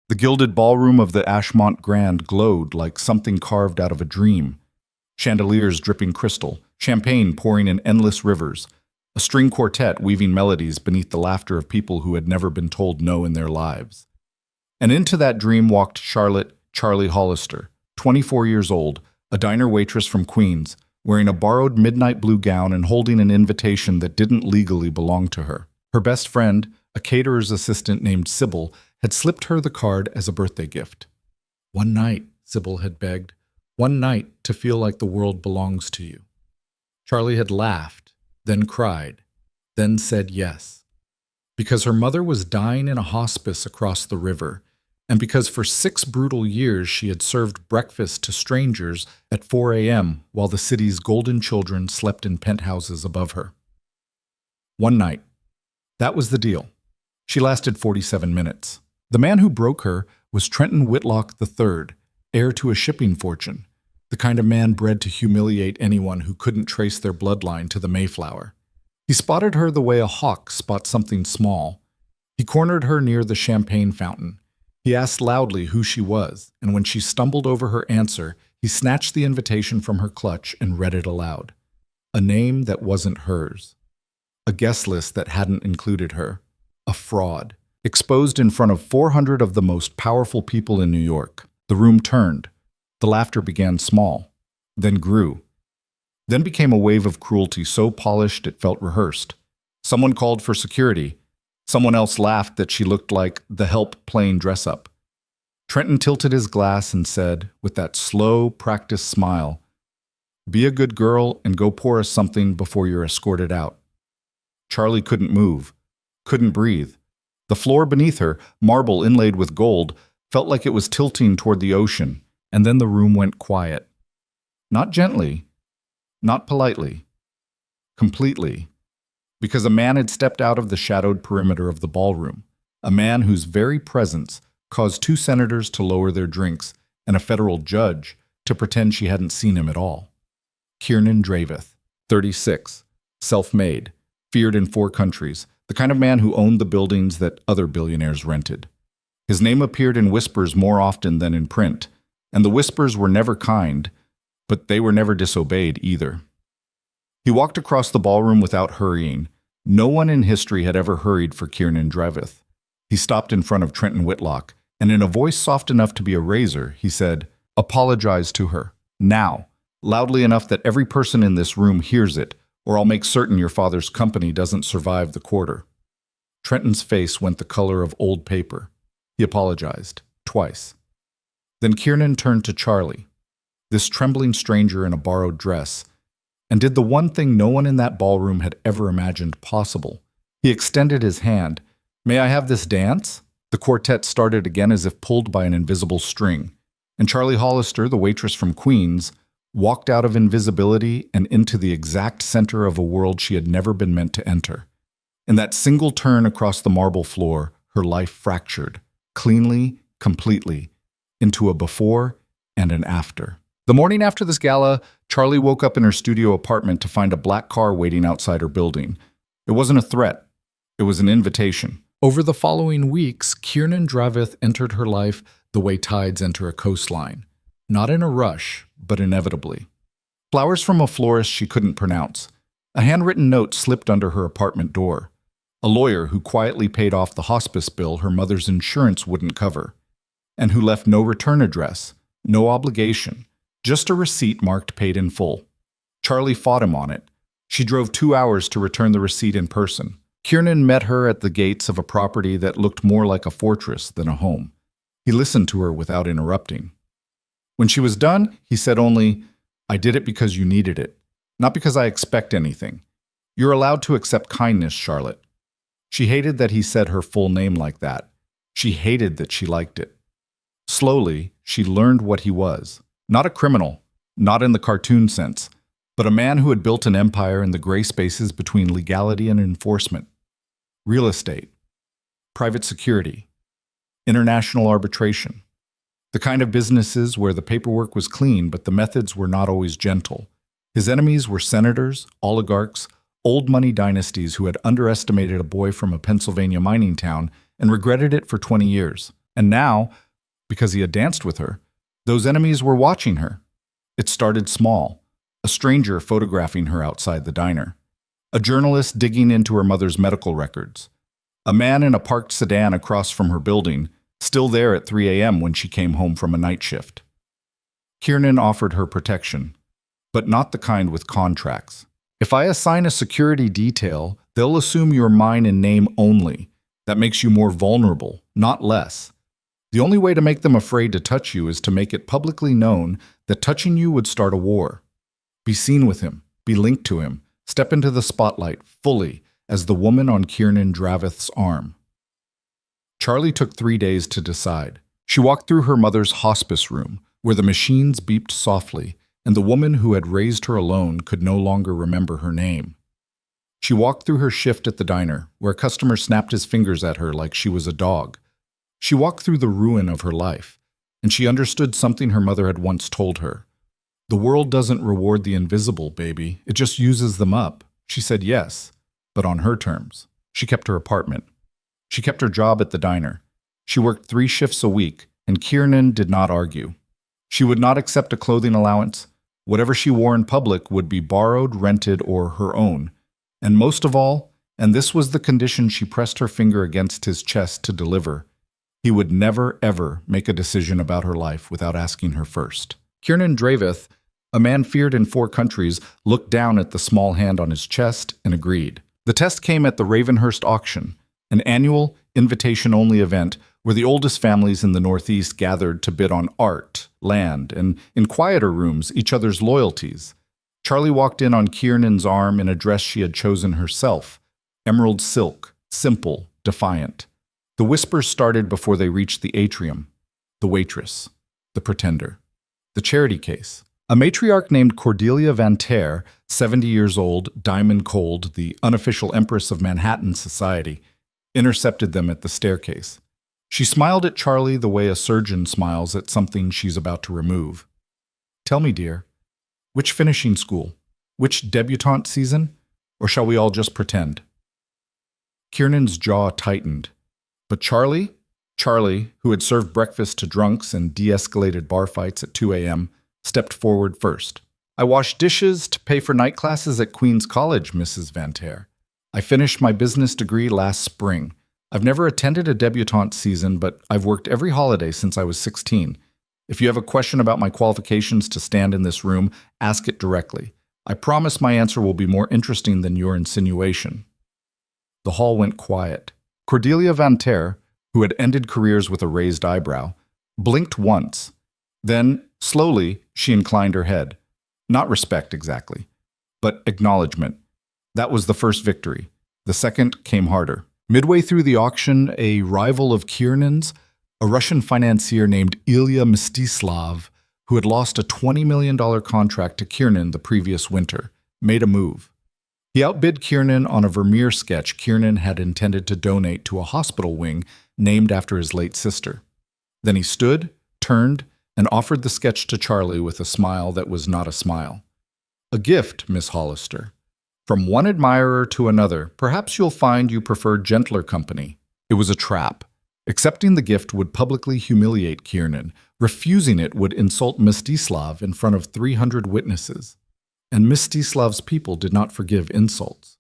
The gilded ballroom of the Ashmont Grand glowed like something carved out of a dream. Chandeliers dripping crystal, champagne pouring in endless rivers, a string quartet weaving melodies beneath the laughter of people who had never been told no in their lives. And into that dream walked Charlotte Charlie Hollister, 24 years old, a diner waitress from Queens, wearing a borrowed midnight blue gown and holding an invitation that didn't legally belong to her. Her best friend, a caterer's assistant named Sybil, had slipped her the card as a birthday gift. "One night," Sybil had begged, "one night to feel like the world belongs to you." Charlie had laughed, then cried, then said yes. Because her mother was dying in a hospice across the river, and because for 6 brutal years she had served breakfast to strangers at 4 a.m. while the city's golden children slept in penthouses above her. One night. That was the deal. She lasted 47 minutes. The man who broke her was Trenton Whitlock III, heir to a shipping fortune, the kind of man bred to humiliate anyone who couldn't trace their bloodline to the Mayflower. He spotted her the way a hawk spots something small. He cornered her near the champagne fountain. He asked loudly who she was, and when she stumbled over her answer, he snatched the invitation from her clutch and read it aloud. A name that wasn't hers. A guest list that hadn't included her. A fraud. Exposed in front of 400 of the most powerful people in New York. The room turned. The laughter began small, then grew. Then became a wave of cruelty so polished it felt rehearsed. Someone called for security. Someone else laughed that she looked like the Help playing dress-up. Trenton tilted his glass and said, with that slow, practiced smile, "Be a good girl and go pour us something before you're escorted out." Charlie couldn't move, couldn't breathe. The floor beneath her, marble inlaid with gold, felt like it was tilting toward the ocean, and then the room went quiet. Not gently, not politely, completely. Because a man had stepped out of the shadowed perimeter of the ballroom, a man whose very presence caused 2 senators to lower their drinks and a federal judge to pretend she hadn't seen him at all. Kiernan Draveth, 36, self-made, feared in 4 countries, the kind of man who owned the buildings that other billionaires rented. His name appeared in whispers more often than in print, and the whispers were never kind, but they were never disobeyed either. He walked across the ballroom without hurrying. No one in history had ever hurried for Kiernan Draveth. He stopped in front of Trenton Whitlock, and in a voice soft enough to be a razor, he said, "Apologize to her, now, loudly enough that every person in this room hears it, or I'll make certain your father's company doesn't survive the quarter." Trenton's face went the color of old paper. He apologized, twice. Then Kiernan turned to Charlie, this trembling stranger in a borrowed dress, and did the one thing no one in that ballroom had ever imagined possible. He extended his hand. "May I have this dance?" The quartet started again as if pulled by an invisible string, and Charlie Hollister, the waitress from Queens, walked out of invisibility and into the exact center of a world she had never been meant to enter. In that single turn across the marble floor, her life fractured, cleanly, completely, into a before and an after. The morning after this gala, Charlie woke up in her studio apartment to find a black car waiting outside her building. It wasn't a threat. It was an invitation. Over the following weeks, Kiernan Draveth entered her life the way tides enter a coastline. Not in a rush, but inevitably. Flowers from a florist she couldn't pronounce. A handwritten note slipped under her apartment door. A lawyer who quietly paid off the hospice bill her mother's insurance wouldn't cover, and who left no return address, no obligation, just a receipt marked paid in full. Charlie fought him on it. She drove 2 hours to return the receipt in person. Kiernan met her at the gates of a property that looked more like a fortress than a home. He listened to her without interrupting. When she was done, he said only, "I did it because you needed it, not because I expect anything. You're allowed to accept kindness, Charlotte." She hated that he said her full name like that. She hated that she liked it. Slowly, she learned what he was. Not a criminal, not in the cartoon sense, but a man who had built an empire in the gray spaces between legality and enforcement. Real estate, private security, international arbitration. The kind of businesses where the paperwork was clean but the methods were not always gentle. His enemies were senators, oligarchs, old money dynasties who had underestimated a boy from a Pennsylvania mining town and regretted it for 20 years. And now, because he had danced with her, those enemies were watching her. It started small, a stranger photographing her outside the diner, a journalist digging into her mother's medical records, a man in a parked sedan across from her building, still there at 3 a.m. when she came home from a night shift. Kiernan offered her protection, but not the kind with contracts. If I assign a security detail, they'll assume you're mine in name only. That makes you more vulnerable, not less. The only way to make them afraid to touch you is to make it publicly known that touching you would start a war. Be seen with him, be linked to him, step into the spotlight fully as the woman on Kiernan Dravith's arm. Charlie took 3 days to decide. She walked through her mother's hospice room, where the machines beeped softly, and the woman who had raised her alone could no longer remember her name. She walked through her shift at the diner, where a customer snapped his fingers at her like she was a dog. She walked through the ruin of her life, and she understood something her mother had once told her. The world doesn't reward the invisible, baby. It just uses them up. She said yes, but on her terms. She kept her apartment. She kept her job at the diner. She worked 3 shifts a week, and Kiernan did not argue. She would not accept a clothing allowance. Whatever she wore in public would be borrowed, rented, or her own. And most of all, and this was the condition she pressed her finger against his chest to deliver, he would never, ever make a decision about her life without asking her first. Kiernan Dravith, a man feared in 4 countries, looked down at the small hand on his chest and agreed. The test came at the Ravenhurst auction, an annual, invitation-only event where the oldest families in the Northeast gathered to bid on art, land, and, in quieter rooms, each other's loyalties. Charlie walked in on Kiernan's arm in a dress she had chosen herself, emerald silk, simple, defiant. The whispers started before they reached the atrium. The waitress, the pretender, the charity case. A matriarch named Cordelia Van Ter, 70 years old, diamond cold, the unofficial empress of Manhattan society, intercepted them at the staircase. She smiled at Charlie the way a surgeon smiles at something she's about to remove. Tell me, dear, which finishing school? Which debutante season? Or shall we all just pretend? Kiernan's jaw tightened. But Charlie, who had served breakfast to drunks and de-escalated bar fights at 2 a.m., stepped forward first. I wash dishes to pay for night classes at Queen's College, Mrs. Van Ter. I finished my business degree last spring. I've never attended a debutante season, but I've worked every holiday since I was 16. If you have a question about my qualifications to stand in this room, ask it directly. I promise my answer will be more interesting than your insinuation. The hall went quiet. Cordelia Van Ter, who had ended careers with a raised eyebrow, blinked once. Then, slowly, she inclined her head. Not respect exactly, but acknowledgement. That was the first victory. The second came harder. Midway through the auction, a rival of Kiernan's, a Russian financier named Ilya Mstislav, who had lost a $20 million contract to Kiernan the previous winter, made a move. He outbid Kiernan on a Vermeer sketch Kiernan had intended to donate to a hospital wing named after his late sister. Then he stood, turned, and offered the sketch to Charlie with a smile that was not a smile. A gift, Miss Hollister. From one admirer to another, perhaps you'll find you prefer gentler company. It was a trap. Accepting the gift would publicly humiliate Kiernan. Refusing it would insult Mstislav in front of 300 witnesses. And Mstislav's people did not forgive insults.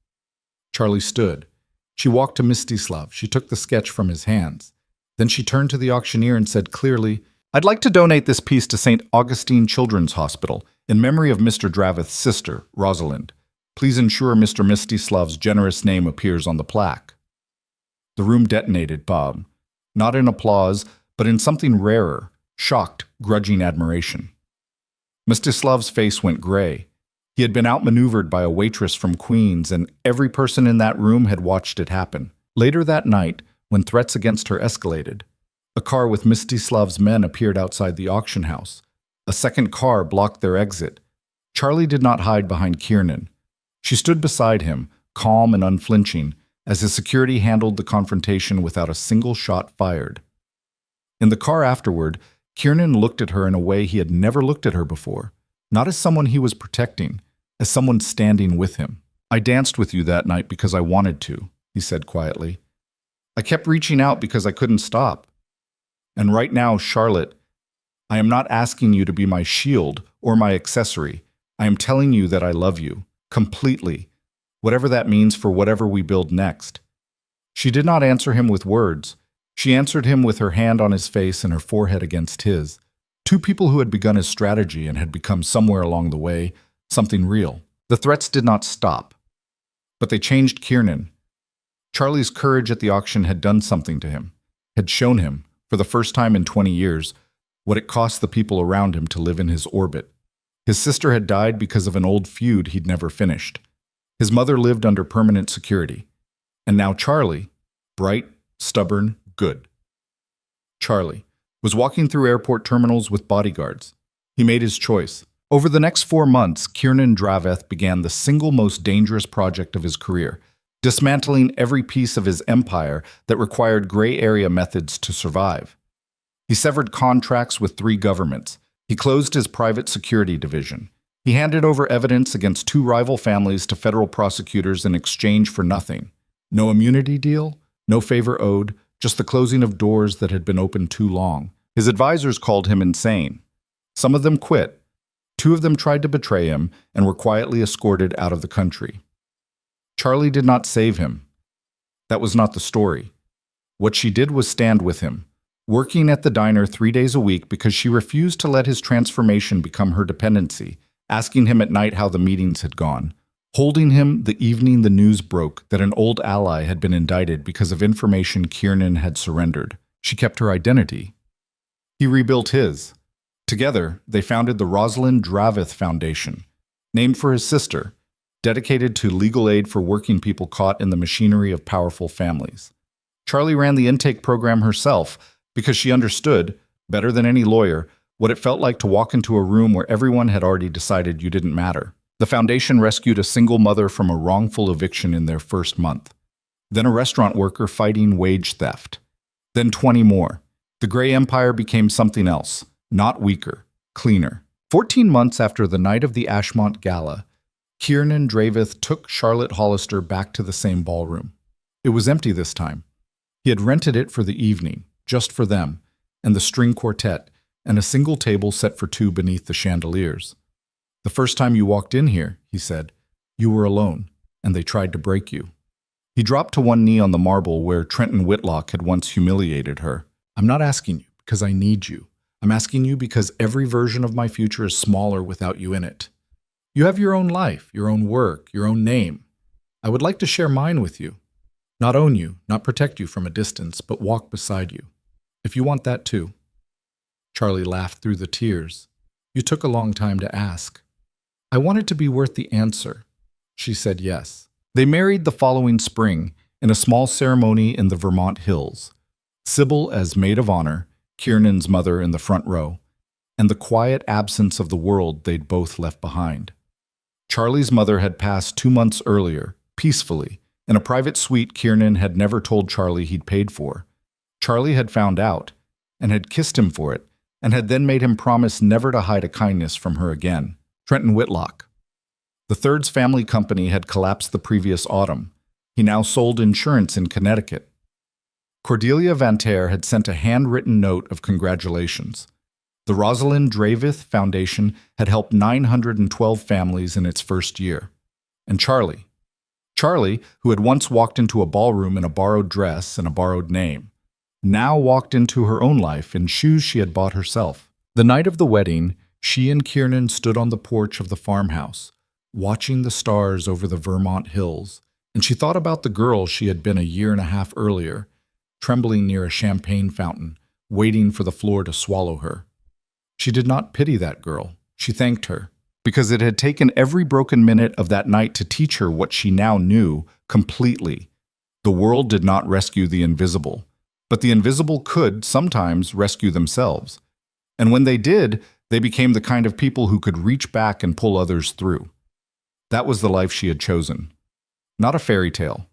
Charlie stood. She walked to Mstislav. She took the sketch from his hands. Then she turned to the auctioneer and said clearly, I'd like to donate this piece to St. Augustine Children's Hospital in memory of Mr. Dravith's sister, Rosalind. Please ensure Mr. Mstislav's generous name appears on the plaque. The room detonated, Bob. Not in applause, but in something rarer, shocked, grudging admiration. Mstislav's face went gray. He had been outmaneuvered by a waitress from Queens, and every person in that room had watched it happen. Later that night, when threats against her escalated, a car with Mstislav's men appeared outside the auction house. A second car blocked their exit. Charlie did not hide behind Kiernan. She stood beside him, calm and unflinching, as his security handled the confrontation without a single shot fired. In the car afterward, Kiernan looked at her in a way he had never looked at her before, not as someone he was protecting, as someone standing with him. I danced with you that night because I wanted to, he said quietly. I kept reaching out because I couldn't stop. And right now, Charlotte, I am not asking you to be my shield or my accessory. I am telling you that I love you, completely, whatever that means for whatever we build next." She did not answer him with words. She answered him with her hand on his face and her forehead against his. Two people who had begun his strategy and had become somewhere along the way something real. The threats did not stop, but they changed Kiernan. Charlie's courage at the auction had done something to him, had shown him, for the first time in 20 years, what it cost the people around him to live in his orbit. His sister had died because of an old feud he'd never finished. His mother lived under permanent security. And now Charlie, bright, stubborn, good. Charlie was walking through airport terminals with bodyguards. He made his choice. Over the next 4 months, Kiernan Draveth began the single most dangerous project of his career, dismantling every piece of his empire that required gray area methods to survive. He severed contracts with 3 governments. He closed his private security division. He handed over evidence against 2 rival families to federal prosecutors in exchange for nothing. No immunity deal, no favor owed, just the closing of doors that had been open too long. His advisors called him insane. Some of them quit. 2 of them tried to betray him and were quietly escorted out of the country. Charlie did not save him. That was not the story. What she did was stand with him, working at the diner 3 days a week because she refused to let his transformation become her dependency, asking him at night how the meetings had gone, holding him the evening the news broke that an old ally had been indicted because of information Kiernan had surrendered. She kept her identity. He rebuilt his. Together, they founded the Rosalind Draveth Foundation, named for his sister, dedicated to legal aid for working people caught in the machinery of powerful families. Charlie ran the intake program herself because she understood, better than any lawyer, what it felt like to walk into a room where everyone had already decided you didn't matter. The foundation rescued a single mother from a wrongful eviction in their first month, then a restaurant worker fighting wage theft, then 20 more. The Gray Empire became something else, not weaker, cleaner. 14 months after the night of the Ashmont Gala, Kiernan Draveth took Charlotte Hollister back to the same ballroom. It was empty this time. He had rented it for the evening, just for them, and the string quartet, and a single table set for 2 beneath the chandeliers. "The first time you walked in here," he said, "you were alone, and they tried to break you." He dropped to one knee on the marble where Trenton Whitlock had once humiliated her. "I'm not asking you because I need you. I'm asking you because every version of my future is smaller without you in it. You have your own life, your own work, your own name. I would like to share mine with you. Not own you, not protect you from a distance, but walk beside you. If you want that too." Charlie laughed through the tears. "You took a long time to ask." "I wanted to be worth the answer." She said yes. They married the following spring in a small ceremony in the Vermont hills. Sybil as maid of honor, Kiernan's mother in the front row, and the quiet absence of the world they'd both left behind. Charlie's mother had passed 2 months earlier, peacefully, in a private suite Kiernan had never told Charlie he'd paid for. Charlie had found out, and had kissed him for it, and had then made him promise never to hide a kindness from her again. Trenton Whitlock. The Third's family company had collapsed the previous autumn. He now sold insurance in Connecticut. Cordelia Van Ter had sent a handwritten note of congratulations. The Rosalind Draveth Foundation had helped 912 families in its first year. And Charlie, who had once walked into a ballroom in a borrowed dress and a borrowed name, now walked into her own life in shoes she had bought herself. The night of the wedding, she and Kiernan stood on the porch of the farmhouse, watching the stars over the Vermont hills, and she thought about the girl she had been a year and a half earlier, trembling near a champagne fountain, waiting for the floor to swallow her. She did not pity that girl. She thanked her, because it had taken every broken minute of that night to teach her what she now knew completely. The world did not rescue the invisible, but the invisible could sometimes rescue themselves. And when they did, they became the kind of people who could reach back and pull others through. That was the life she had chosen. Not a fairy tale,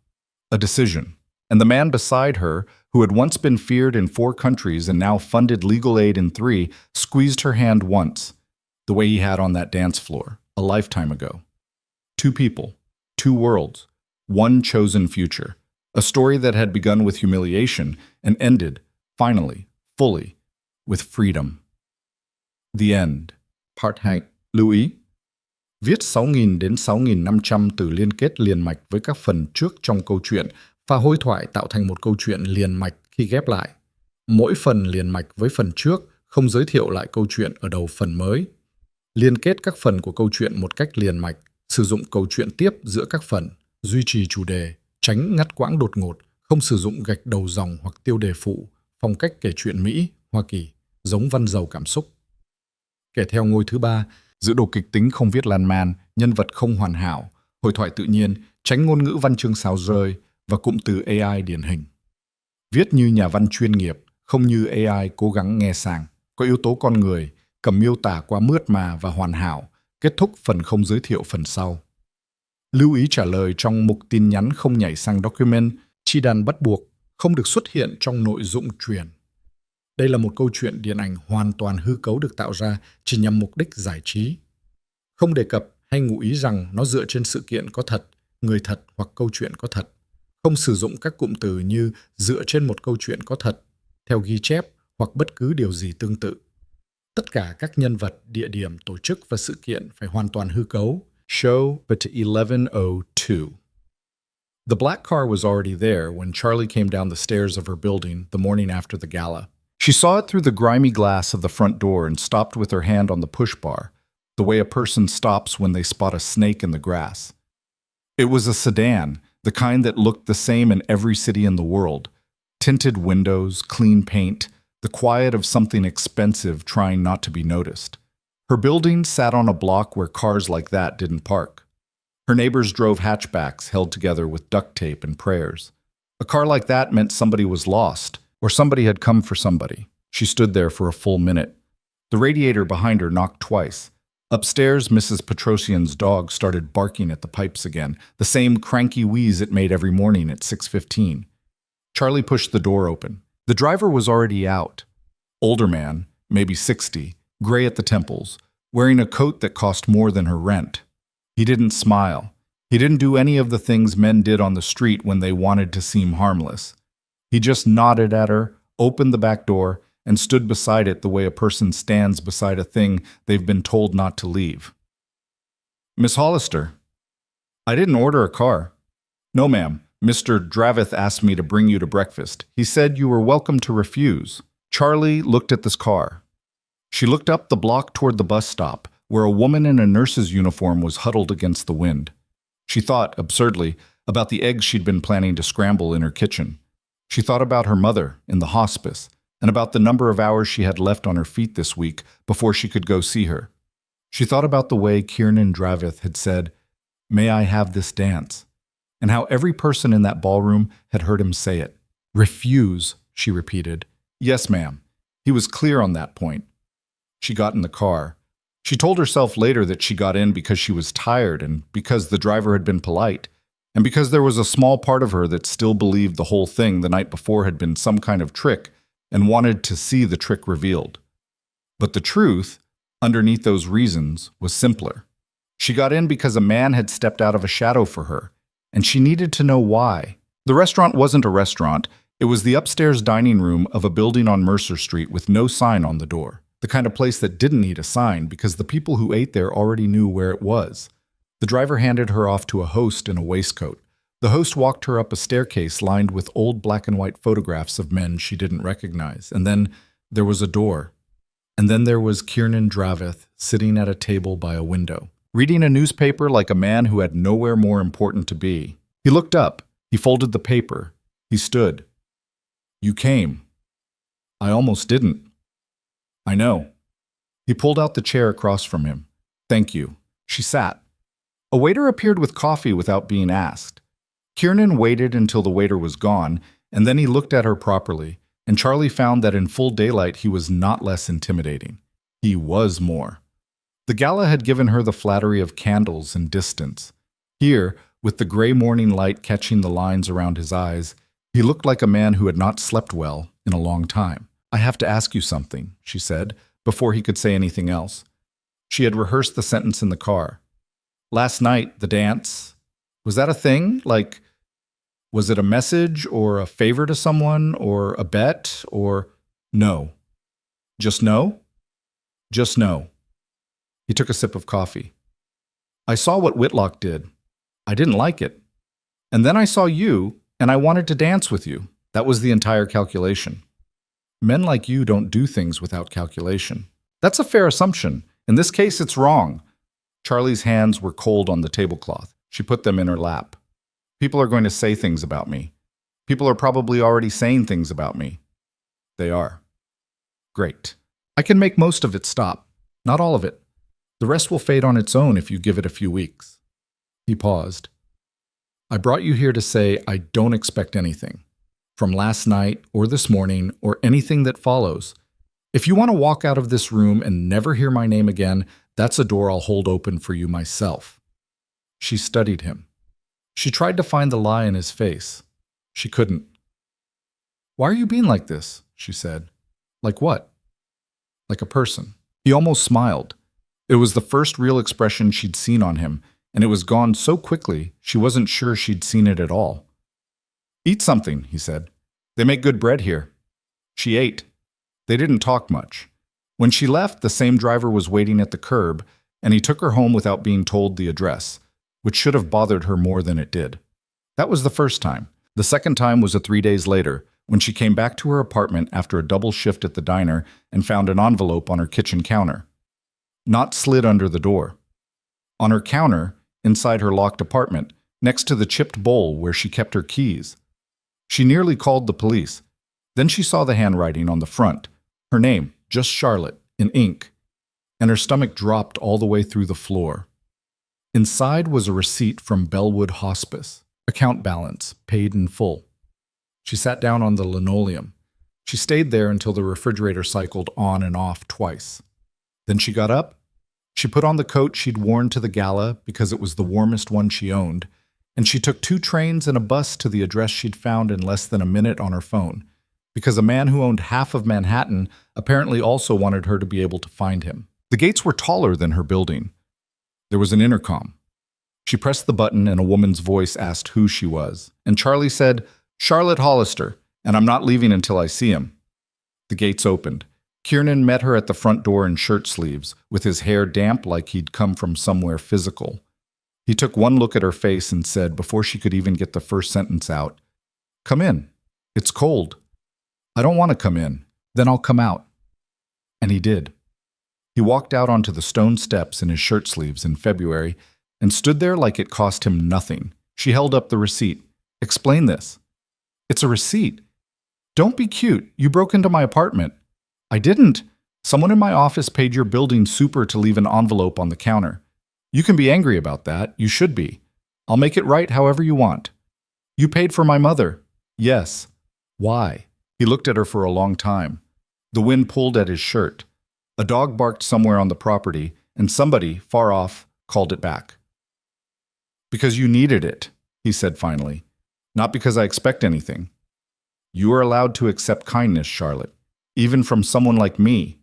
a decision. And the man beside her, who had once been feared in 4 countries and now funded legal aid in 3, squeezed her hand once, the way he had on that dance floor, a lifetime ago. 2 people, 2 worlds, 1 chosen future. A story that had begun with humiliation and ended, finally, fully, with freedom. The end. Part 2. Lưu ý. Viết 6.000 đến 6.500 từ liên kết liền mạch với các phần trước trong câu chuyện và hối thoại tạo thành một câu chuyện liền mạch khi ghép lại. Mỗi phần liền mạch với phần trước không giới thiệu lại câu chuyện ở đầu phần mới. Liên kết các phần của câu chuyện một cách liền mạch, sử dụng câu chuyện tiếp giữa các phần, duy trì chủ đề, tránh ngắt quãng đột ngột, không sử dụng gạch đầu dòng hoặc tiêu đề phụ, phong cách kể chuyện Mỹ, Hoa Kỳ, giống văn giàu cảm xúc. Kể theo ngôi thứ 3, giữ đồ kịch tính không viết lan man, nhân vật không hoàn hảo, hội thoại tự nhiên, tránh ngôn ngữ văn chương xáo rơi và cụm từ AI điển hình. Viết như nhà văn chuyên nghiệp, không như AI cố gắng nghe sàng, có yếu tố con người, cầm miêu tả quá mướt mà và hoàn hảo, kết thúc phần không giới thiệu phần sau. Lưu ý trả lời trong mục tin nhắn không nhảy sang document, chi đàn bắt buộc, không được xuất hiện trong nội dung truyền. Đây là một câu chuyện điện ảnh hoàn toàn hư cấu được tạo ra chỉ nhằm mục đích giải trí. Không đề cập hay ngụ ý rằng nó dựa trên sự kiện có thật, người thật hoặc câu chuyện có thật. Không sử dụng các cụm từ như dựa trên một câu chuyện có thật, theo ghi chép hoặc bất cứ điều gì tương tự. Tất cả các nhân vật, địa điểm, tổ chức và sự kiện phải hoàn toàn hư cấu. Show but 11:02. The black car was already there when Charlie came down the stairs of her building the morning after the gala. She saw it through the grimy glass of the front door and stopped with her hand on the push bar, the way a person stops when they spot a snake in the grass. It was a sedan, the kind that looked the same in every city in the world. Tinted windows, clean paint, the quiet of something expensive trying not to be noticed. Her building sat on a block where cars like that didn't park. Her neighbors drove hatchbacks held together with duct tape and prayers. A car like that meant somebody was lost, or somebody had come for somebody. She stood there for a full minute. The radiator behind her knocked twice. Upstairs, Mrs. Petrosian's dog started barking at the pipes again, the same cranky wheeze it made every morning at 6:15. Charlie pushed the door open. The driver was already out. Older man, maybe 60, gray at the temples, wearing a coat that cost more than her rent. He didn't smile. He didn't do any of the things men did on the street when they wanted to seem harmless. He just nodded at her, opened the back door, and stood beside it the way a person stands beside a thing they've been told not to leave. Miss Hollister. I didn't order a car. No, ma'am. Mr. Dravith asked me to bring you to breakfast. He said you were welcome to refuse. Charlie looked at this car. She looked up the block toward the bus stop, where a woman in a nurse's uniform was huddled against the wind. She thought, absurdly, about the eggs she'd been planning to scramble in her kitchen. She thought about her mother in the hospice, and about the number of hours she had left on her feet this week before she could go see her. She thought about the way Kiernan Dravith had said, "May I have this dance?" and how every person in that ballroom had heard him say it. "Refuse," she repeated. "Yes, ma'am." He was clear on that point. She got in the car. She told herself later that she got in because she was tired and because the driver had been polite, and because there was a small part of her that still believed the whole thing the night before had been some kind of trick and wanted to see the trick revealed. But the truth, underneath those reasons, was simpler. She got in because a man had stepped out of a shadow for her, and she needed to know why. The restaurant wasn't a restaurant. It was the upstairs dining room of a building on Mercer Street with no sign on the door. The kind of place that didn't need a sign because the people who ate there already knew where it was. The driver handed her off to a host in a waistcoat. The host walked her up a staircase lined with old black and white photographs of men she didn't recognize. And then there was a door. And then there was Kiernan Dravith sitting at a table by a window, reading a newspaper like a man who had nowhere more important to be. He looked up. He folded the paper. He stood. "You came." "I almost didn't." "I know." He pulled out the chair across from him. "Thank you." She sat. A waiter appeared with coffee without being asked. Kiernan waited until the waiter was gone, and then he looked at her properly, and Charlie found that in full daylight he was not less intimidating. He was more. The gala had given her the flattery of candles and distance. Here, with the gray morning light catching the lines around his eyes, he looked like a man who had not slept well in a long time. "I have to ask you something," she said, before he could say anything else. She had rehearsed the sentence in the car. "Last night, the dance, was that a thing? Like, was it a message or a favor to someone or a bet or—" "No." Just no? Just no. He took a sip of coffee. I saw what Whitlock did. I didn't like it. And then I saw you, and I wanted to dance with you. That was the entire calculation. Men like you don't do things without calculation. That's a fair assumption. In this case, it's wrong. Charlie's hands were cold on the tablecloth. She put them in her lap. People are going to say things about me. People are probably already saying things about me. They are. Great. I can make most of it stop. Not all of it. The rest will fade on its own if you give it a few weeks. He paused. I brought you here to say I don't expect anything. From last night, or this morning, or anything that follows. If you want to walk out of this room and never hear my name again, that's a door I'll hold open for you myself. She studied him. She tried to find the lie in his face. She couldn't. Why are you being like this? She said. Like what? Like a person. He almost smiled. It was the first real expression she'd seen on him, and it was gone so quickly she wasn't sure she'd seen it at all. Eat something, he said. They make good bread here. She ate. They didn't talk much. When she left, the same driver was waiting at the curb, and he took her home without being told the address, which should have bothered her more than it did. That was the first time. The second time was 3 days later, when she came back to her apartment after a double shift at the diner and found an envelope on her kitchen counter. Not slid under the door. On her counter, inside her locked apartment, next to the chipped bowl where she kept her keys. She nearly called the police. Then she saw the handwriting on the front. Her name, just Charlotte, in ink. And her stomach dropped all the way through the floor. Inside was a receipt from Bellwood Hospice. Account balance, paid in full. She sat down on the linoleum. She stayed there until the refrigerator cycled on and off twice. Then she got up. She put on the coat she'd worn to the gala because it was the warmest one she owned, and she took 2 trains and a bus to the address she'd found in less than a minute on her phone, because a man who owned half of Manhattan apparently also wanted her to be able to find him. The gates were taller than her building. There was an intercom. She pressed the button and a woman's voice asked who she was, and Charlie said, Charlotte Hollister, and I'm not leaving until I see him. The gates opened. Kiernan met her at the front door in shirt sleeves, with his hair damp like he'd come from somewhere physical. He took one look at her face and said, before she could even get the first sentence out, Come in. It's cold. I don't want to come in. Then I'll come out. And he did. He walked out onto the stone steps in his shirt sleeves in February and stood there like it cost him nothing. She held up the receipt. Explain this. It's a receipt. Don't be cute. You broke into my apartment. I didn't. Someone in my office paid your building super to leave an envelope on the counter. You can be angry about that. You should be. I'll make it right however you want. You paid for my mother. Yes. Why? He looked at her for a long time. The wind pulled at his shirt. A dog barked somewhere on the property, and somebody, far off, called it back. Because you needed it, he said finally. Not because I expect anything. You are allowed to accept kindness, Charlotte. Even from someone like me.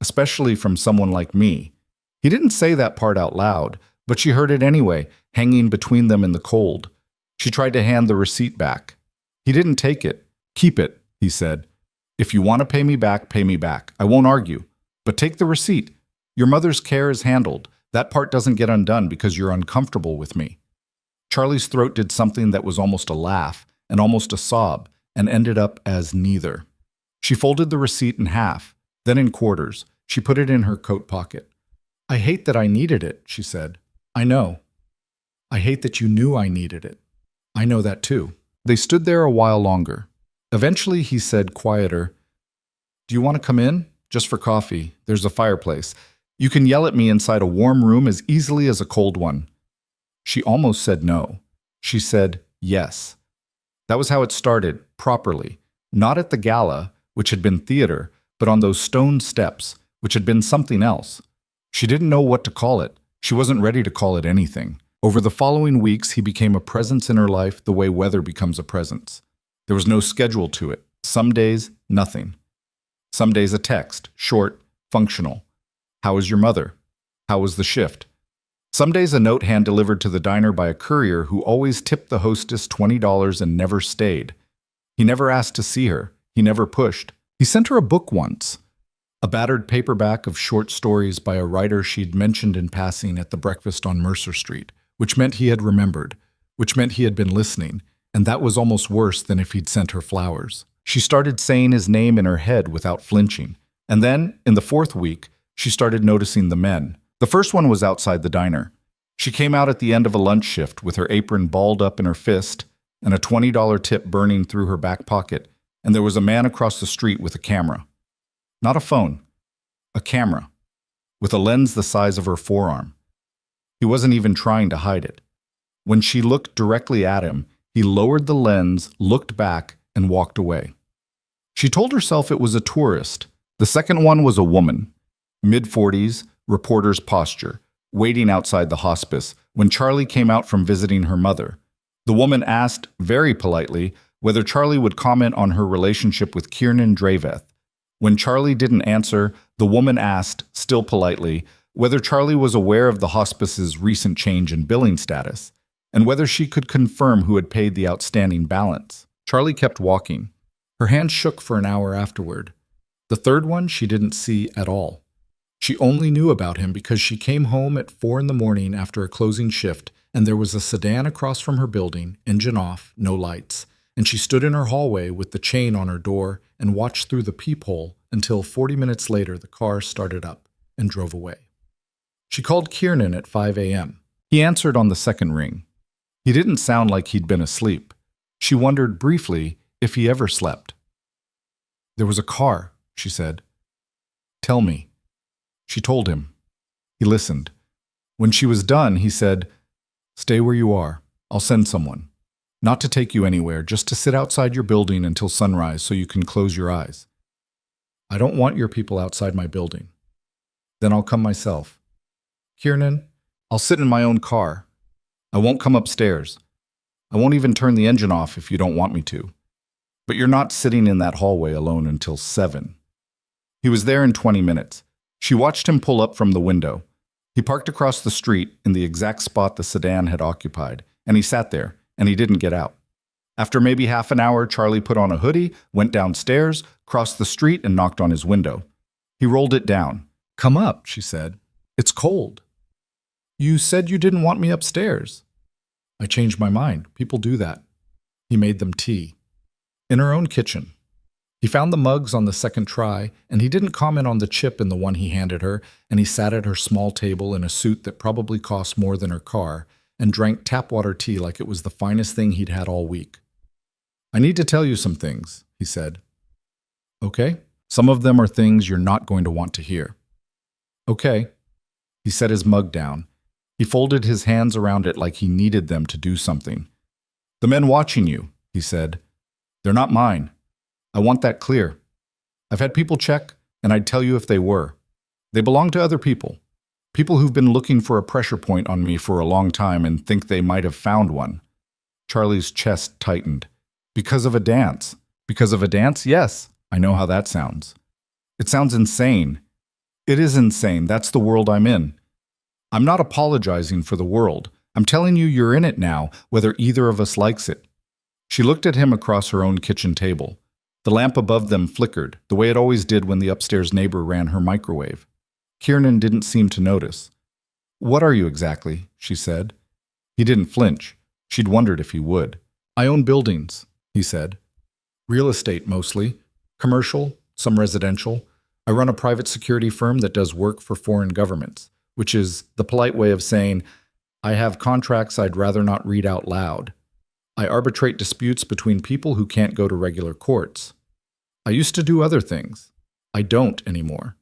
Especially from someone like me. He didn't say that part out loud, but she heard it anyway, hanging between them in the cold. She tried to hand the receipt back. He didn't take it. Keep it, he said. If you want to pay me back, pay me back. I won't argue. But take the receipt. Your mother's care is handled. That part doesn't get undone because you're uncomfortable with me. Charlie's throat did something that was almost a laugh and almost a sob and ended up as neither. She folded the receipt in half, then in quarters. She put it in her coat pocket. I hate that I needed it, she said. I know. I hate that you knew I needed it. I know that too. They stood there a while longer. Eventually he said, quieter, Do you want to come in? Just for coffee. There's a fireplace. You can yell at me inside a warm room as easily as a cold one. She almost said no. She said yes. That was how it started, properly. Not at the gala, which had been theater, but on those stone steps, which had been something else. She didn't know what to call it. She wasn't ready to call it anything. Over the following weeks, he became a presence in her life the way weather becomes a presence. There was no schedule to it. Some days, nothing. Some days a text, short, functional. How is your mother? How was the shift? Some days a note hand-delivered to the diner by a courier who always tipped the hostess $20 and never stayed. He never asked to see her. He never pushed. He sent her a book once. A battered paperback of short stories by a writer she'd mentioned in passing at the breakfast on Mercer Street, which meant he had remembered, which meant he had been listening, and that was almost worse than if he'd sent her flowers. She started saying his name in her head without flinching. And then, in the fourth week, she started noticing the men. The first one was outside the diner. She came out at the end of a lunch shift with her apron balled up in her fist and a $20 tip burning through her back pocket, and there was a man across the street with a camera. Not a phone, a camera, with a lens the size of her forearm. He wasn't even trying to hide it. When she looked directly at him, he lowered the lens, looked back, and walked away. She told herself it was a tourist. The second one was a woman, mid-40s, reporter's posture, waiting outside the hospice when Charlie came out from visiting her mother. The woman asked, very politely, whether Charlie would comment on her relationship with Kiernan Draveth. When Charlie didn't answer, the woman asked, still politely, whether Charlie was aware of the hospice's recent change in billing status, and whether she could confirm who had paid the outstanding balance. Charlie kept walking. Her hand shook for an hour afterward. The third one she didn't see at all. She only knew about him because she came home at 4 a.m. after a closing shift, and there was a sedan across from her building, engine off, no lights, and she stood in her hallway with the chain on her door and watched through the peephole until 40 minutes later the car started up and drove away. She called Kiernan at 5 a.m. He answered on the second ring. He didn't sound like he'd been asleep. She wondered briefly if he ever slept. There was a car, she said. Tell me. She told him. He listened. When she was done, he said, Stay where you are. I'll send someone. Not to take you anywhere, just to sit outside your building until sunrise so you can close your eyes. I don't want your people outside my building. Then I'll come myself. Kiernan, I'll sit in my own car. I won't come upstairs. I won't even turn the engine off if you don't want me to. But you're not sitting in that hallway alone until 7. He was there in 20 minutes. She watched him pull up from the window. He parked across the street in the exact spot the sedan had occupied, and he sat there, and he didn't get out. After maybe half an hour, Charlie put on a hoodie, went downstairs, crossed the street, and knocked on his window. He rolled it down. Come up, she said. It's cold. You said you didn't want me upstairs. I changed my mind. People do that. He made them tea. In her own kitchen. He found the mugs on the second try, and he didn't comment on the chip in the one he handed her, and he sat at her small table in a suit that probably cost more than her car, and drank tap water tea like it was the finest thing he'd had all week. I need to tell you some things, he said. Okay? Some of them are things you're not going to want to hear. Okay. He set his mug down. He folded his hands around it like he needed them to do something. The men watching you, he said. They're not mine. I want that clear. I've had people check, and I'd tell you if they were. They belong to other people. People who've been looking for a pressure point on me for a long time and think they might have found one. Charlie's chest tightened. Because of a dance. Because of a dance? Yes. I know how that sounds. It sounds insane. It is insane. That's the world I'm in. I'm not apologizing for the world. I'm telling you you're in it now, whether either of us likes it. She looked at him across her own kitchen table. The lamp above them flickered, the way it always did when the upstairs neighbor ran her microwave. Kiernan didn't seem to notice. What are you exactly? She said. He didn't flinch. She'd wondered if he would. I own buildings, he said. Real estate mostly. Commercial, some residential. I run a private security firm that does work for foreign governments, which is the polite way of saying, I have contracts I'd rather not read out loud. I arbitrate disputes between people who can't go to regular courts. I used to do other things. I don't anymore.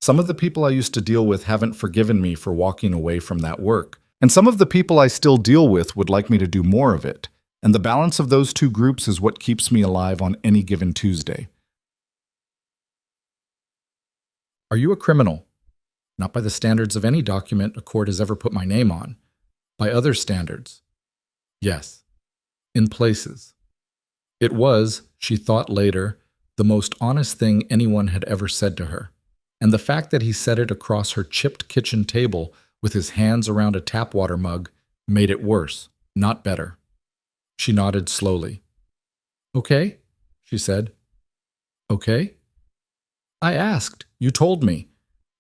Some of the people I used to deal with haven't forgiven me for walking away from that work, and some of the people I still deal with would like me to do more of it, and the balance of those two groups is what keeps me alive on any given Tuesday. Are you a criminal? Not by the standards of any document a court has ever put my name on. By other standards. Yes. In places. It was, she thought later, the most honest thing anyone had ever said to her. And the fact that he said it across her chipped kitchen table with his hands around a tap water mug made it worse, not better. She nodded slowly. Okay, she said. Okay? I asked, You told me.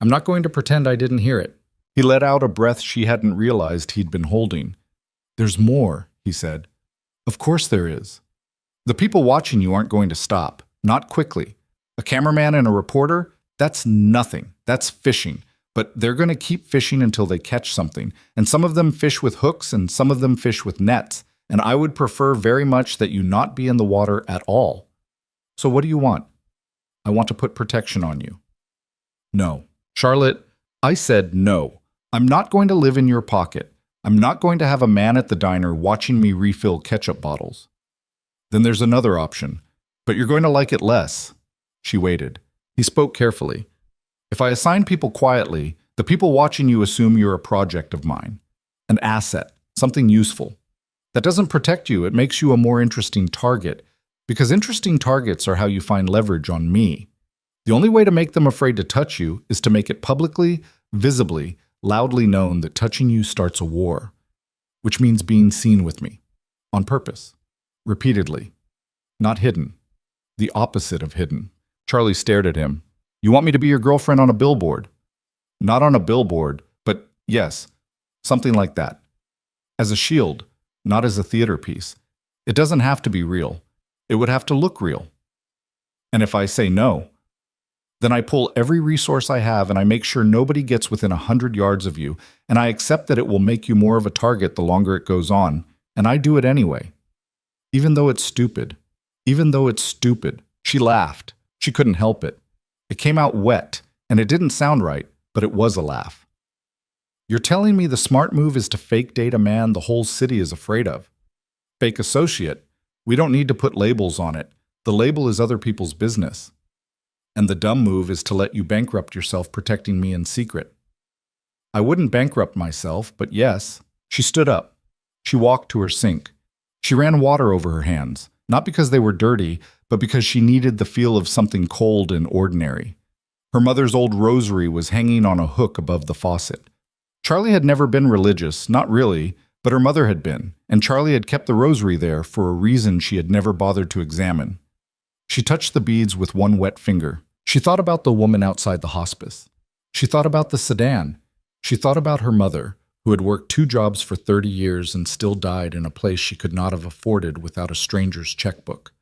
I'm not going to pretend I didn't hear it. He let out a breath she hadn't realized he'd been holding. There's more, he said. Of course there is. The people watching you aren't going to stop. Not quickly. A cameraman and a reporter? That's nothing. That's fishing. But they're going to keep fishing until they catch something. And some of them fish with hooks and some of them fish with nets. And I would prefer very much that you not be in the water at all. So what do you want? I want to put protection on you. No. Charlotte, I said no. I'm not going to live in your pocket. I'm not going to have a man at the diner watching me refill ketchup bottles. Then there's another option. But you're going to like it less. She waited. He spoke carefully. If I assign people quietly, the people watching you assume you're a project of mine. An asset. Something useful. That doesn't protect you. It makes you a more interesting target. Because interesting targets are how you find leverage on me. The only way to make them afraid to touch you is to make it publicly, visibly, loudly known that touching you starts a war. Which means being seen with me. On purpose. Repeatedly. Not hidden. The opposite of hidden. Charlie stared at him. You want me to be your girlfriend on a billboard? Not on a billboard, but yes, something like that. As a shield, not as a theater piece. It doesn't have to be real. It would have to look real. And if I say no, then I pull every resource I have and I make sure nobody gets within 100 yards of you, and I accept that it will make you more of a target the longer it goes on, and I do it anyway. Even though it's stupid. Even though it's stupid. She laughed. She couldn't help it. It came out wet, and it didn't sound right, but it was a laugh. You're telling me the smart move is to fake date a man the whole city is afraid of? Fake associate. We don't need to put labels on it. The label is other people's business. And the dumb move is to let you bankrupt yourself protecting me in secret. I wouldn't bankrupt myself, but yes. She stood up. She walked to her sink. She ran water over her hands, not because they were dirty, but because she needed the feel of something cold and ordinary. Her mother's old rosary was hanging on a hook above the faucet. Charlie had never been religious, not really, but her mother had been, and Charlie had kept the rosary there for a reason she had never bothered to examine. She touched the beads with one wet finger. She thought about the woman outside the hospice. She thought about the sedan. She thought about her mother, who had worked 2 jobs for 30 years and still died in a place she could not have afforded without a stranger's checkbook.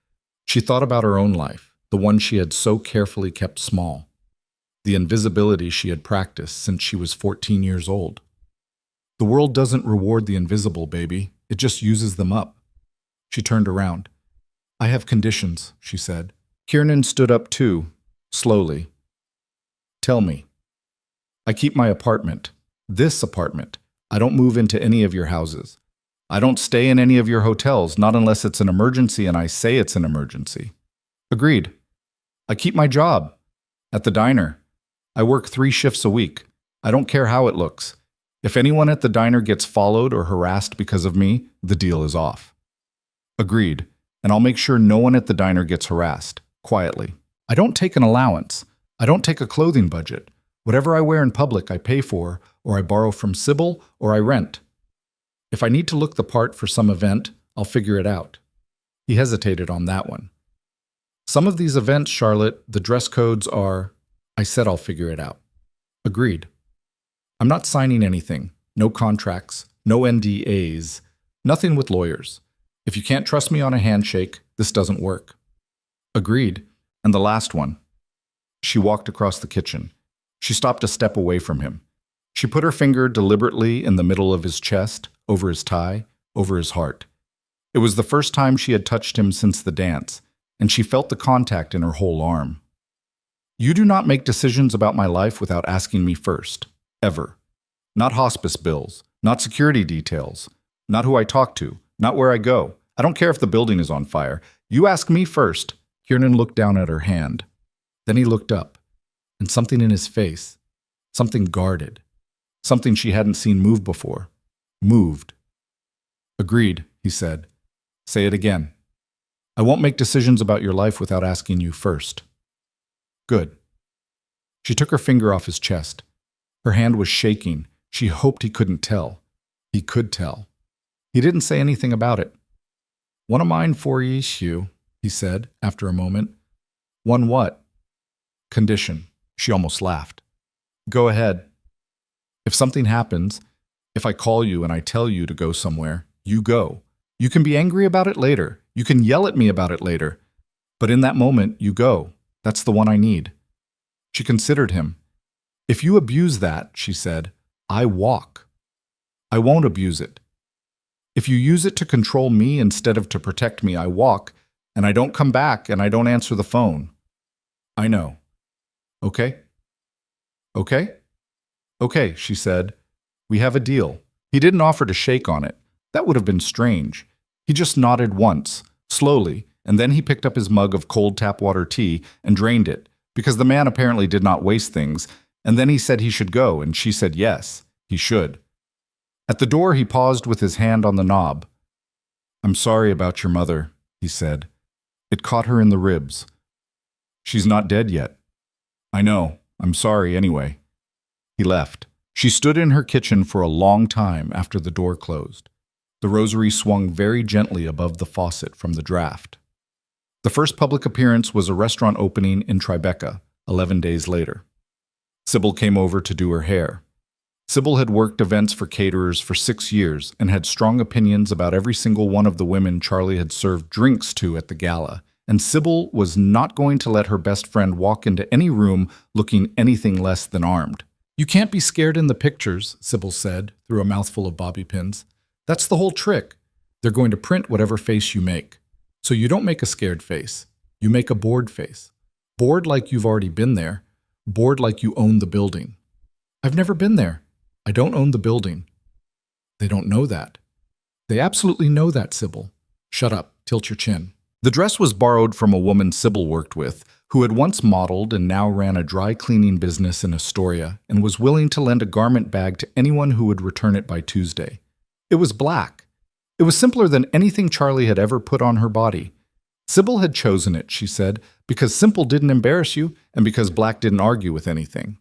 She thought about her own life, the one she had so carefully kept small, the invisibility she had practiced since she was 14 years old. The world doesn't reward the invisible, baby. It just uses them up. She turned around. I have conditions, she said. Kiernan stood up too, slowly. Tell me. I keep my apartment. This apartment. I don't move into any of your houses. I don't stay in any of your hotels, not unless it's an emergency and I say it's an emergency. Agreed. I keep my job. At the diner. I work 3 shifts a week. I don't care how it looks. If anyone at the diner gets followed or harassed because of me, the deal is off. Agreed. And I'll make sure no one at the diner gets harassed. Quietly. I don't take an allowance. I don't take a clothing budget. Whatever I wear in public I pay for, or I borrow from Sybil, or I rent. If I need to look the part for some event, I'll figure it out. He hesitated on that one. Some of these events, Charlotte, the dress codes are... I said I'll figure it out. Agreed. I'm not signing anything. No contracts. No NDAs. Nothing with lawyers. If you can't trust me on a handshake, this doesn't work. Agreed. And the last one. She walked across the kitchen. She stopped a step away from him. She put her finger deliberately in the middle of his chest, over his tie, over his heart. It was the first time she had touched him since the dance, and she felt the contact in her whole arm. You do not make decisions about my life without asking me first. Ever. Not hospice bills. Not security details. Not who I talk to. Not where I go. I don't care if the building is on fire. You ask me first. Kiernan looked down at her hand. Then he looked up, and something in his face, something guarded, something she hadn't seen move before, moved. Agreed, he said. Say it again. I won't make decisions about your life without asking you first. Good. She took her finger off his chest. Her hand was shaking. She hoped he couldn't tell. He could tell. He didn't say anything about it. One of mine for ye, Hugh, he said, after a moment. One what? Condition. She almost laughed. Go ahead. If something happens, if I call you and I tell you to go somewhere, you go. You can be angry about it later. You can yell at me about it later. But in that moment, you go. That's the one I need. She considered him. If you abuse that, she said, I walk. I won't abuse it. If you use it to control me instead of to protect me, I walk, and I don't come back and I don't answer the phone. I know. Okay? Okay? Okay, she said. We have a deal. He didn't offer to shake on it. That would have been strange. He just nodded once, slowly, and then he picked up his mug of cold tap water tea and drained it, because the man apparently did not waste things, and then he said he should go, and she said yes, he should. At the door, he paused with his hand on the knob. I'm sorry about your mother, he said. It caught her in the ribs. She's not dead yet. I know. I'm sorry anyway. He left. She stood in her kitchen for a long time after the door closed. The rosary swung very gently above the faucet from the draft. The first public appearance was a restaurant opening in Tribeca, 11 days later. Sybil came over to do her hair. Sybil had worked events for caterers for 6 years and had strong opinions about every single one of the women Charlie had served drinks to at the gala, and Sybil was not going to let her best friend walk into any room looking anything less than armed. You can't be scared in the pictures, Sybil said, through a mouthful of bobby pins. That's the whole trick. They're going to print whatever face you make. So you don't make a scared face. You make a bored face. Bored like you've already been there. Bored like you own the building. I've never been there. I don't own the building. They don't know that. They absolutely know that, Sybil. Shut up. Tilt your chin. The dress was borrowed from a woman Sybil worked with, who had once modeled and now ran a dry cleaning business in Astoria and was willing to lend a garment bag to anyone who would return it by Tuesday. It was black. It was simpler than anything Charlie had ever put on her body. Sybil had chosen it, she said, because simple didn't embarrass you and because black didn't argue with anything.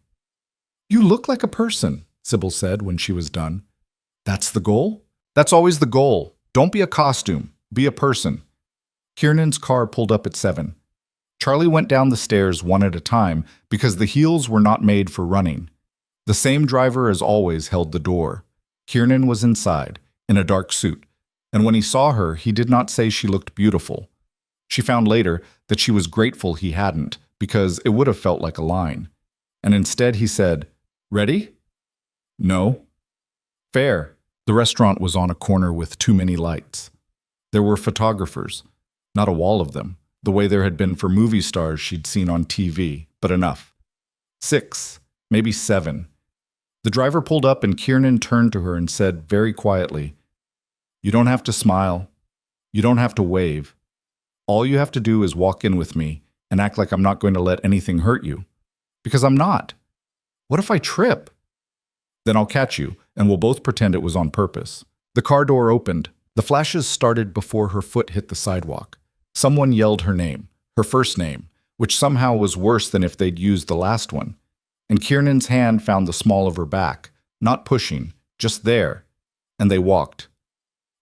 You look like a person, Sybil said when she was done. That's the goal? That's always the goal. Don't be a costume. Be a person. Kiernan's car pulled up at 7. Charlie went down the stairs one at a time because the heels were not made for running. The same driver as always held the door. Kiernan was inside, in a dark suit, and when he saw her, he did not say she looked beautiful. She found later that she was grateful he hadn't, because it would have felt like a line. And instead he said, Ready? No. Fair. The restaurant was on a corner with too many lights. There were photographers, not a wall of them, the way there had been for movie stars she'd seen on TV, but enough. 6, maybe 7. The driver pulled up and Kiernan turned to her and said very quietly, You don't have to smile. You don't have to wave. All you have to do is walk in with me and act like I'm not going to let anything hurt you. Because I'm not. What if I trip? Then I'll catch you, and we'll both pretend it was on purpose. The car door opened. The flashes started before her foot hit the sidewalk. Someone yelled her name, her first name, which somehow was worse than if they'd used the last one. And Kiernan's hand found the small of her back, not pushing, just there. And they walked.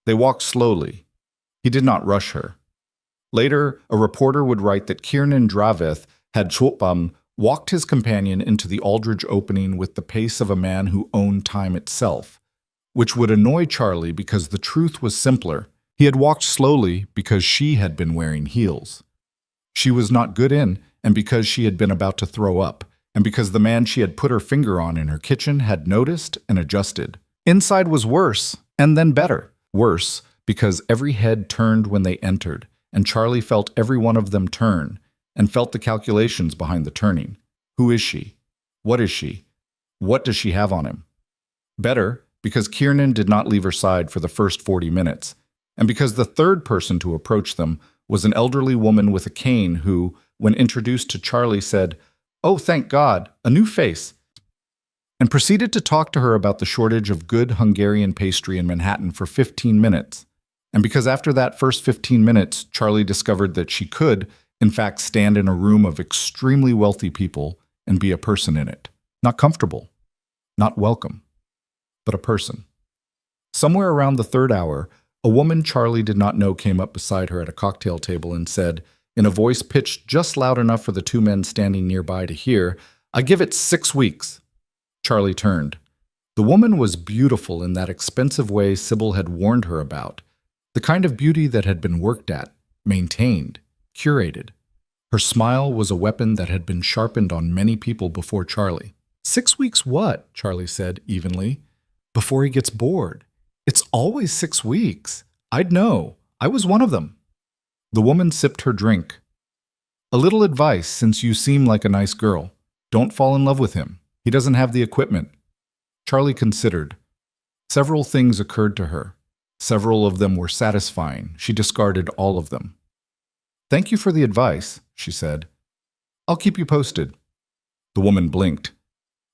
They walked slowly. He did not rush her. Later, a reporter would write that Kiernan Draveth had walked his companion into the Aldridge opening with the pace of a man who owned time itself, which would annoy Charlie because the truth was simpler. He had walked slowly because she had been wearing heels. She was not good in, and because she had been about to throw up, and because the man she had put her finger on in her kitchen had noticed and adjusted. Inside was worse, and then better. Worse, because every head turned when they entered, and Charlie felt every one of them turn, and felt the calculations behind the turning. Who is she? What is she? What does she have on him? Better, because Kiernan did not leave her side for the first 40 minutes, and because the third person to approach them was an elderly woman with a cane who, when introduced to Charlie, said, "Oh, thank God, a new face," and proceeded to talk to her about the shortage of good Hungarian pastry in Manhattan for 15 minutes. And because after that first 15 minutes, Charlie discovered that she could, in fact, stand in a room of extremely wealthy people and be a person in it. Not comfortable, not welcome, but a person. Somewhere around the 3rd hour, a woman Charlie did not know came up beside her at a cocktail table and said, in a voice pitched just loud enough for the 2 men standing nearby to hear, I give it 6 weeks. Charlie turned. The woman was beautiful in that expensive way Sybil had warned her about, the kind of beauty that had been worked at, maintained, curated. Her smile was a weapon that had been sharpened on many people before Charlie. 6 weeks what? Charlie said evenly. Before he gets bored. It's always 6 weeks. I'd know. I was one of them. The woman sipped her drink. A little advice, since you seem like a nice girl. Don't fall in love with him. He doesn't have the equipment. Charlie considered. Several things occurred to her. Several of them were satisfying. She discarded all of them. Thank you for the advice, she said. I'll keep you posted. The woman blinked.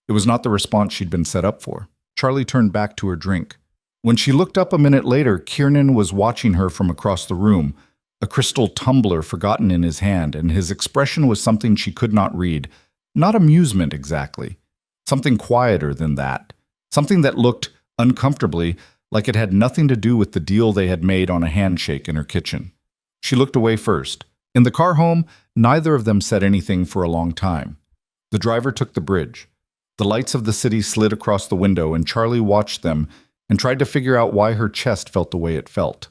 It was not the response she'd been set up for. Charlie turned back to her drink. When she looked up a minute later, Kiernan was watching her from across the room, a crystal tumbler forgotten in his hand, and his expression was something she could not read. Not amusement exactly. Something quieter than that. Something that looked, uncomfortably, like it had nothing to do with the deal they had made on a handshake in her kitchen. She looked away first. In the car home, neither of them said anything for a long time. The driver took the bridge. The lights of the city slid across the window, and Charlie watched them and tried to figure out why her chest felt the way it felt.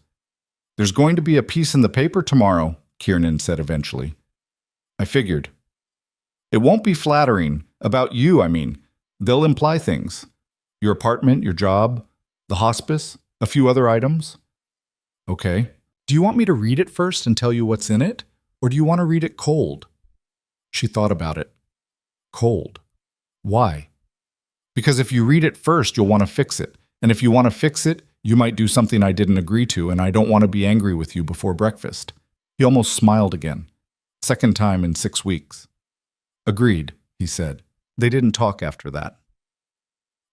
There's going to be a piece in the paper tomorrow, Kiernan said eventually. I figured. It won't be flattering. About you, I mean. They'll imply things. Your apartment, your job, the hospice, a few other items. Okay. Do you want me to read it first and tell you what's in it? Or do you want to read it cold? She thought about it. Cold. Why? Because if you read it first, you'll want to fix it. And if you want to fix it, you might do something I didn't agree to, and I don't want to be angry with you before breakfast. He almost smiled again. Second time in 6 weeks. Agreed, he said. They didn't talk after that.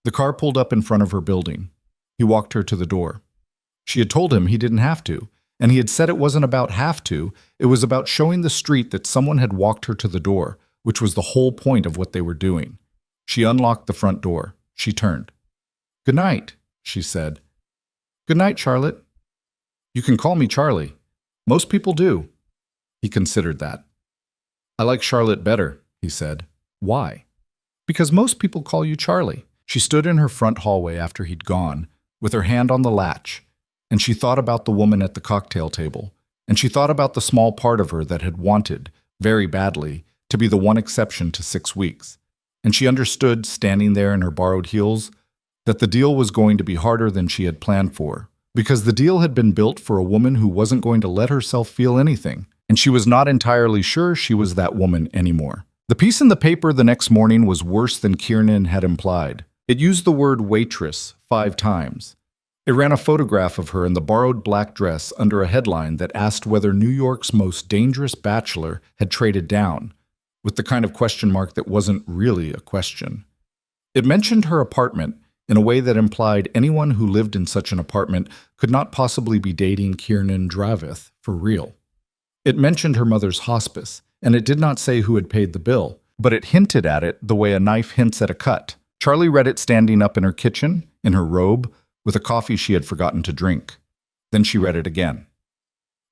The car pulled up in front of her building. He walked her to the door. She had told him he didn't have to, and he had said it wasn't about have to, it was about showing the street that someone had walked her to the door, which was the whole point of what they were doing. She unlocked the front door. She turned. Good night, she said. Good night, Charlotte. You can call me Charlie. Most people do. He considered that. I like Charlotte better, he said. Why? Because most people call you Charlie. She stood in her front hallway after he'd gone, with her hand on the latch, and she thought about the woman at the cocktail table, and she thought about the small part of her that had wanted, very badly, to be the one exception to 6 weeks. And she understood, standing there in her borrowed heels, that the deal was going to be harder than she had planned for, because the deal had been built for a woman who wasn't going to let herself feel anything, and she was not entirely sure she was that woman anymore. The piece in the paper the next morning was worse than Kiernan had implied. It used the word waitress 5 times. It ran a photograph of her in the borrowed black dress under a headline that asked whether New York's most dangerous bachelor had traded down, with the kind of question mark that wasn't really a question. It mentioned her apartment in a way that implied anyone who lived in such an apartment could not possibly be dating Kiernan Dravith for real. It mentioned her mother's hospice, and it did not say who had paid the bill, but it hinted at it the way a knife hints at a cut. Charlie read it standing up in her kitchen, in her robe, with a coffee she had forgotten to drink. Then she read it again.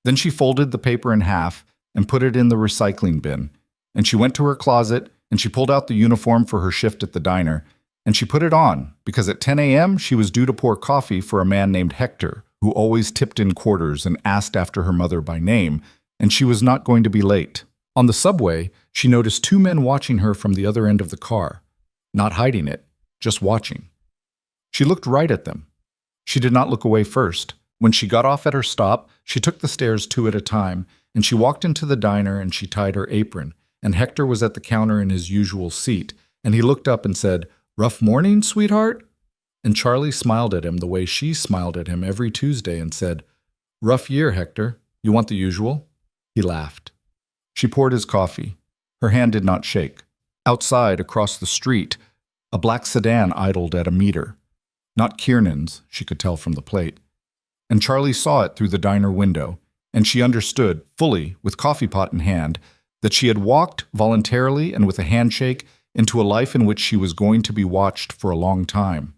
Then she folded the paper in half and put it in the recycling bin, and she went to her closet and she pulled out the uniform for her shift at the diner, and she put it on because at 10 a.m. she was due to pour coffee for a man named Hector, who always tipped in quarters and asked after her mother by name, and she was not going to be late. On the subway, she noticed 2 men watching her from the other end of the car. Not hiding it, just watching. She looked right at them. She did not look away first. When she got off at her stop, she took the stairs 2 at a time, and she walked into the diner and she tied her apron, and Hector was at the counter in his usual seat, and he looked up and said, "Rough morning, sweetheart?" And Charlie smiled at him the way she smiled at him every Tuesday and said, "Rough year, Hector. You want the usual?" He laughed. She poured his coffee. Her hand did not shake. Outside, across the street, a black sedan idled at a meter. Not Kiernan's, she could tell from the plate. And Charlie saw it through the diner window, and she understood, fully, with coffee pot in hand, that she had walked, voluntarily and with a handshake, into a life in which she was going to be watched for a long time.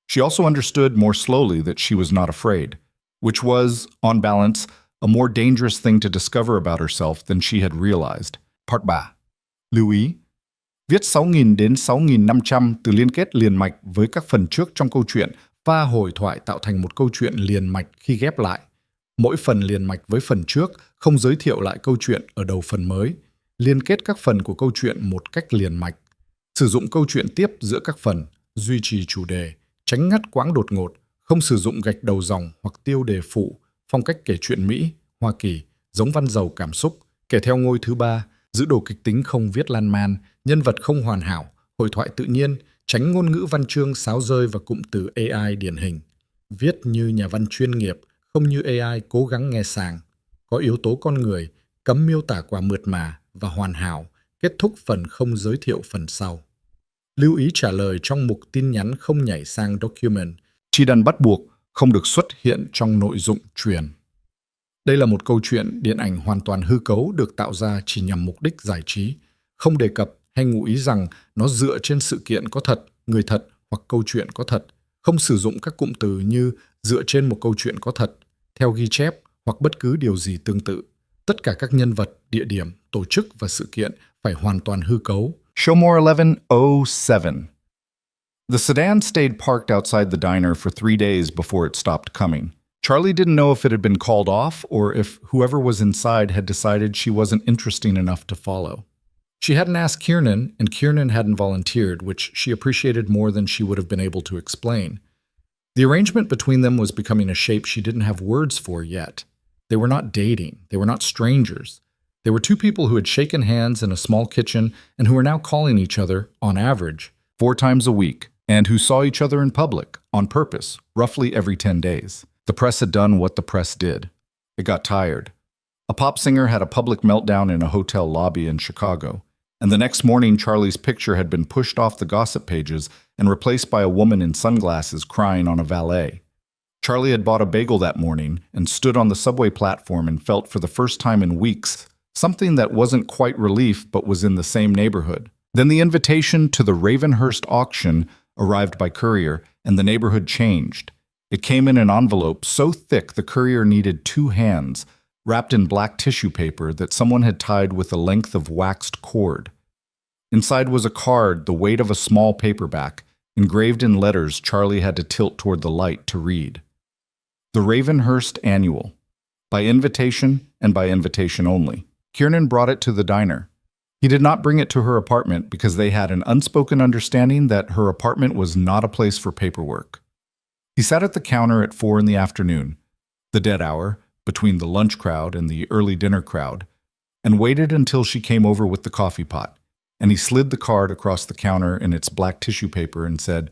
She also understood more slowly that she was not afraid, which was, on balance, a more dangerous thing to discover about herself than she had realized. Part ba. Louis? Viết 6.000 đến 6.500 từ liên kết liền mạch với các phần trước trong câu chuyện và hồi thoại tạo thành một câu chuyện liền mạch khi ghép lại. Mỗi phần liền mạch với phần trước không giới thiệu lại câu chuyện ở đầu phần mới, liên kết các phần của câu chuyện một cách liền mạch. Sử dụng câu chuyện tiếp giữa các phần, duy trì chủ đề, tránh ngắt quãng đột ngột, không sử dụng gạch đầu dòng hoặc tiêu đề phụ, phong cách kể chuyện Mỹ, Hoa Kỳ, giống văn giàu cảm xúc, kể theo ngôi thứ ba, giữ đồ kịch tính không viết lan man, nhân vật không hoàn hảo, hội thoại tự nhiên, tránh ngôn ngữ văn chương sáo rơi và cụm từ AI điển hình. Viết như nhà văn chuyên nghiệp, không như AI cố gắng nghe sàng. Có yếu tố con người, cấm miêu tả quá mượt mà và hoàn hảo, kết thúc phần không giới thiệu phần sau. Lưu ý trả lời trong mục tin nhắn không nhảy sang document, chỉ đần bắt buộc, không được xuất hiện trong nội dung truyền. Đây là một câu chuyện điện ảnh hoàn toàn hư cấu được tạo ra chỉ nhằm mục đích giải trí, không đề cập hay ngụ ý rằng nó dựa trên sự kiện có thật, người thật hoặc câu chuyện có thật, không sử dụng các cụm từ như dựa trên một câu chuyện có thật, theo ghi chép hoặc bất cứ điều gì tương tự. Tất cả các nhân vật, địa điểm, tổ chức và sự kiện phải hoàn toàn hư cấu. Showmore 1107. The sedan stayed parked outside the diner for 3 days before it stopped coming. Charlie didn't know if it had been called off or if whoever was inside had decided she wasn't interesting enough to follow. She hadn't asked Kiernan, and Kiernan hadn't volunteered, which she appreciated more than she would have been able to explain. The arrangement between them was becoming a shape she didn't have words for yet. They were not dating. They were not strangers. They were two people who had shaken hands in a small kitchen and who were now calling each other, on average, 4 times a week, and who saw each other in public, on purpose, roughly every 10 days. The press had done what the press did. It got tired. A pop singer had a public meltdown in a hotel lobby in Chicago, and the next morning Charlie's picture had been pushed off the gossip pages and replaced by a woman in sunglasses crying on a valet. Charlie had bought a bagel that morning and stood on the subway platform and felt for the first time in weeks something that wasn't quite relief but was in the same neighborhood. Then the invitation to the Ravenhurst auction arrived by courier, and the neighborhood changed. It came in an envelope so thick the courier needed 2 hands, wrapped in black tissue paper that someone had tied with a length of waxed cord. Inside was a card the weight of a small paperback, engraved in letters Charlie had to tilt toward the light to read. The Ravenhurst Annual. By invitation and by invitation only. Kiernan brought it to the diner. He did not bring it to her apartment because they had an unspoken understanding that her apartment was not a place for paperwork. He sat at the counter at 4 in the afternoon, the dead hour, between the lunch crowd and the early dinner crowd, and waited until she came over with the coffee pot, and he slid the card across the counter in its black tissue paper and said,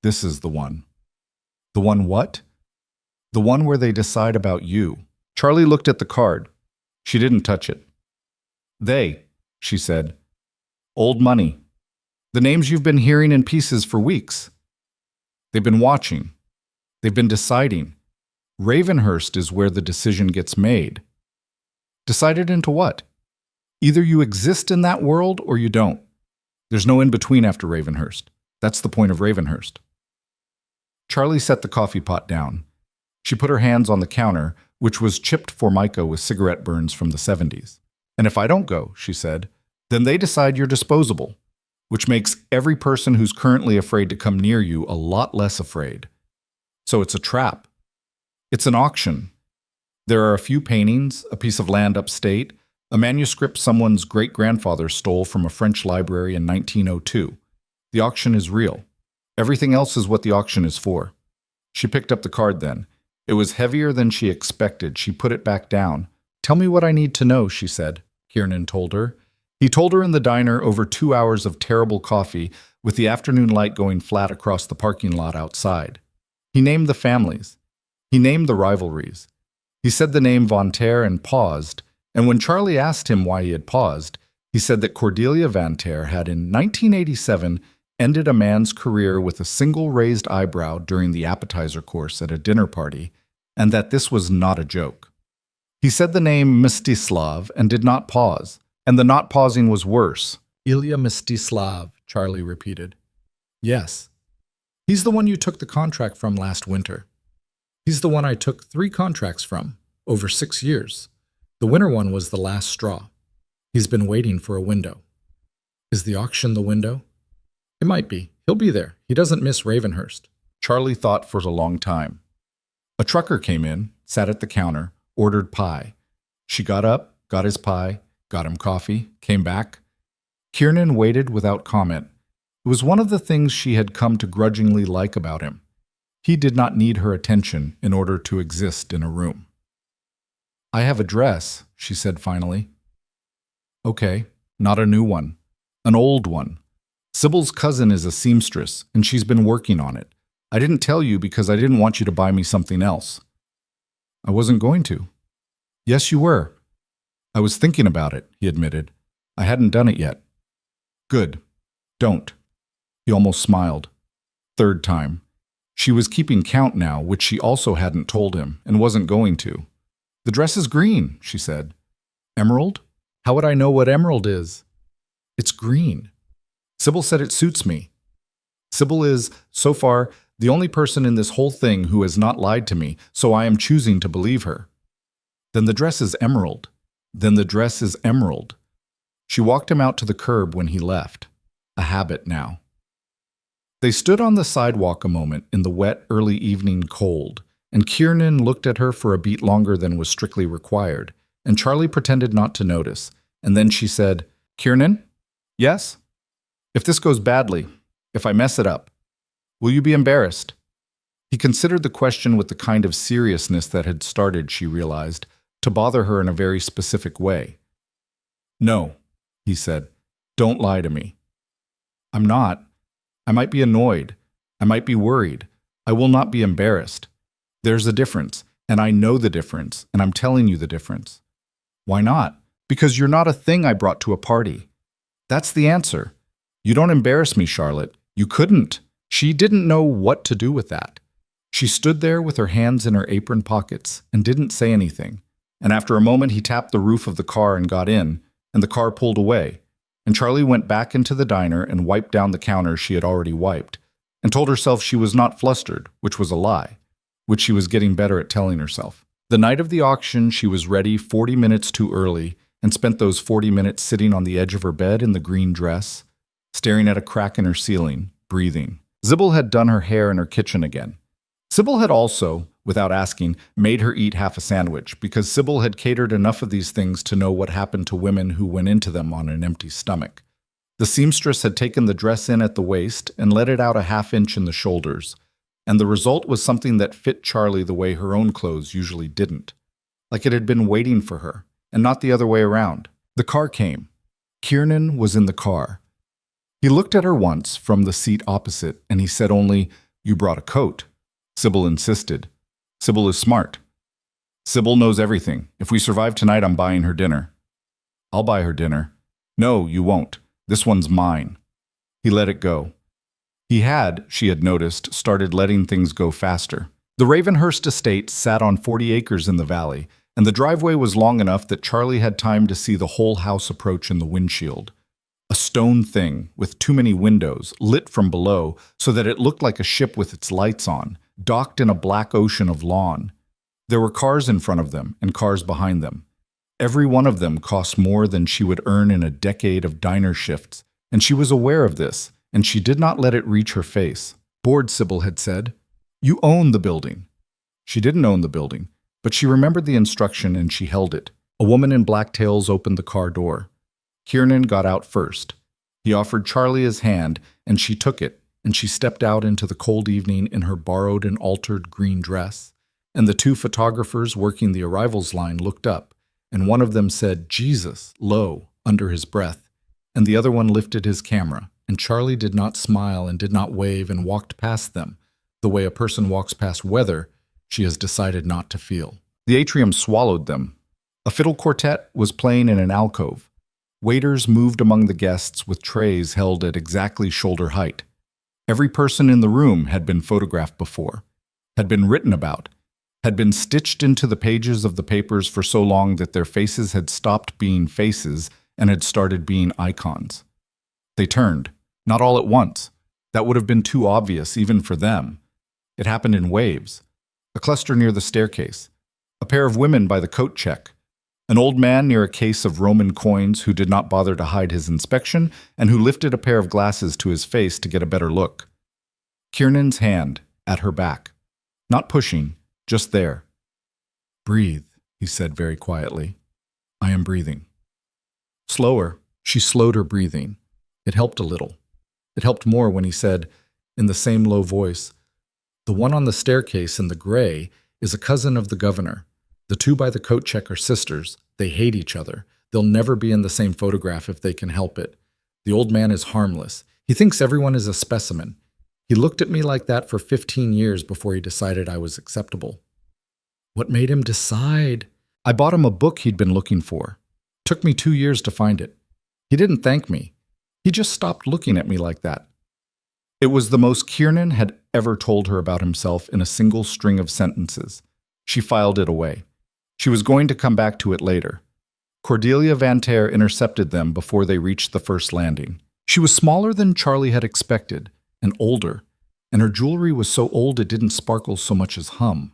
"This is the one." The one what? The one where they decide about you. Charlie looked at the card. She didn't touch it. They, she said. Old money. The names you've been hearing in pieces for weeks. They've been watching. They've been deciding. Ravenhurst is where the decision gets made. Decided into what? Either you exist in that world or you don't. There's no in-between after Ravenhurst. That's the point of Ravenhurst. Charlie set the coffee pot down. She put her hands on the counter, which was chipped formica with cigarette burns from the 70s. And if I don't go, she said, then they decide you're disposable, which makes every person who's currently afraid to come near you a lot less afraid. So it's a trap. It's an auction. There are a few paintings, a piece of land upstate, a manuscript someone's great-grandfather stole from a French library in 1902. The auction is real. Everything else is what the auction is for. She picked up the card then. It was heavier than she expected. She put it back down. Tell me what I need to know, she said. Kiernan told her. He told her in the diner over 2 hours of terrible coffee with the afternoon light going flat across the parking lot outside. He named the families. He named the rivalries. He said the name Von Terre and paused, and when Charlie asked him why he had paused, he said that Cordelia Van Terre had in 1987 ended a man's career with a single raised eyebrow during the appetizer course at a dinner party, and that this was not a joke. He said the name Mstislav and did not pause, and the not pausing was worse. Ilya Mstislav, Charlie repeated. Yes. He's the one you took the contract from last winter. He's the one I took 3 contracts from, over 6 years. The winter one was the last straw. He's been waiting for a window. Is the auction the window? It might be. He'll be there. He doesn't miss Ravenhurst. Charlie thought for a long time. A trucker came in, sat at the counter, ordered pie. She got up, got his pie, got him coffee, came back. Kiernan waited without comment. It was one of the things she had come to grudgingly like about him. He did not need her attention in order to exist in a room. "I have a dress," she said finally. "Okay, not a new one. An old one. Sybil's cousin is a seamstress, and she's been working on it. I didn't tell you because I didn't want you to buy me something else." "I wasn't going to." "Yes, you were." "I was thinking about it," he admitted. "I hadn't done it yet." "Good. Don't." He almost smiled. Third time. She was keeping count now, which she also hadn't told him, and wasn't going to. "The dress is green," she said. "Emerald? How would I know what emerald is?" "It's green. Sybil said it suits me." Sybil is, so far, the only person in this whole thing who has not lied to me, so I am choosing to believe her. "Then the dress is emerald. Then the dress is emerald." She walked him out to the curb when he left. A habit now. They stood on the sidewalk a moment in the wet, early evening cold, and Kiernan looked at her for a beat longer than was strictly required, and Charlie pretended not to notice, and then she said, "Kiernan? Yes? If this goes badly, if I mess it up, will you be embarrassed?" He considered the question with the kind of seriousness that had started, she realized, to bother her in a very specific way. "No," he said. "Don't lie to me." "I'm not. I might be annoyed. I might be worried. I will not be embarrassed. There's a difference, and I know the difference, and I'm telling you the difference." "Why not?" "Because you're not a thing I brought to a party." "That's the answer. You don't embarrass me, Charlotte. You couldn't." She didn't know what to do with that. She stood there with her hands in her apron pockets and didn't say anything. And after a moment, he tapped the roof of the car and got in, and the car pulled away. And Charlie went back into the diner and wiped down the counter she had already wiped, and told herself she was not flustered, which was a lie, which she was getting better at telling herself. The night of the auction, she was ready 40 minutes too early and spent those 40 minutes sitting on the edge of her bed in the green dress, staring at a crack in her ceiling, breathing. Sybil had done her hair in her kitchen again. Sybil had also, without asking, made her eat half a sandwich, because Sybil had catered enough of these things to know what happened to women who went into them on an empty stomach. The seamstress had taken the dress in at the waist and let it out a half-inch in the shoulders, and the result was something that fit Charlie the way her own clothes usually didn't, like it had been waiting for her, and not the other way around. The car came. Kiernan was in the car. He looked at her once from the seat opposite, and he said only, "You brought a coat." Sybil insisted. "Sybil is smart. Sybil knows everything. If we survive tonight, I'm buying her dinner." "I'll buy her dinner." "No, you won't. This one's mine." He let it go. He had, she had noticed, started letting things go faster. The Ravenhurst estate sat on 40 acres in the valley, and the driveway was long enough that Charlie had time to see the whole house approach in the windshield. A stone thing, with too many windows, lit from below so that it looked like a ship with its lights on, docked in a black ocean of lawn. There were cars in front of them and cars behind them. Every one of them cost more than she would earn in a decade of diner shifts, and she was aware of this, and she did not let it reach her face. "Bored," Sybil had said. "You own the building." She didn't own the building, but she remembered the instruction and she held it. A woman in black tails opened the car door. Kiernan got out first. He offered Charlie his hand, and she took it, and she stepped out into the cold evening in her borrowed and altered green dress. And the two photographers working the arrivals line looked up, and one of them said, "Jesus," low, under his breath, and the other one lifted his camera, and Charlie did not smile and did not wave and walked past them, the way a person walks past weather she has decided not to feel. The atrium swallowed them. A fiddle quartet was playing in an alcove. Waiters moved among the guests with trays held at exactly shoulder height. Every person in the room had been photographed before, had been written about, had been stitched into the pages of the papers for so long that their faces had stopped being faces and had started being icons. They turned, not all at once. That would have been too obvious even for them. It happened in waves. A cluster near the staircase. A pair of women by the coat check. An old man near a case of Roman coins who did not bother to hide his inspection and who lifted a pair of glasses to his face to get a better look. Kiernan's hand at her back. Not pushing, just there. "Breathe," he said very quietly. "I am breathing." Slower, she slowed her breathing. It helped a little. It helped more when he said, in the same low voice, "The one on the staircase in the gray is a cousin of the governor. The two by the coat check are sisters. They hate each other. They'll never be in the same photograph if they can help it. The old man is harmless. He thinks everyone is a specimen. He looked at me like that for 15 years before he decided I was acceptable." "What made him decide?" "I bought him a book he'd been looking for. Took me 2 years to find it. He didn't thank me. He just stopped looking at me like that." It was the most Kiernan had ever told her about himself in a single string of sentences. She filed it away. She was going to come back to it later. Cordelia Van Ter intercepted them before they reached the first landing. She was smaller than Charlie had expected, and older, and her jewelry was so old it didn't sparkle so much as hum.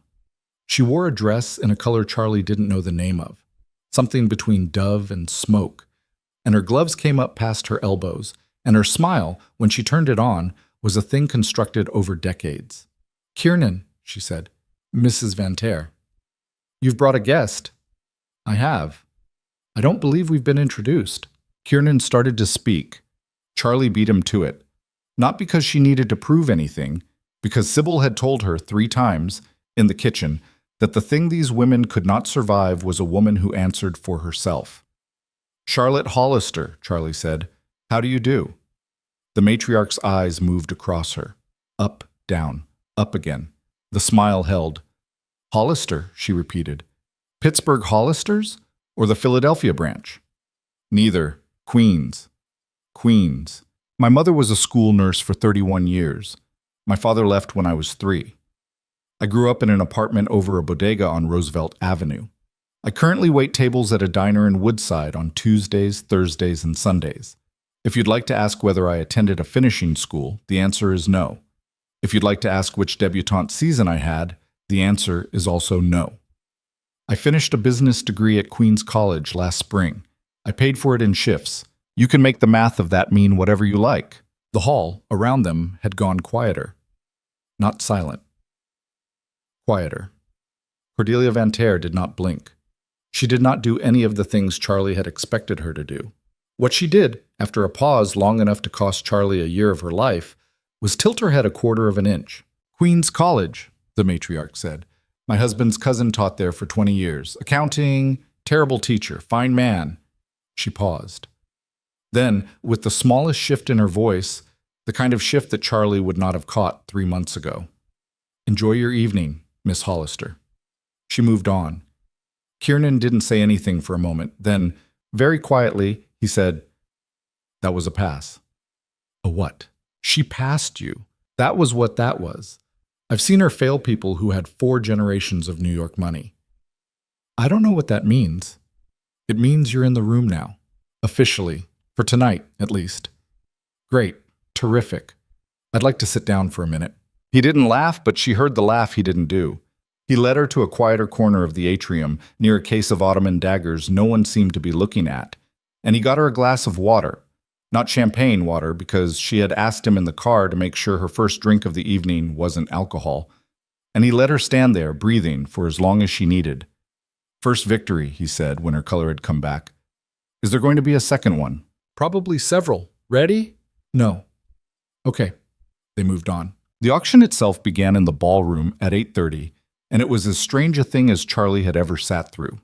She wore a dress in a color Charlie didn't know the name of, something between dove and smoke, and her gloves came up past her elbows, and her smile, when she turned it on, was a thing constructed over decades. "Kiernan," she said. "Mrs. Van Ter." "You've brought a guest." "I have. I don't believe we've been introduced." Kiernan started to speak. Charlie beat him to it. Not because she needed to prove anything, because Sybil had told her 3 times, in the kitchen, that the thing these women could not survive was a woman who answered for herself. "Charlotte Hollister," Charlie said. "How do you do?" The matriarch's eyes moved across her. Up, down, up again. The smile held. "Hollister," she repeated. "Pittsburgh Hollisters? Or the Philadelphia branch?" "Neither. Queens." "Queens. My mother was a school nurse for 31 years. My father left when I was 3. I grew up in an apartment over a bodega on Roosevelt Avenue. I currently wait tables at a diner in Woodside on Tuesdays, Thursdays, and Sundays. If you'd like to ask whether I attended a finishing school, the answer is no. If you'd like to ask which debutante season I had, the answer is also no. I finished a business degree at Queens College last spring. I paid for it in shifts. You can make the math of that mean whatever you like." The hall, around them, had gone quieter. Not silent. Quieter. Cordelia Van Ter did not blink. She did not do any of the things Charlie had expected her to do. What she did, after a pause long enough to cost Charlie a year of her life, was tilt her head 1/4 of an inch. "Queens College," the matriarch said. "My husband's cousin taught there for 20 years. Accounting, terrible teacher, fine man." She paused. Then, with the smallest shift in her voice, the kind of shift that Charlie would not have caught 3 months ago. "Enjoy your evening, Miss Hollister." She moved on. Kiernan didn't say anything for a moment. Then, very quietly, he said, "That was a pass." "A what?" "She passed you. That was what that was. I've seen her fail people who had 4 generations of New York money." "I don't know what that means." "It means you're in the room now. Officially. For tonight, at least." "Great. Terrific. I'd like to sit down for a minute." He didn't laugh, but she heard the laugh he didn't do. He led her to a quieter corner of the atrium, near a case of Ottoman daggers no one seemed to be looking at, and he got her a glass of water. Not champagne water, because she had asked him in the car to make sure her first drink of the evening wasn't alcohol, and he let her stand there, breathing, for as long as she needed. "First victory," he said when her color had come back. "Is there going to be a second one?" "Probably several. Ready?" "No." "Okay." They moved on. The auction itself began in the ballroom at 8:30, and it was as strange a thing as Charlie had ever sat through.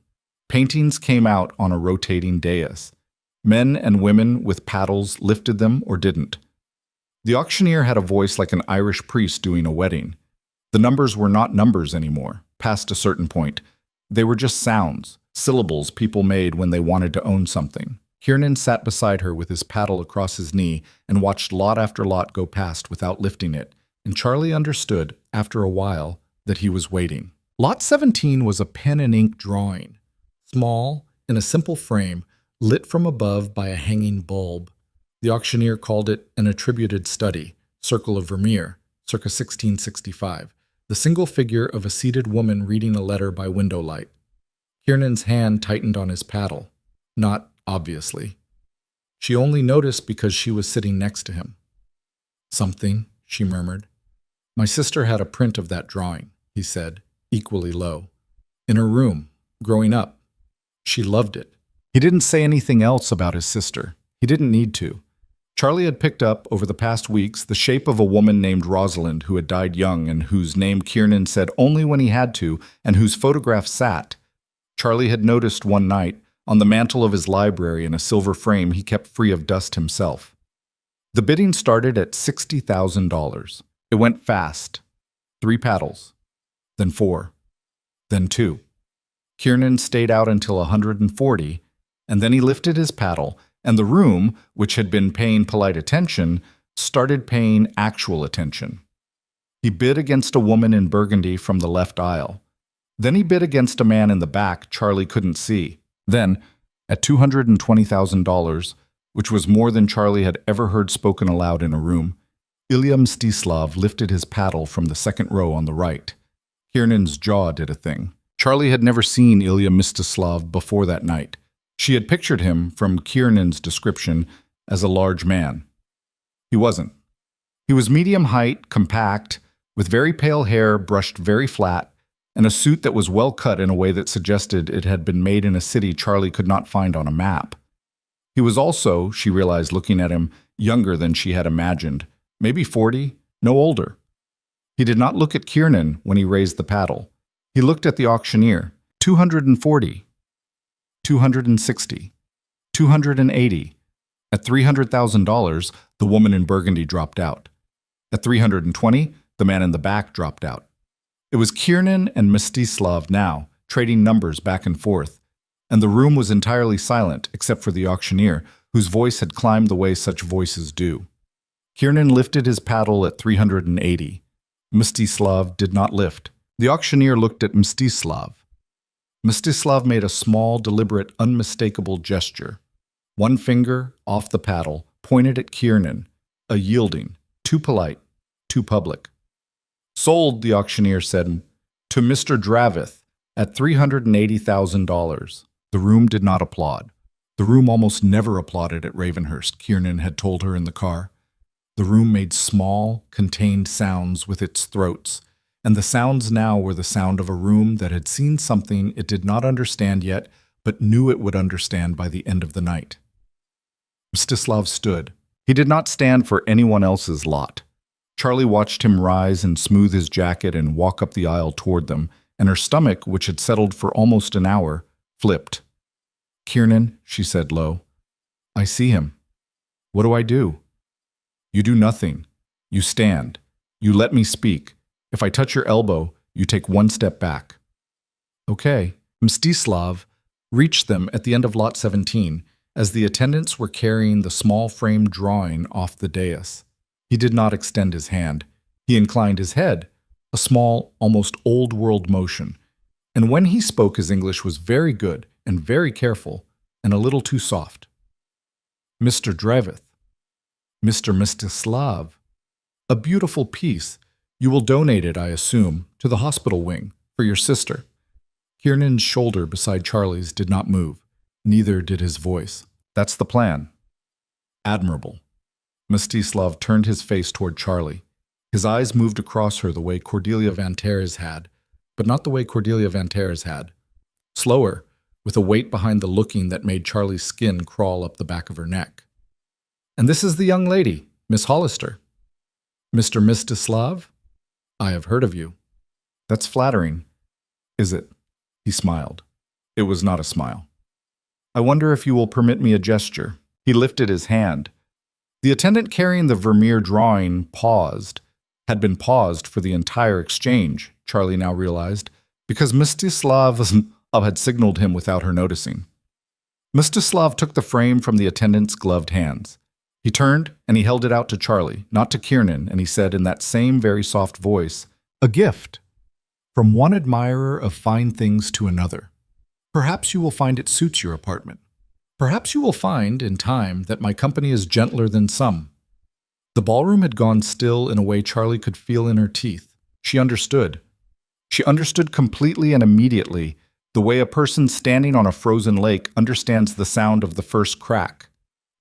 Paintings came out on a rotating dais. Men and women with paddles lifted them or didn't. The auctioneer had a voice like an Irish priest doing a wedding. The numbers were not numbers anymore, past a certain point. They were just sounds, syllables people made when they wanted to own something. Kiernan sat beside her with his paddle across his knee and watched lot after lot go past without lifting it, and Charlie understood, after a while, that he was waiting. Lot 17 was a pen and ink drawing, small, in a simple frame, lit from above by a hanging bulb. The auctioneer called it an attributed study, Circle of Vermeer, circa 1665, the single figure of a seated woman reading a letter by window light. Kiernan's hand tightened on his paddle. Not obviously. She only noticed because she was sitting next to him. Something, she murmured. My sister had a print of that drawing, he said, equally low. In her room, growing up. She loved it. He didn't say anything else about his sister. He didn't need to. Charlie had picked up, over the past weeks, the shape of a woman named Rosalind who had died young and whose name Kiernan said only when he had to and whose photograph sat. Charlie had noticed one night, on the mantel of his library in a silver frame he kept free of dust himself. The bidding started at $60,000. It went fast. 3 paddles. Then 4. Then 2. Kiernan stayed out until 140, and then he lifted his paddle, and the room, which had been paying polite attention, started paying actual attention. He bid against a woman in burgundy from the left aisle. Then he bid against a man in the back Charlie couldn't see. Then, at $220,000, which was more than Charlie had ever heard spoken aloud in a room, Ilya Mstislav lifted his paddle from the second row on the right. Kiernan's jaw did a thing. Charlie had never seen Ilya Mstislav before that night. She had pictured him, from Kiernan's description, as a large man. He wasn't. He was medium height, compact, with very pale hair brushed very flat, and a suit that was well cut in a way that suggested it had been made in a city Charlie could not find on a map. He was also, she realized looking at him, younger than she had imagined. Maybe 40, no older. He did not look at Kiernan when he raised the paddle. He looked at the auctioneer. 240. 260. 280. At $300,000, the woman in burgundy dropped out. At 320, the man in the back dropped out. It was Kiernan and Mstislav now, trading numbers back and forth, and the room was entirely silent except for the auctioneer, whose voice had climbed the way such voices do. Kiernan lifted his paddle at 380. Mstislav did not lift. The auctioneer looked at Mstislav. Mstislav made a small, deliberate, unmistakable gesture. One finger, off the paddle, pointed at Kiernan, a yielding, too polite, too public. Sold, the auctioneer said, to Mr. Dravith at $380,000. The room did not applaud. The room almost never applauded at Ravenhurst, Kiernan had told her in the car. The room made small, contained sounds with its throats, and the sounds now were the sound of a room that had seen something it did not understand yet, but knew it would understand by the end of the night. Mstislav stood. He did not stand for anyone else's lot. Charlie watched him rise and smooth his jacket and walk up the aisle toward them, and her stomach, which had settled for almost an hour, flipped. Kiernan, she said low, I see him. What do I do? You do nothing. You stand. You let me speak. If I touch your elbow, you take one step back. Okay. Mstislav reached them at the end of lot 17, as the attendants were carrying the small frame drawing off the dais. He did not extend his hand. He inclined his head, a small, almost old-world motion. And when he spoke, his English was very good and very careful and a little too soft. Mr. Dravith. Mr. Mstislav. A beautiful piece. You will donate it, I assume, to the hospital wing, for your sister. Kiernan's shoulder beside Charlie's did not move. Neither did his voice. That's the plan. Admirable. Mstislav turned his face toward Charlie. His eyes moved across her the way Cordelia Van Teres had, but not the way Cordelia Van Teres had. Slower, with a weight behind the looking that made Charlie's skin crawl up the back of her neck. And this is the young lady, Miss Hollister. Mr. Mstislav? I have heard of you. That's flattering. Is it? He smiled. It was not a smile. I wonder if you will permit me a gesture. He lifted his hand. The attendant carrying the Vermeer drawing paused, had been paused for the entire exchange, Charlie now realized, because Mstislav had signaled him without her noticing. Mstislav took the frame from the attendant's gloved hands. He turned and he held it out to Charlie, not to Kiernan, and he said in that same very soft voice, a gift. From one admirer of fine things to another. Perhaps you will find it suits your apartment. Perhaps you will find, in time, that my company is gentler than some. The ballroom had gone still in a way Charlie could feel in her teeth. She understood. She understood completely and immediately the way a person standing on a frozen lake understands the sound of the first crack.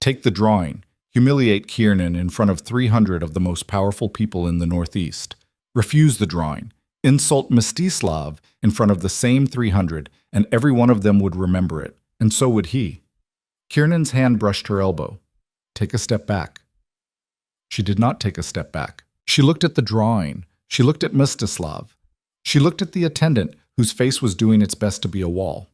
Take the drawing. Humiliate Kiernan in front of 300 of the most powerful people in the Northeast. Refuse the drawing. Insult Mstislav in front of the same 300, and every one of them would remember it, and so would he. Kiernan's hand brushed her elbow. Take a step back. She did not take a step back. She looked at the drawing. She looked at Mstislav. She looked at the attendant, whose face was doing its best to be a wall.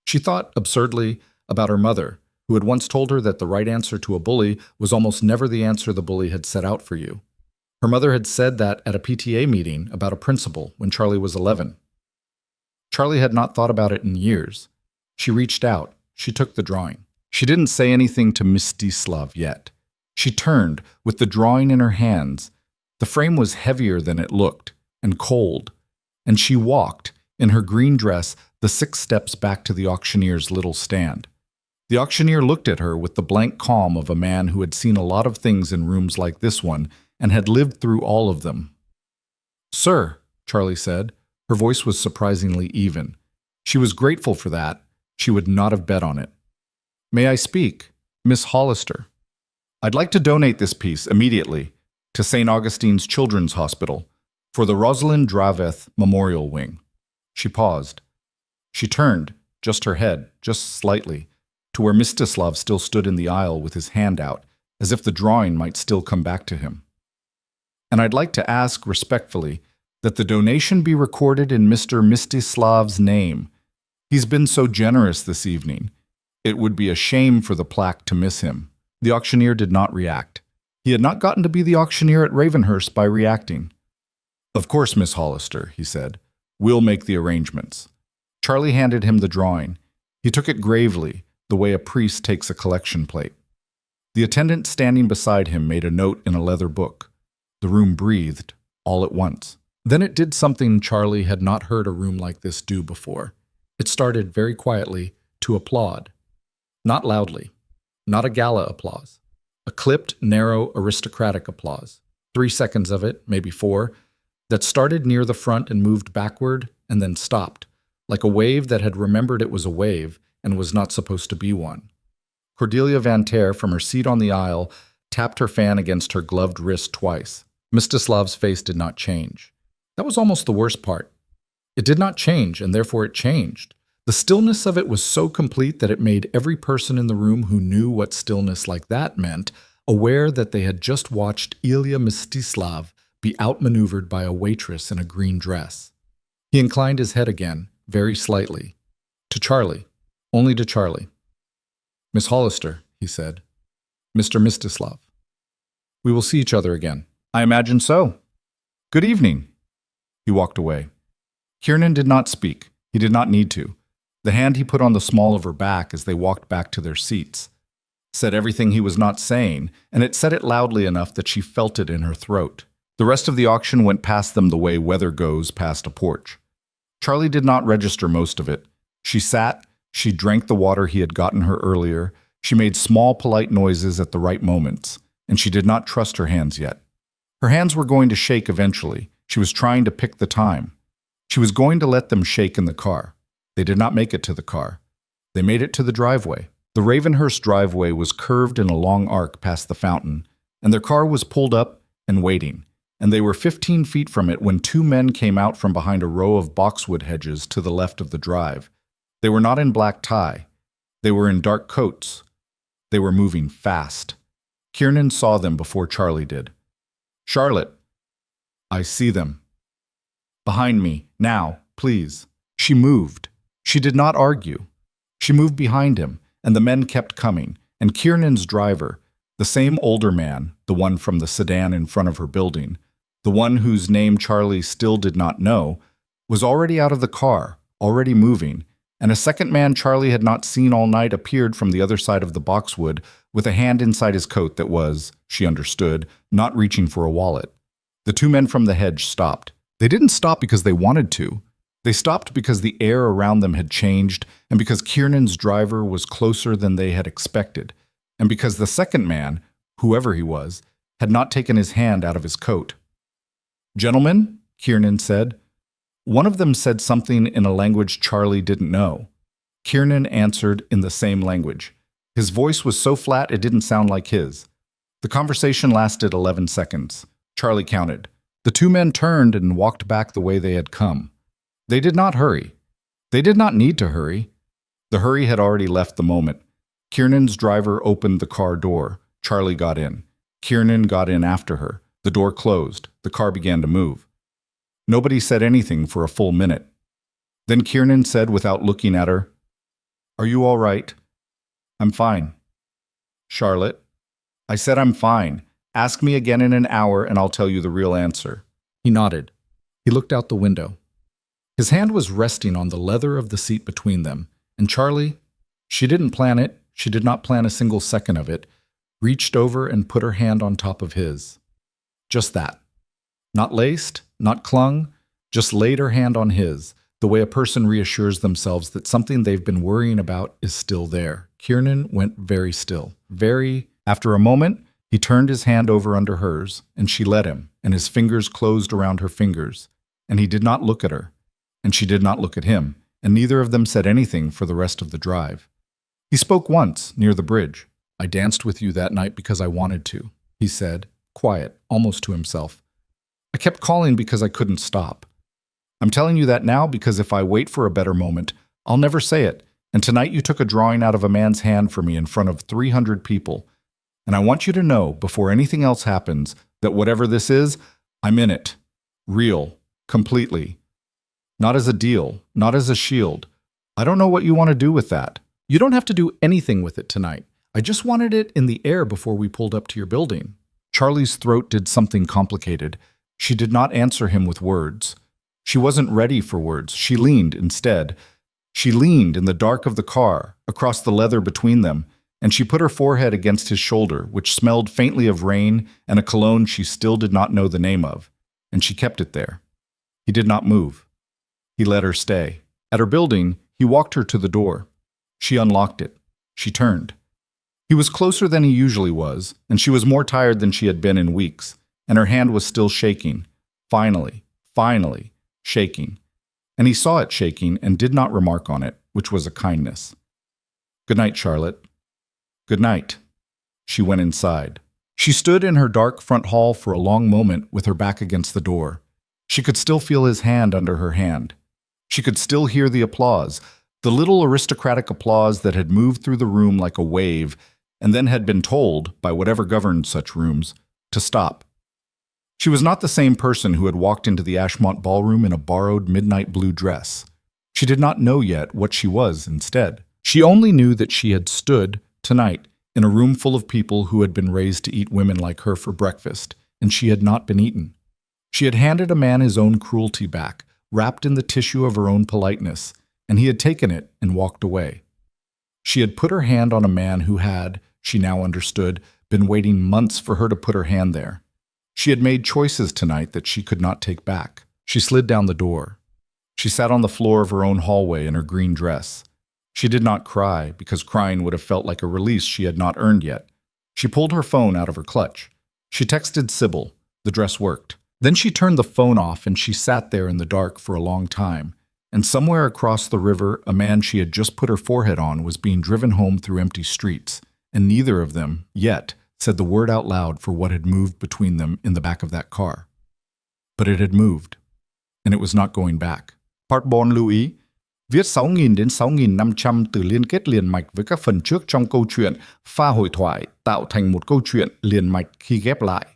She thought, absurdly, about her mother, who had once told her that the right answer to a bully was almost never the answer the bully had set out for you. Her mother had said that at a PTA meeting about a principal when Charlie was 11. Charlie had not thought about it in years. She reached out. She took the drawing. She didn't say anything to Mstislav yet. She turned, with the drawing in her hands. The frame was heavier than it looked, and cold, and she walked, in her green dress, the 6 steps back to the auctioneer's little stand. The auctioneer looked at her with the blank calm of a man who had seen a lot of things in rooms like this one and had lived through all of them. "Sir," Charlie said. Her voice was surprisingly even. She was grateful for that. She would not have bet on it. "May I speak? Miss Hollister. I'd like to donate this piece immediately to St. Augustine's Children's Hospital for the Rosalind Draveth Memorial Wing." She paused. She turned, just her head, just slightly, to where Mstislav still stood in the aisle with his hand out, as if the drawing might still come back to him. "And I'd like to ask, respectfully, that the donation be recorded in Mr. Mstislav's name. He's been so generous this evening. It would be a shame for the plaque to miss him." The auctioneer did not react. He had not gotten to be the auctioneer at Ravenhurst by reacting. "Of course, Miss Hollister," he said. "We'll make the arrangements." Charlie handed him the drawing. He took it gravely, the way a priest takes a collection plate. The attendant standing beside him made a note in a leather book. The room breathed, all at once. Then it did something Charlie had not heard a room like this do before. It started very quietly to applaud. Not loudly. Not a gala applause. A clipped, narrow, aristocratic applause. 3 seconds of it, maybe 4, that started near the front and moved backward and then stopped, like a wave that had remembered it was a wave and was not supposed to be one. Cordelia Van Ter, from her seat on the aisle, tapped her fan against her gloved wrist twice. Mstislav's face did not change. That was almost the worst part. It did not change, and therefore it changed. The stillness of it was so complete that it made every person in the room who knew what stillness like that meant aware that they had just watched Ilya Mstislav be outmaneuvered by a waitress in a green dress. He inclined his head again, very slightly. To Charlie. Only to Charlie. "Miss Hollister," he said. "Mr. Mstislav. We will see each other again." "I imagine so. Good evening." He walked away. Kiernan did not speak. He did not need to. The hand he put on the small of her back as they walked back to their seats said everything he was not saying, and it said it loudly enough that she felt it in her throat. The rest of the auction went past them the way weather goes past a porch. Charlie did not register most of it. She sat, she drank the water he had gotten her earlier, she made small polite noises at the right moments, and she did not trust her hands yet. Her hands were going to shake eventually. She was trying to pick the time. She was going to let them shake in the car. They did not make it to the car. They made it to the driveway. The Ravenhurst driveway was curved in a long arc past the fountain, and their car was pulled up and waiting, and they were 15 feet from it when 2 men came out from behind a row of boxwood hedges to the left of the drive. They were not in black tie. They were in dark coats. They were moving fast. Kiernan saw them before Charlie did. "Charlotte." "I see them." "Behind me, now, please." She moved. She did not argue. She moved behind him, and the men kept coming, and Kiernan's driver, the same older man, the one from the sedan in front of her building, the one whose name Charlie still did not know, was already out of the car, already moving, and a second man Charlie had not seen all night appeared from the other side of the boxwood with a hand inside his coat that was, she understood, not reaching for a wallet. The 2 men from the hedge stopped. They didn't stop because they wanted to. They stopped because the air around them had changed, and because Kiernan's driver was closer than they had expected, and because the second man, whoever he was, had not taken his hand out of his coat. "Gentlemen," Kiernan said, One of them said something in a language Charlie didn't know. Kiernan answered in the same language. His voice was so flat it didn't sound like his. The conversation lasted 11 seconds. Charlie counted. The two men turned and walked back the way they had come. They did not hurry. They did not need to hurry. The hurry had already left the moment. Kiernan's driver opened the car door. Charlie got in. Kiernan got in after her. The door closed. The car began to move. Nobody said anything for a full minute. Then Kiernan said without looking at her, "Are you all right?" "I'm fine." "Charlotte?" "I said I'm fine. Ask me again in an hour and I'll tell you the real answer." He nodded. He looked out the window. His hand was resting on the leather of the seat between them, and Charlie, she didn't plan it, she did not plan a single second of it, reached over and put her hand on top of his. Just that. Not laced, not clung, just laid her hand on his, the way a person reassures themselves that something they've been worrying about is still there. Kiernan went very still. After a moment, he turned his hand over under hers, and she let him, and his fingers closed around her fingers, and he did not look at her, and she did not look at him, and neither of them said anything for the rest of the drive. He spoke once, near the bridge. "I danced with you that night because I wanted to," he said, quiet, almost to himself. "I kept calling because I couldn't stop. I'm telling you that now because if I wait for a better moment, I'll never say it, and tonight you took a drawing out of a man's hand for me in front of 300 people. And I want you to know, before anything else happens, that whatever this is, I'm in it. Real. Completely. Not as a deal. Not as a shield. I don't know what you want to do with that. You don't have to do anything with it tonight. I just wanted it in the air before we pulled up to your building." Charlie's throat did something complicated. She did not answer him with words. She wasn't ready for words. She leaned instead. She leaned in the dark of the car, across the leather between them, and she put her forehead against his shoulder, which smelled faintly of rain and a cologne she still did not know the name of, and she kept it there. He did not move. He let her stay. At her building, he walked her to the door. She unlocked it. She turned. He was closer than he usually was, and she was more tired than she had been in weeks, and her hand was still shaking. Finally, shaking. And he saw it shaking and did not remark on it, which was a kindness. "Good night, Charlotte." "Good night." She went inside. She stood in her dark front hall for a long moment with her back against the door. She could still feel his hand under her hand. She could still hear the applause, the little aristocratic applause that had moved through the room like a wave and then had been told, by whatever governed such rooms, to stop. She was not the same person who had walked into the Ashmont ballroom in a borrowed midnight blue dress. She did not know yet what she was instead. She only knew that she had stood, tonight, in a room full of people who had been raised to eat women like her for breakfast, and she had not been eaten. She had handed a man his own cruelty back, wrapped in the tissue of her own politeness, and he had taken it and walked away. She had put her hand on a man who had, she now understood, been waiting months for her to put her hand there. She had made choices tonight that she could not take back. She slid down the door. She sat on the floor of her own hallway in her green dress. She did not cry, because crying would have felt like a release she had not earned yet. She pulled her phone out of her clutch. She texted Sybil. The dress worked. Then she turned the phone off and she sat there in the dark for a long time. And somewhere across the river, a man she had just put her forehead on was being driven home through empty streets, and neither of them, yet, said the word out loud for what had moved between them in the back of that car. But it had moved, and it was not going back. Part 4 lưu ý, viết 6.000 đến 6.500 từ liên kết liền mạch với các phần trước trong câu chuyện, pha hội thoại tạo thành một câu chuyện liền mạch khi ghép lại.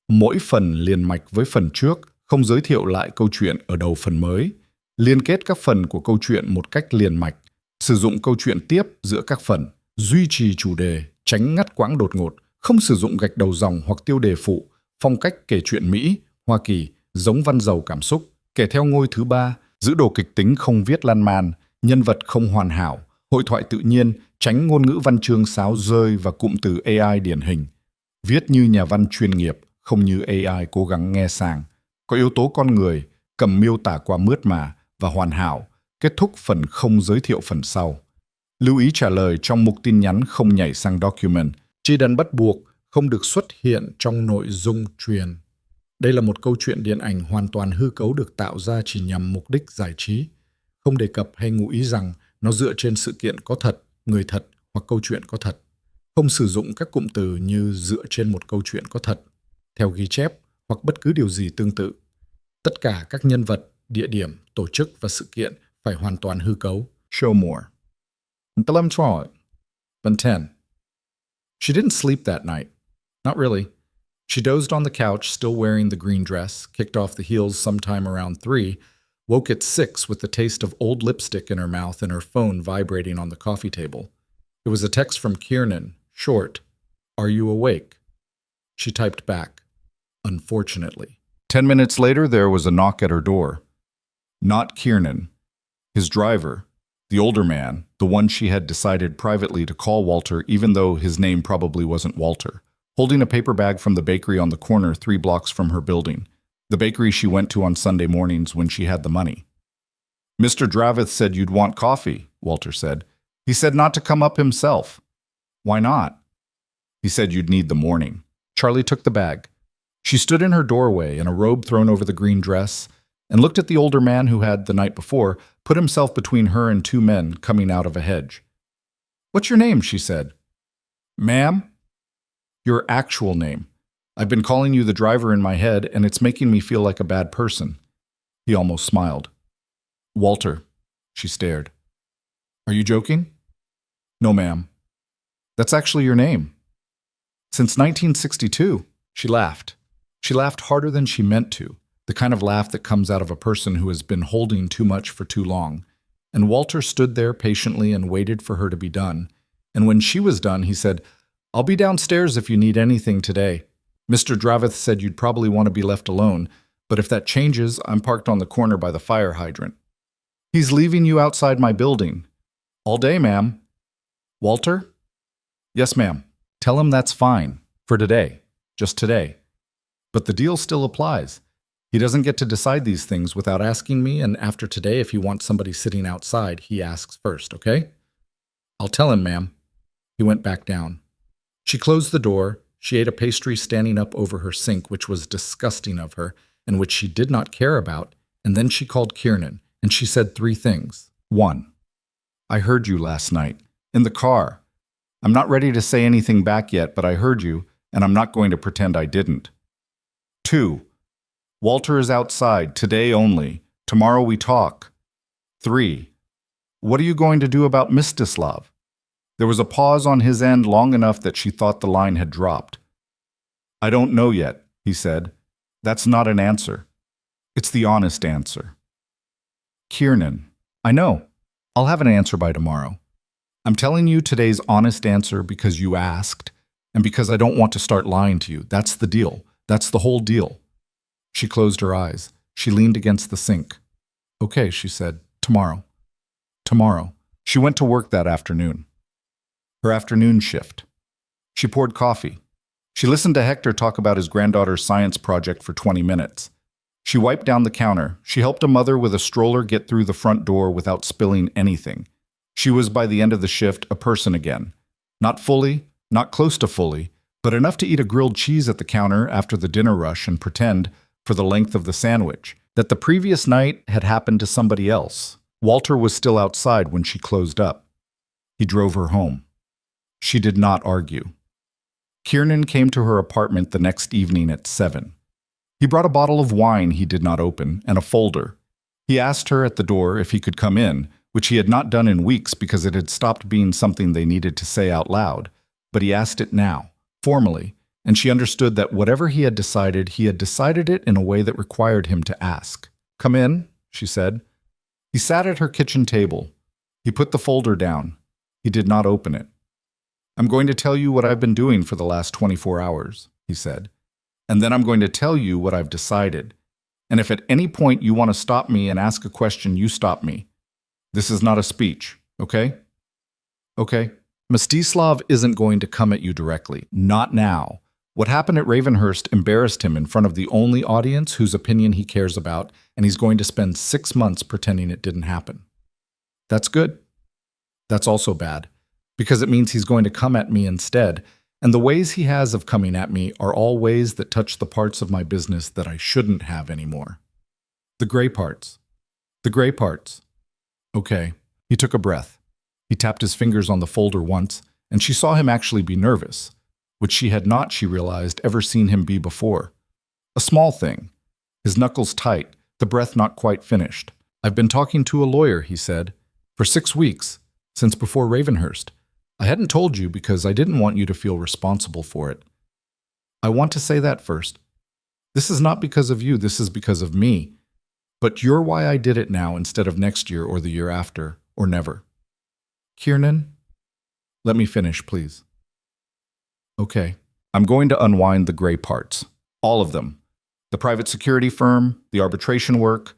Mỗi phần liền mạch với phần trước, không giới thiệu lại câu chuyện ở đầu phần mới. Liên kết các phần của câu chuyện một cách liền mạch, sử dụng câu chuyện tiếp giữa các phần, duy trì chủ đề, tránh ngắt quãng đột ngột, không sử dụng gạch đầu dòng hoặc tiêu đề phụ, phong cách kể chuyện Mỹ, Hoa Kỳ, giống văn giàu cảm xúc, kể theo ngôi thứ 3, giữ đồ kịch tính không viết lan man, nhân vật không hoàn hảo, hội thoại tự nhiên, tránh ngôn ngữ văn chương sáo rơi và cụm từ AI điển hình. Viết như nhà văn chuyên nghiệp, không như AI cố gắng nghe sàng. Có yếu tố con người, cầm miêu tả qua mướt mà và hoàn hảo, kết thúc phần không giới thiệu phần sau. Lưu ý trả lời trong mục tin nhắn không nhảy sang document. Chỉ đắn bắt buộc không được xuất hiện trong nội dung truyền. Đây là một câu chuyện điện ảnh hoàn toàn hư cấu được tạo ra chỉ nhằm mục đích giải trí, không đề cập hay ngụ ý rằng nó dựa trên sự kiện có thật, người thật hoặc câu chuyện có thật. Không sử dụng các cụm từ như dựa trên một câu chuyện có thật, theo ghi chép hoặc bất cứ điều gì tương tự. Tất cả các nhân vật, địa điểm, tổ chức và sự kiện phải hoàn toàn hư cấu. Show more. Then 10. She didn't sleep that night. Not really. She dozed on the couch, still wearing the green dress, kicked off the heels sometime around 3, woke at 6 with the taste of old lipstick in her mouth and her phone vibrating on the coffee table. It was a text from Kiernan, short, "Are you awake?" She typed back, "Unfortunately." 10 minutes later, there was a knock at her door. Not Kiernan. His driver, the older man, the one she had decided privately to call Walter even though his name probably wasn't Walter, holding a paper bag from the bakery on the corner 3 blocks from her building, the bakery she went to on Sunday mornings when she had the money. "Mr. Dravith said you'd want coffee," Walter said. "He said not to come up himself." "Why not?" "He said you'd need the morning." Charlie took the bag. She stood in her doorway in a robe thrown over the green dress and looked at the older man who had, the night before, put himself between her and 2 men coming out of a hedge. "What's your name?" she said. "Ma'am?" "Your actual name. I've been calling you the driver in my head, and it's making me feel like a bad person." He almost smiled. "Walter." She stared. "Are you joking?" "No, ma'am." "That's actually your name." "Since 1962. She laughed. She laughed harder than she meant to, the kind of laugh that comes out of a person who has been holding too much for too long. And Walter stood there patiently and waited for her to be done. And when she was done, he said, "I'll be downstairs if you need anything today. Mr. Dravith said you'd probably want to be left alone, but if that changes, I'm parked on the corner by the fire hydrant." "He's leaving you outside my building." "All day, ma'am." "Walter?" "Yes, ma'am." "Tell him that's fine. For today. Just today. But the deal still applies. He doesn't get to decide these things without asking me, and after today, if he wants somebody sitting outside, he asks first, okay?" "I'll tell him, ma'am." He went back down. She closed the door. She ate a pastry standing up over her sink, which was disgusting of her, and which she did not care about, and then she called Kiernan, and she said 3 things. 1. "I heard you last night. In the car. I'm not ready to say anything back yet, but I heard you, and I'm not going to pretend I didn't." 2. "Walter is outside, today only. Tomorrow we talk." 3. "What are you going to do about Mstislav?" There was a pause on his end long enough that she thought the line had dropped. "I don't know yet," he said. "That's not an answer. It's the honest answer." "Kiernan, I know. I'll have an answer by tomorrow. I'm telling you today's honest answer because you asked, and because I don't want to start lying to you. That's the deal. That's the whole deal." She closed her eyes. She leaned against the sink. "Okay," she said. "Tomorrow." Tomorrow. She went to work that afternoon. Her afternoon shift. She poured coffee. She listened to Hector talk about his granddaughter's science project for 20 minutes. She wiped down the counter. She helped a mother with a stroller get through the front door without spilling anything. She was, by the end of the shift, a person again. Not fully, not close to fully, but enough to eat a grilled cheese at the counter after the dinner rush and pretend, for the length of the sandwich, that the previous night had happened to somebody else. Walter was still outside when she closed up. He drove her home. She did not argue. Kiernan came to her apartment the next evening at 7. He brought a bottle of wine he did not open and a folder. He asked her at the door if he could come in, which he had not done in weeks because it had stopped being something they needed to say out loud, but he asked it now, formally, and she understood that whatever he had decided it in a way that required him to ask. "Come in," she said. He sat at her kitchen table. He put the folder down. He did not open it. "I'm going to tell you what I've been doing for the last 24 hours, he said. "And then I'm going to tell you what I've decided. And if at any point you want to stop me and ask a question, you stop me. This is not a speech, okay? Okay. Mstislav isn't going to come at you directly. Not now. What happened at Ravenhurst embarrassed him in front of the only audience whose opinion he cares about, and he's going to spend 6 months pretending it didn't happen. That's good. That's also bad, because it means he's going to come at me instead, And the ways he has of coming at me are all ways that touch the parts of my business that I shouldn't have anymore. The gray parts. The gray parts. Okay. He took a breath. He tapped his fingers on the folder once, and she saw him actually be nervous, which she had not, she realized, ever seen him be before. A small thing. His knuckles tight, the breath not quite finished. I've been talking to a lawyer, he said, for 6 weeks, since before Ravenhurst. I hadn't told you because I didn't want you to feel responsible for it. I want to say that first. This is not because of you, this is because of me. But you're why I did it now instead of next year or the year after, or never. Kiernan, let me finish, please. Okay. I'm going to unwind the gray parts. All of them. The private security firm, the arbitration work,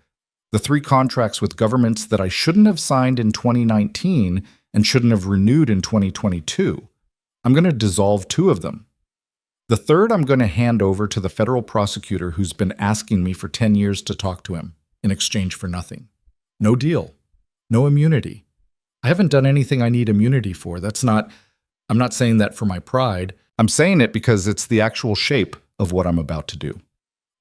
the 3 contracts with governments that I shouldn't have signed in 2019 and shouldn't have renewed in 2022. I'm going to dissolve 2 of them. The 3rd I'm going to hand over to the federal prosecutor who's been asking me for 10 years to talk to him in exchange for nothing. No deal. No immunity. I haven't done anything I need immunity for. I'm not saying that for my pride. I'm saying it because it's the actual shape of what I'm about to do.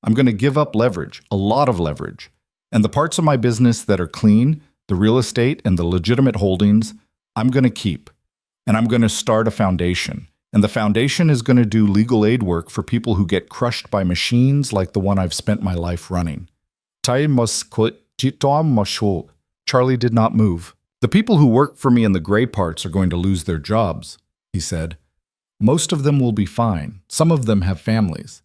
I'm going to give up leverage, a lot of leverage. And the parts of my business that are clean, the real estate and the legitimate holdings, I'm going to keep. And I'm going to start a foundation. And the foundation is going to do legal aid work for people who get crushed by machines like the one I've spent my life running. Charlie did not move. The people who work for me in the gray parts are going to lose their jobs, he said. Most of them will be fine. Some of them have families.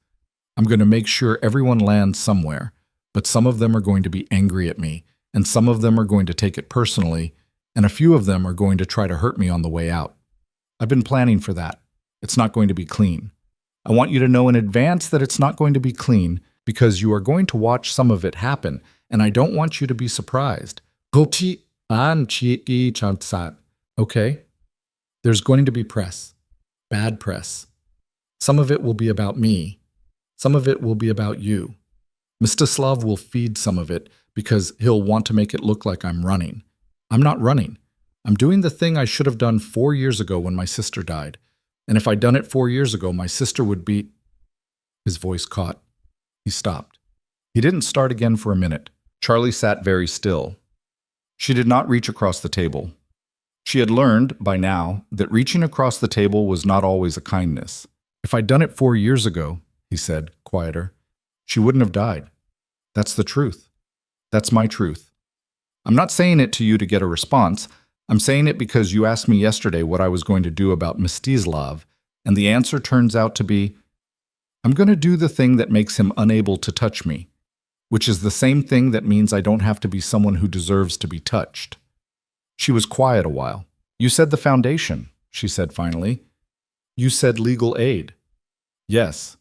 I'm going to make sure everyone lands somewhere, but some of them are going to be angry at me, and some of them are going to take it personally, and a few of them are going to try to hurt me on the way out. I've been planning for that. It's not going to be clean. I want you to know in advance that it's not going to be clean because you are going to watch some of it happen, and I don't want you to be surprised. Okay? There's going to be press. Bad press. Some of it will be about me. Some of it will be about you. Mstislav will feed some of it because he'll want to make it look like I'm running. I'm not running. I'm doing the thing I should have done 4 years ago when my sister died. And if I'd done it 4 years ago, my sister would be... His voice caught. He stopped. He didn't start again for a minute. Charlie sat very still. She did not reach across the table. She had learned, by now, that reaching across the table was not always a kindness. If I'd done it 4 years ago, he said, quieter, she wouldn't have died. That's the truth. That's my truth. I'm not saying it to you to get a response. I'm saying it because you asked me yesterday what I was going to do about Mstislav, and the answer turns out to be, I'm going to do the thing that makes him unable to touch me, which is the same thing that means I don't have to be someone who deserves to be touched. She was quiet a while. You said the foundation, she said finally. You said legal aid. Yes.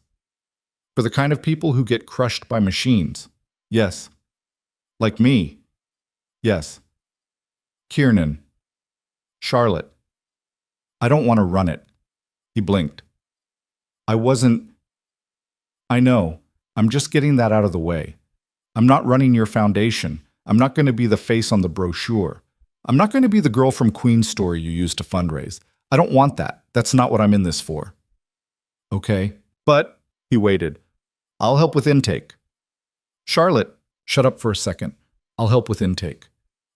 For the kind of people who get crushed by machines. Yes. Like me. Yes. Kiernan. Charlotte. I don't want to run it. He blinked. I know. I'm just getting that out of the way. I'm not running your foundation. I'm not going to be the face on the brochure. I'm not going to be the girl from Queen's Story you used to fundraise. I don't want that. That's not what I'm in this for. Okay. But, he waited. I'll help with intake. Charlotte, shut up for a second. I'll help with intake.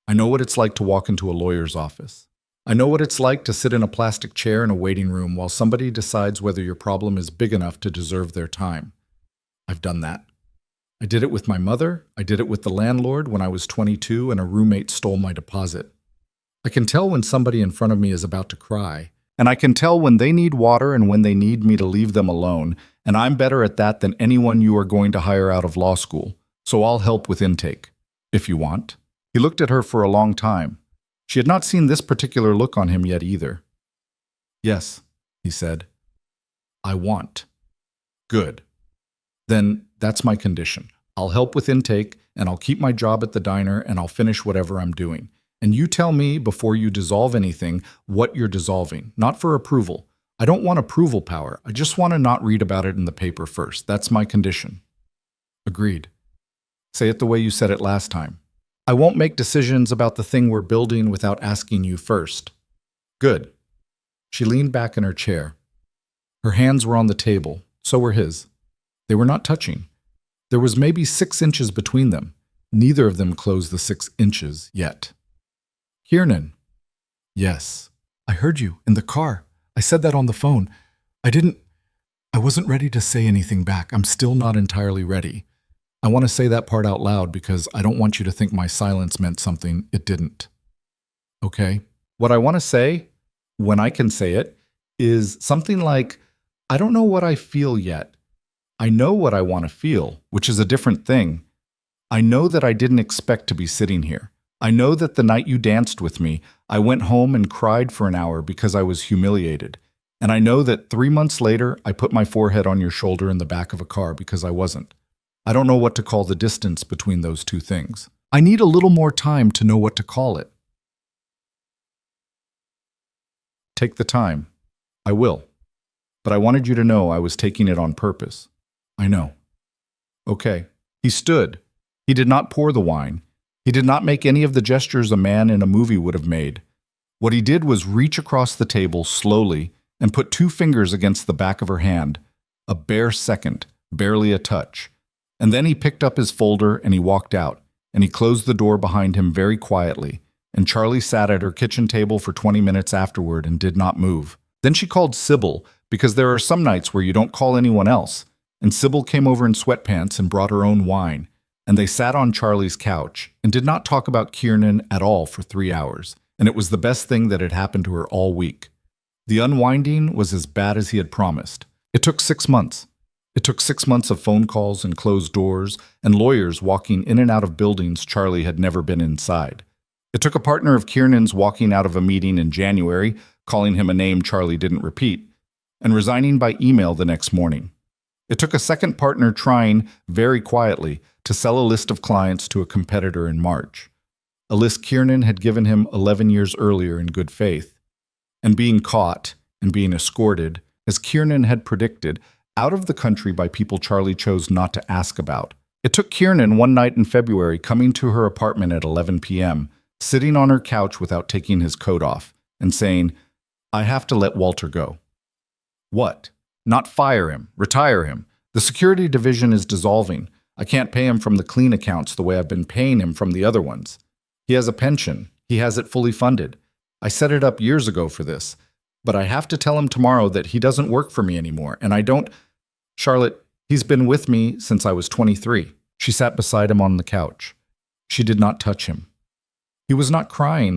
I know what it's like to walk into a lawyer's office. I know what it's like to sit in a plastic chair in a waiting room while somebody decides whether your problem is big enough to deserve their time. I've done that. I did it with my mother. I did it with the landlord when I was 22 and a roommate stole my deposit. I can tell when somebody in front of me is about to cry, and I can tell when they need water and when they need me to leave them alone, and I'm better at that than anyone you are going to hire out of law school, so I'll help with intake, if you want. He looked at her for a long time. She had not seen this particular look on him yet either. Yes, he said. I want. Good. Then that's my condition. I'll help with intake, and I'll keep my job at the diner, and I'll finish whatever I'm doing. And you tell me before you dissolve anything what you're dissolving, not for approval. I don't want approval power. I just want to not read about it in the paper first. That's my condition. Agreed. Say it the way you said it last time. I won't make decisions about the thing we're building without asking you first. Good. She leaned back in her chair. Her hands were on the table, so were his. They were not touching. There was maybe 6 inches between them. Neither of them closed the 6 inches yet. Kiernan. Yes. I heard you in the car. I said that on the phone. I wasn't ready to say anything back. I'm still not entirely ready. I want to say that part out loud because I don't want you to think my silence meant something it didn't. Okay? What I want to say, when I can say it, is something like, I don't know what I feel yet. I know what I want to feel, which is a different thing. I know that I didn't expect to be sitting here. I know that the night you danced with me, I went home and cried for an hour because I was humiliated. And I know that 3 months later, I put my forehead on your shoulder in the back of a car because I wasn't. I don't know what to call the distance between those two things. I need a little more time to know what to call it. Take the time. I will. But I wanted you to know I was taking it on purpose. I know. Okay. He stood. He did not pour the wine. He did not make any of the gestures a man in a movie would have made. What he did was reach across the table slowly and put 2 fingers against the back of her hand, a bare second, barely a touch. And then he picked up his folder and he walked out, and he closed the door behind him very quietly, and Charlie sat at her kitchen table for 20 minutes afterward and did not move. Then she called Sybil, because there are some nights where you don't call anyone else, and Sybil came over in sweatpants and brought her own wine, and they sat on Charlie's couch and did not talk about Kiernan at all for 3 hours, and it was the best thing that had happened to her all week. The unwinding was as bad as he had promised. It took 6 months. It took 6 months of phone calls and closed doors and lawyers walking in and out of buildings Charlie had never been inside. It took a partner of Kiernan's walking out of a meeting in January, calling him a name Charlie didn't repeat, and resigning by email the next morning. It took a second partner trying, very quietly, to sell a list of clients to a competitor in March, a list Kiernan had given him 11 years earlier in good faith, and being caught and being escorted, as Kiernan had predicted, out of the country by people Charlie chose not to ask about. It took Kiernan one night in February coming to her apartment at 11 p.m., sitting on her couch without taking his coat off, and saying, "I have to let Walter go." What? Not fire him, retire him. The security division is dissolving. I can't pay him from the clean accounts the way I've been paying him from the other ones. He has a pension. He has it fully funded. I set it up years ago for this. But I have to tell him tomorrow that he doesn't work for me anymore, and I don't... Charlotte, he's been with me since I was 23. She sat beside him on the couch. She did not touch him. He was not crying.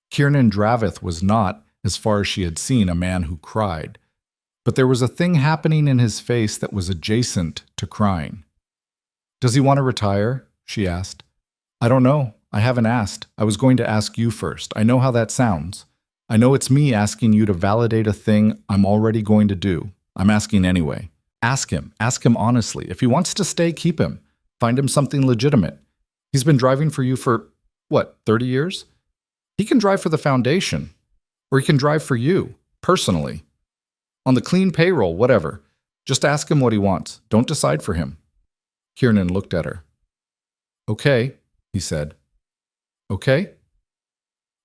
Kiernan Dravith was not, as far as she had seen, a man who cried. But there was a thing happening in his face that was adjacent to crying. "Does he want to retire?" she asked. "I don't know. I haven't asked. I was going to ask you first. I know how that sounds. I know it's me asking you to validate a thing I'm already going to do. I'm asking anyway. Ask him. Ask him honestly. If he wants to stay, keep him. Find him something legitimate. He's been driving for you for, 30 years? He can drive for the foundation. Or he can drive for you, personally. On the clean payroll, whatever. Just ask him what he wants. Don't decide for him." Kiernan looked at her. "Okay," he said. "Okay?"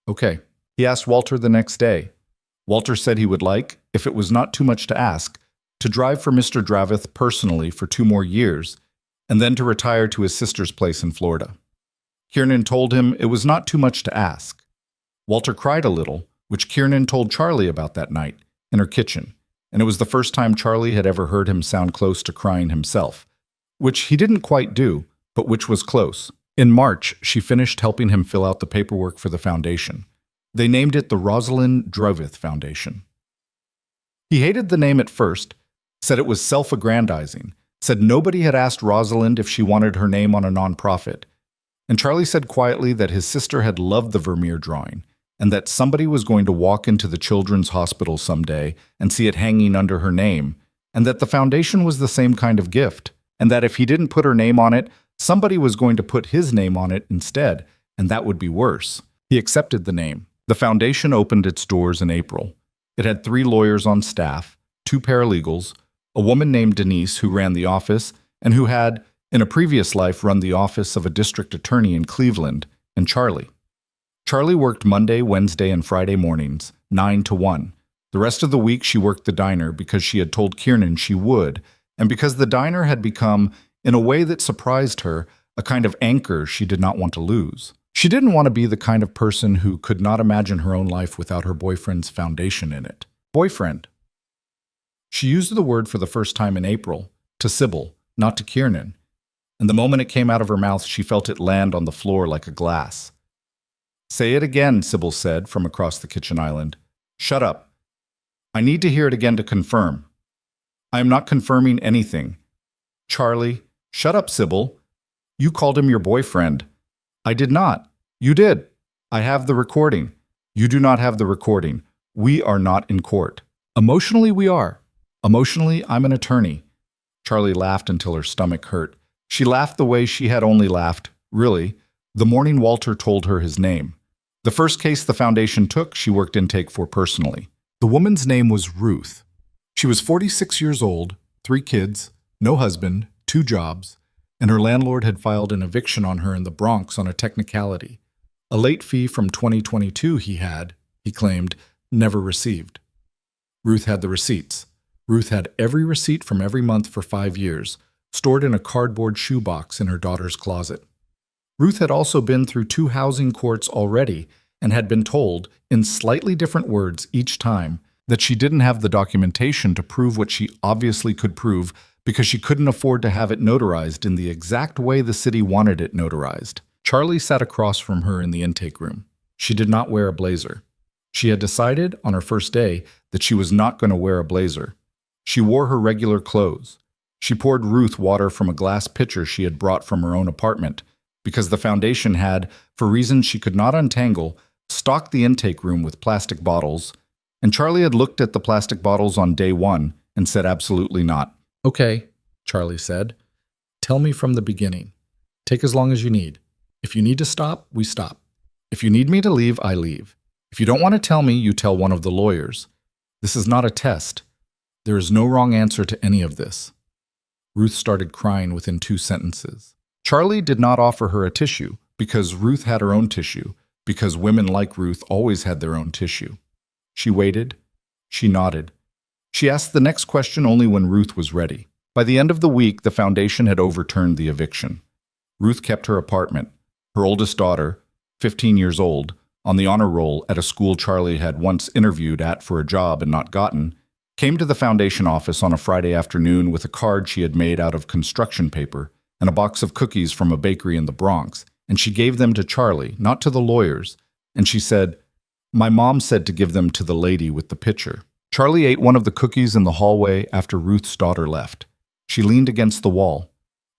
"Okay." He asked Walter the next day. Walter said he would like, if it was not too much to ask, to drive for Mr. Dravith personally for 2 more years, and then to retire to his sister's place in Florida. Kiernan told him it was not too much to ask. Walter cried a little, which Kiernan told Charlie about that night, in her kitchen, and it was the first time Charlie had ever heard him sound close to crying himself, which he didn't quite do, but which was close. In March, she finished helping him fill out the paperwork for the foundation. They named it the Rosalind Dravith Foundation. He hated the name at first, said it was self-aggrandizing, said nobody had asked Rosalind if she wanted her name on a nonprofit. And Charlie said quietly that his sister had loved the Vermeer drawing, and that somebody was going to walk into the children's hospital someday and see it hanging under her name, and that the foundation was the same kind of gift, and that if he didn't put her name on it, somebody was going to put his name on it instead, and that would be worse. He accepted the name. The foundation opened its doors in April. It had 3 lawyers on staff, 2 paralegals, a woman named Denise who ran the office and who had, in a previous life, run the office of a district attorney in Cleveland, and Charlie. Charlie worked Monday, Wednesday, and Friday mornings, 9 to 1, The rest of the week she worked the diner because she had told Kiernan she would, and because the diner had become, in a way that surprised her, a kind of anchor she did not want to lose. She didn't want to be the kind of person who could not imagine her own life without her boyfriend's foundation in it. Boyfriend. She used the word for the first time in April, to Sybil, not to Kiernan, and the moment it came out of her mouth she felt it land on the floor like a glass. Say it again, Sybil said from across the kitchen island. Shut up. I need to hear it again to confirm. I am not confirming anything. Charlie, shut up, Sybil. You called him your boyfriend. I did not. You did. I have the recording. You do not have the recording. We are not in court. Emotionally, we are. Emotionally, I'm an attorney. Charlie laughed until her stomach hurt. She laughed the way she had only laughed, really, the morning Walter told her his name. The first case the foundation took, she worked intake for personally. The woman's name was Ruth. She was 46 years old, 3 kids, no husband, 2 jobs, and her landlord had filed an eviction on her in the Bronx on a technicality. A late fee from 2022 he claimed, never received. Ruth had the receipts. Ruth had every receipt from every month for 5 years, stored in a cardboard shoebox in her daughter's closet. Ruth had also been through 2 housing courts already and had been told, in slightly different words each time, that she didn't have the documentation to prove what she obviously could prove because she couldn't afford to have it notarized in the exact way the city wanted it notarized. Charlie sat across from her in the intake room. She did not wear a blazer. She had decided on her first day that she was not going to wear a blazer. She wore her regular clothes. She poured Ruth water from a glass pitcher she had brought from her own apartment, because the foundation had, for reasons she could not untangle, stocked the intake room with plastic bottles, and Charlie had looked at the plastic bottles on day 1 and said absolutely not. Okay, Charlie said. Tell me from the beginning. Take as long as you need. If you need to stop, we stop. If you need me to leave, I leave. If you don't want to tell me, you tell one of the lawyers. This is not a test. There is no wrong answer to any of this. Ruth started crying within 2 sentences. Charlie did not offer her a tissue because Ruth had her own tissue, because women like Ruth always had their own tissue. She waited. She nodded. She asked the next question only when Ruth was ready. By the end of the week, the foundation had overturned the eviction. Ruth kept her apartment. Her oldest daughter, 15 years old, on the honor roll at a school Charlie had once interviewed at for a job and not gotten, came to the foundation office on a Friday afternoon with a card she had made out of construction paper and a box of cookies from a bakery in the Bronx, and she gave them to Charlie, not to the lawyers, and she said, "My mom said to give them to the lady with the pitcher." Charlie ate one of the cookies in the hallway after Ruth's daughter left. She leaned against the wall.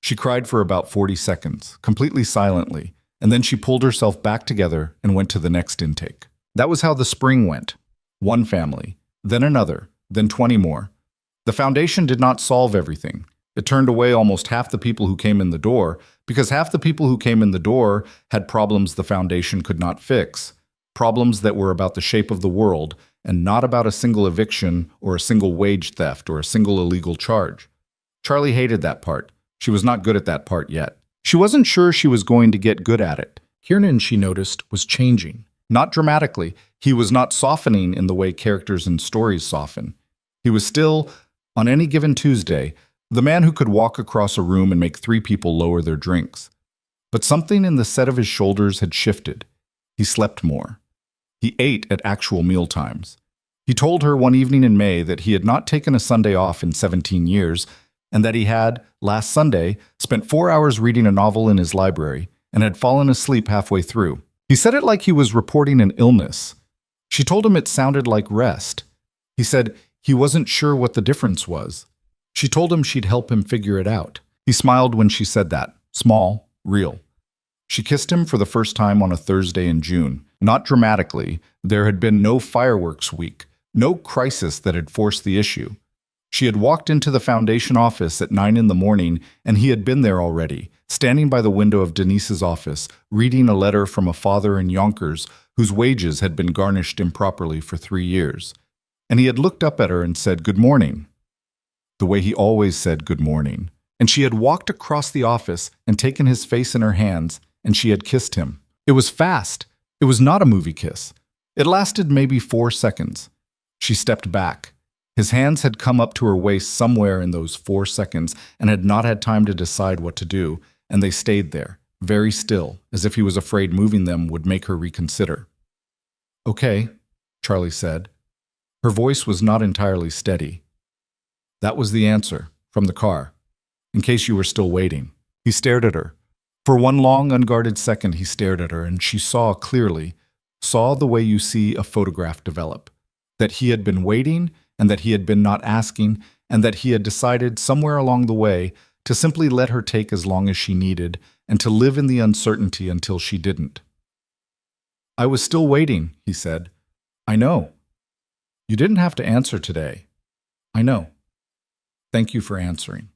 She cried for about 40 seconds, completely silently, and then she pulled herself back together and went to the next intake. That was how the spring went. One family, then another, then 20 more. The foundation did not solve everything. It turned away almost half the people who came in the door, because half the people who came in the door had problems the foundation could not fix, problems that were about the shape of the world and not about a single eviction or a single wage theft or a single illegal charge. Charlie hated that part. She was not good at that part yet. She wasn't sure she was going to get good at it. Kiernan, she noticed, was changing. Not dramatically. He was not softening in the way characters and stories soften. He was still, on any given Tuesday, the man who could walk across a room and make 3 people lower their drinks. But something in the set of his shoulders had shifted. He slept more. He ate at actual mealtimes. He told her one evening in May that he had not taken a Sunday off in 17 years, and that he had, last Sunday, spent 4 hours reading a novel in his library and had fallen asleep halfway through. He said it like he was reporting an illness. She told him it sounded like rest. He said he wasn't sure what the difference was. She told him she'd help him figure it out. He smiled when she said that. Small, real. She kissed him for the first time on a Thursday in June. Not dramatically. There had been no fireworks week, no crisis that had forced the issue. She had walked into the foundation office at 9 in the morning, and he had been there already, standing by the window of Denise's office, reading a letter from a father in Yonkers whose wages had been garnished improperly for 3 years. And he had looked up at her and said, "Good morning," the way he always said good morning. And she had walked across the office and taken his face in her hands, and she had kissed him. It was fast. It was not a movie kiss. It lasted maybe 4 seconds. She stepped back. His hands had come up to her waist somewhere in those 4 seconds and had not had time to decide what to do, and they stayed there, very still, as if he was afraid moving them would make her reconsider. "Okay," Charlie said. Her voice was not entirely steady. "That was the answer, from the car. In case you were still waiting." He stared at her. For one long, unguarded second he stared at her, and she saw clearly, saw the way you see a photograph develop, that he had been waiting and that he had been not asking, and that he had decided somewhere along the way to simply let her take as long as she needed and to live in the uncertainty until she didn't. "I was still waiting," he said. "I know. You didn't have to answer today. I know. Thank you for answering.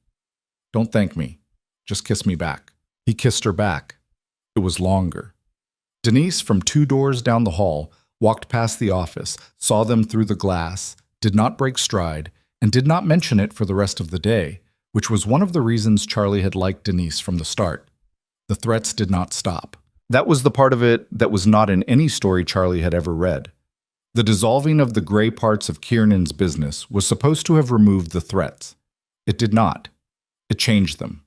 Don't thank me. Just kiss me back." He kissed her back. It was longer. Denise, from 2 doors down the hall, walked past the office, saw them through the glass, did not break stride, and did not mention it for the rest of the day, which was one of the reasons Charlie had liked Denise from the start. The threats did not stop. That was the part of it that was not in any story Charlie had ever read. The dissolving of the gray parts of Kiernan's business was supposed to have removed the threats. It did not. It changed them.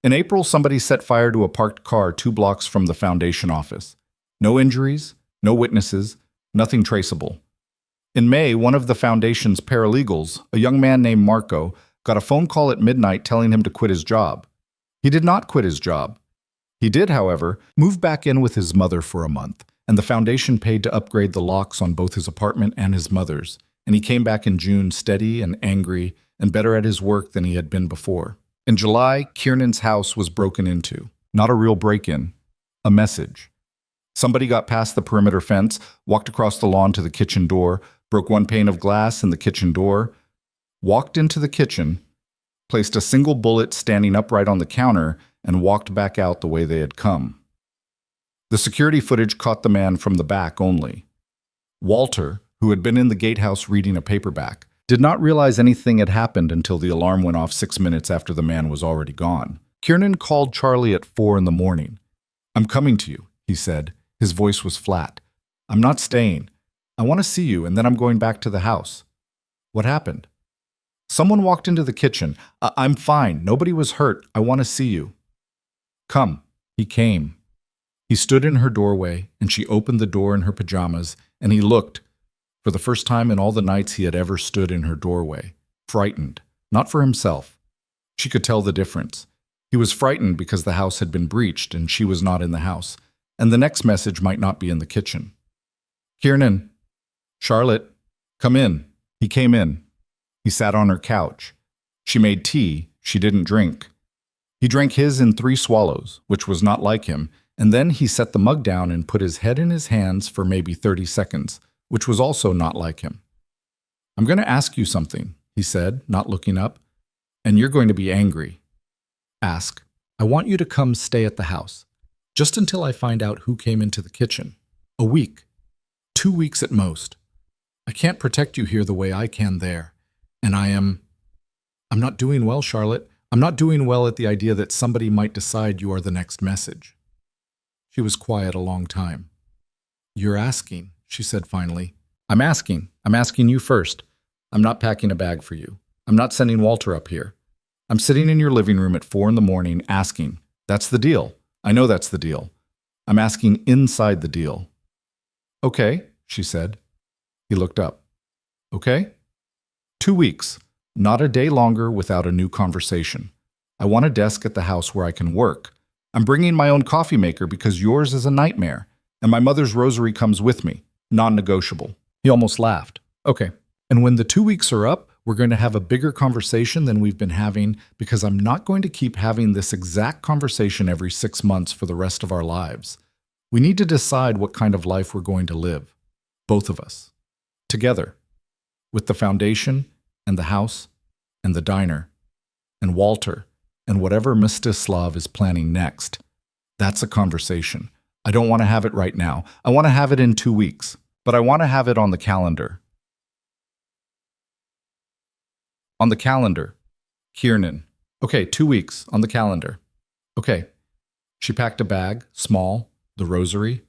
In April, somebody set fire to a parked car 2 blocks from the foundation office. No injuries, no witnesses, nothing traceable. In May, one of the foundation's paralegals, a young man named Marco, got a phone call at midnight telling him to quit his job. He did not quit his job. He did, however, move back in with his mother for a month, and the foundation paid to upgrade the locks on both his apartment and his mother's, and he came back in June steady and angry and better at his work than he had been before. In July, Kiernan's house was broken into. Not a real break-in, a message. Somebody got past the perimeter fence, walked across the lawn to the kitchen door, broke 1 pane of glass in the kitchen door, walked into the kitchen, placed a single bullet standing upright on the counter, and walked back out the way they had come. The security footage caught the man from the back only. Walter, who had been in the gatehouse reading a paperback, did not realize anything had happened until the alarm went off 6 minutes after the man was already gone. Kiernan called Charlie at 4 in the morning. "I'm coming to you," he said. His voice was flat. "I'm not staying. I want to see you, and then I'm going back to the house." "What happened?" "Someone walked into the kitchen. I'm fine. Nobody was hurt. I want to see you." "Come." He came. He stood in her doorway, and she opened the door in her pajamas, and he looked, for the first time in all the nights he had ever stood in her doorway, frightened, not for himself. She could tell the difference. He was frightened because the house had been breached and she was not in the house, and the next message might not be in the kitchen. "Kiernan." "Charlotte, come in." He came in. He sat on her couch. She made tea. She didn't drink. He drank his in 3 swallows, which was not like him, and then he set the mug down and put his head in his hands for maybe 30 seconds, which was also not like him. "I'm going to ask you something," he said, not looking up, "and you're going to be angry." "Ask." "I want you to come stay at the house, just until I find out who came into the kitchen. A week. 2 weeks at most. I can't protect you here the way I can there, and I'm not doing well, Charlotte. I'm not doing well at the idea that somebody might decide you are the next message." She was quiet a long time. "You're asking," she said finally. I'm asking you first. I'm not packing a bag for you. I'm not sending Walter up here. I'm sitting in your living room at 4 in the morning asking. That's the deal. I know that's the deal. I'm asking inside the deal." "Okay," she said. He looked up. "Okay? 2 weeks. Not a day longer without a new conversation. I want a desk at the house where I can work. I'm bringing my own coffee maker because yours is a nightmare, and my mother's rosary comes with me. Non-negotiable." He almost laughed. "Okay. And when the 2 weeks are up, we're going to have a bigger conversation than we've been having because I'm not going to keep having this exact conversation every 6 months for the rest of our lives. We need to decide what kind of life we're going to live. Both of us. Together. With the foundation, and the house, and the diner, and Walter, and whatever Mstislav is planning next. That's a conversation. I don't want to have it right now. I want to have it in 2 weeks. But I want to have it on the calendar." "On the calendar." Kiernan. "Okay, 2 weeks, on the calendar." "Okay." She packed a bag, small, the rosary,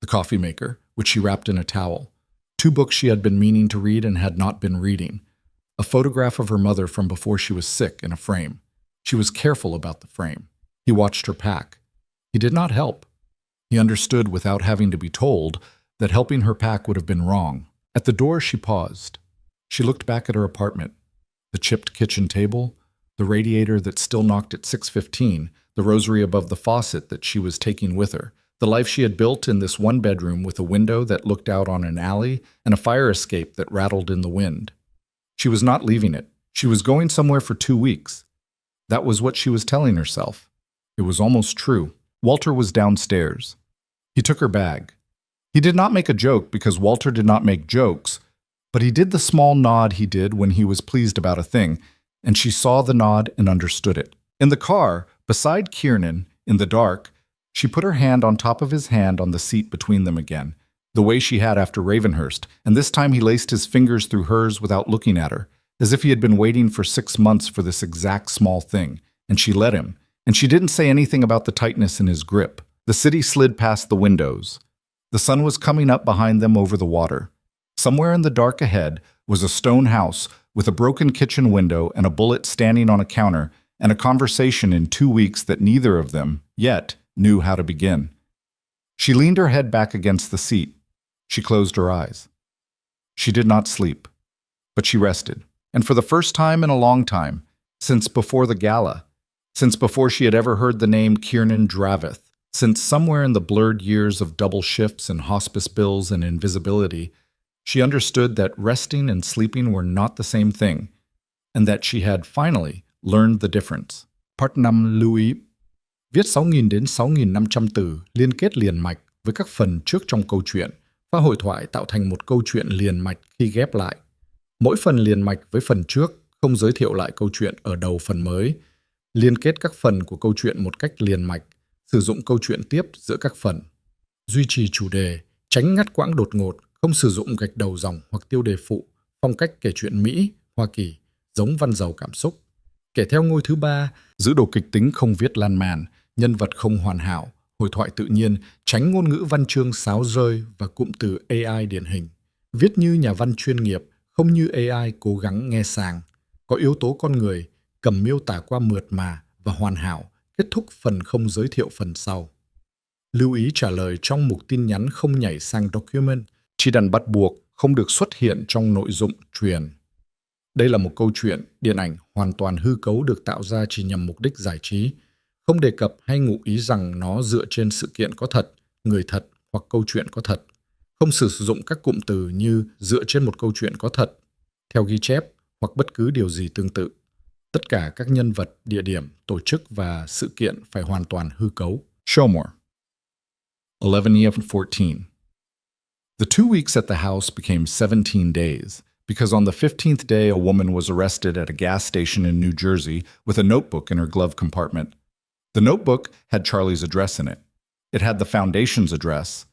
the coffee maker, which she wrapped in a towel. 2 books she had been meaning to read and had not been reading. A photograph of her mother from before she was sick in a frame. She was careful about the frame. He watched her pack. He did not help. He understood without having to be told that helping her pack would have been wrong. At the door, she paused. She looked back at her apartment. The chipped kitchen table, the radiator that still knocked at 6:15, the rosary above the faucet that she was taking with her, the life she had built in this one bedroom with a window that looked out on an alley and a fire escape that rattled in the wind. She was not leaving it. She was going somewhere for 2 weeks. That was what she was telling herself. It was almost true. Walter was downstairs. He took her bag. He did not make a joke because Walter did not make jokes, but he did the small nod he did when he was pleased about a thing, and she saw the nod and understood it. In the car, beside Kiernan, in the dark, she put her hand on top of his hand on the seat between them again, the way she had after Ravenhurst, and this time he laced his fingers through hers without looking at her, as if he had been waiting for 6 months for this exact small thing, and she let him, and she didn't say anything about the tightness in his grip. The city slid past the windows. The sun was coming up behind them over the water. Somewhere in the dark ahead was a stone house with a broken kitchen window and a bullet standing on a counter and a conversation in 2 weeks that neither of them, yet, knew how to begin. She leaned her head back against the seat. She closed her eyes. She did not sleep, but she rested. And for the first time in a long time, since before the gala, since before she had ever heard the name Kiernan Dravith, since somewhere in the blurred years of double shifts and hospice bills and invisibility, she understood that resting and sleeping were not the same thing, and that she had finally learned the difference. Part 5 lưu ý. Viết 6.000 đến 6.500 từ liên kết liền mạch với các phần trước trong câu chuyện. Pha hội thoại tạo thành một câu chuyện liền mạch khi ghép lại. Mỗi phần liền mạch với phần trước không giới thiệu lại câu chuyện ở đầu phần mới. Liên kết các phần của câu chuyện một cách liền mạch, sử dụng câu chuyện tiếp giữa các phần. Duy trì chủ đề, tránh ngắt quãng đột ngột, không sử dụng gạch đầu dòng hoặc tiêu đề phụ, phong cách kể chuyện Mỹ, Hoa Kỳ, giống văn giàu cảm xúc. Kể theo ngôi thứ 3, giữ đồ kịch tính không viết lan man, nhân vật không hoàn hảo, hồi thoại tự nhiên, tránh ngôn ngữ văn chương sáo rơi và cụm từ AI điển hình. Viết như nhà văn chuyên nghiệp, không như AI cố gắng nghe sàng. Có yếu tố con người, cầm miêu tả qua mượt mà và hoàn hảo, kết thúc phần không giới thiệu phần sau. Lưu ý trả lời trong mục tin nhắn không nhảy sang document, chỉ đành bắt buộc không được xuất hiện trong nội dung truyền. Đây là một câu chuyện, điện ảnh hoàn toàn hư cấu được tạo ra chỉ nhằm mục đích giải trí, không đề cập hay ngụ ý rằng nó dựa trên sự kiện có thật, người thật hoặc câu chuyện có thật. Không sử dụng các cụm từ như dựa trên một câu chuyện có thật, theo ghi chép hoặc bất cứ điều gì tương tự. Tất cả các nhân vật, địa điểm, tổ chức và sự kiện phải hoàn toàn hư cấu. Show more. 11:14. The 2 weeks at the house became 17 days, because on the 15th day a woman was arrested at a gas station in New Jersey with a notebook in her glove compartment. The notebook had Charlie's address in it. It had the foundation's address.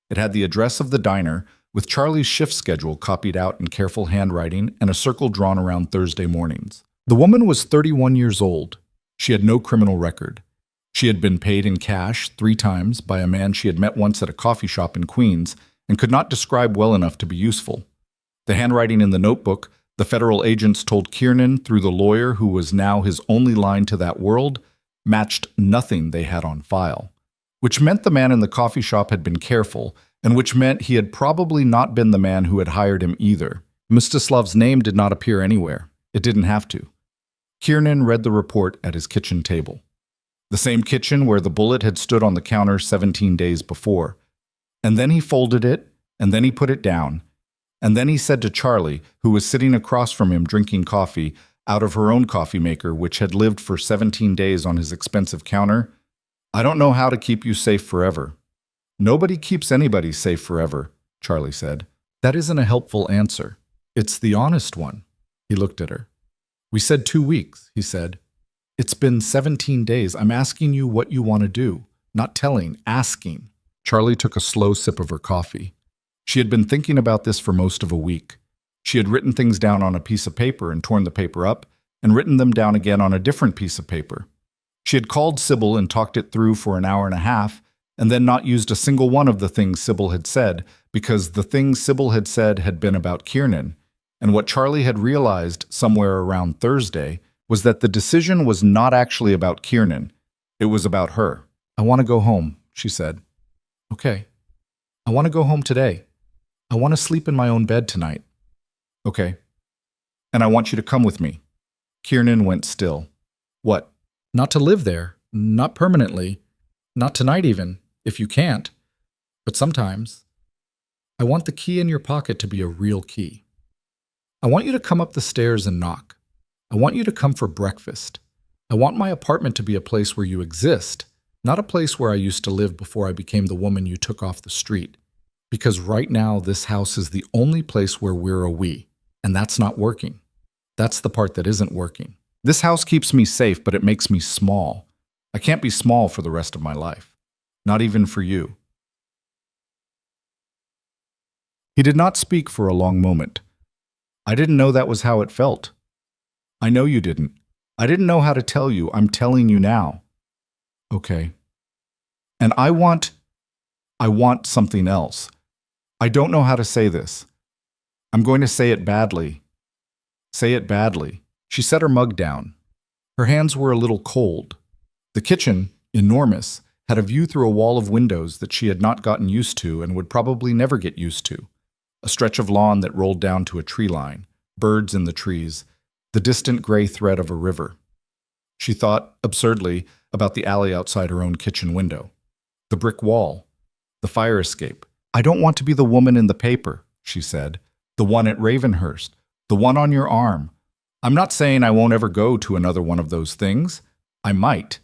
It had the address of the diner, with Charlie's shift schedule copied out in careful handwriting and a circle drawn around Thursday mornings. The woman was 31 years old. She had no criminal record. She had been paid in cash 3 times by a man she had met once at a coffee shop in Queens and could not describe well enough to be useful. The handwriting in the notebook, the federal agents told Kiernan through the lawyer who was now his only line to that world, matched nothing they had on file, which meant the man in the coffee shop had been careful, and which meant he had probably not been the man who had hired him either. Mstislav's name did not appear anywhere. It didn't have to. Kiernan read the report at his kitchen table. The same kitchen where the bullet had stood on the counter 17 days before. And then he folded it, and then he put it down. And then he said to Charlie, who was sitting across from him drinking coffee out of her own coffee maker, which had lived for 17 days on his expensive counter, "I don't know how to keep you safe forever." "Nobody keeps anybody safe forever," Charlie said. "That isn't a helpful answer. It's the honest one." He looked at her. "We said 2 weeks," he said. "It's been 17 days. I'm asking you what you want to do. Not telling, asking." Charlie took a slow sip of her coffee. She had been thinking about this for most of a week. She had written things down on a piece of paper and torn the paper up, and written them down again on a different piece of paper. She had called Sybil and talked it through for an hour and a half, and then not used a single one of the things Sybil had said, because the things Sybil had said had been about Kiernan, and what Charlie had realized somewhere around Thursday was that the decision was not actually about Kiernan. It was about her. "I want to go home," she said. "Okay. I want to go home today. I want to sleep in my own bed tonight." "Okay. And I want you to come with me." Kiernan went still. "What?" "Not to live there. Not permanently. Not tonight even, if you can't. But sometimes. I want the key in your pocket to be a real key. I want you to come up the stairs and knock. I want you to come for breakfast. I want my apartment to be a place where you exist, not a place where I used to live before I became the woman you took off the street. Because right now, this house is the only place where we're a we, and that's not working. That's the part that isn't working. This house keeps me safe, but it makes me small. I can't be small for the rest of my life. Not even for you." He did not speak for a long moment. "I didn't know that was how it felt." "I know you didn't. I didn't know how to tell you. I'm telling you now." "Okay. And I want something else. I don't know how to say this. I'm going to say it badly. Say it badly." She set her mug down. Her hands were a little cold. The kitchen, enormous, had a view through a wall of windows that she had not gotten used to and would probably never get used to. A stretch of lawn that rolled down to a tree line, birds in the trees, the distant gray thread of a river. She thought, absurdly, about the alley outside her own kitchen window. The brick wall. The fire escape. "I don't want to be the woman in the paper," she said. "The one at Ravenhurst. The one on your arm. I'm not saying I won't ever go to another one of those things. I might.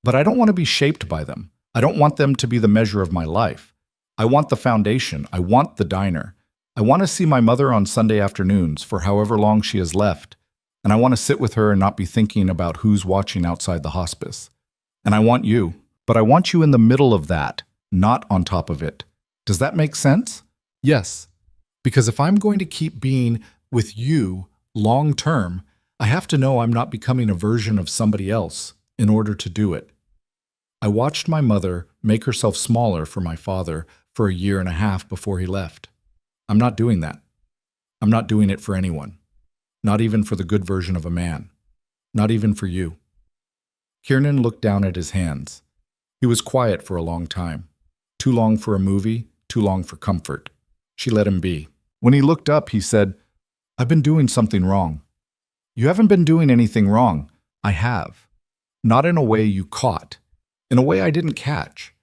But I don't want to be shaped by them. I don't want them to be the measure of my life. I want the foundation. I want the diner. I want to see my mother on Sunday afternoons for however long she has left. And I want to sit with her and not be thinking about who's watching outside the hospice. And I want you. But I want you in the middle of that, not on top of it. Does that make sense?" "Yes. Because if I'm going to keep being with you long term, I have to know I'm not becoming a version of somebody else in order to do it. I watched my mother make herself smaller for my father for a year and a half before he left. I'm not doing that. I'm not doing it for anyone. Not even for the good version of a man. Not even for you." Kiernan looked down at his hands. He was quiet for a long time. Too long for a movie, too long for comfort. She let him be. When he looked up, he said, "I've been doing something wrong." "You haven't been doing anything wrong." "I have. Not in a way you caught. In a way I didn't catch.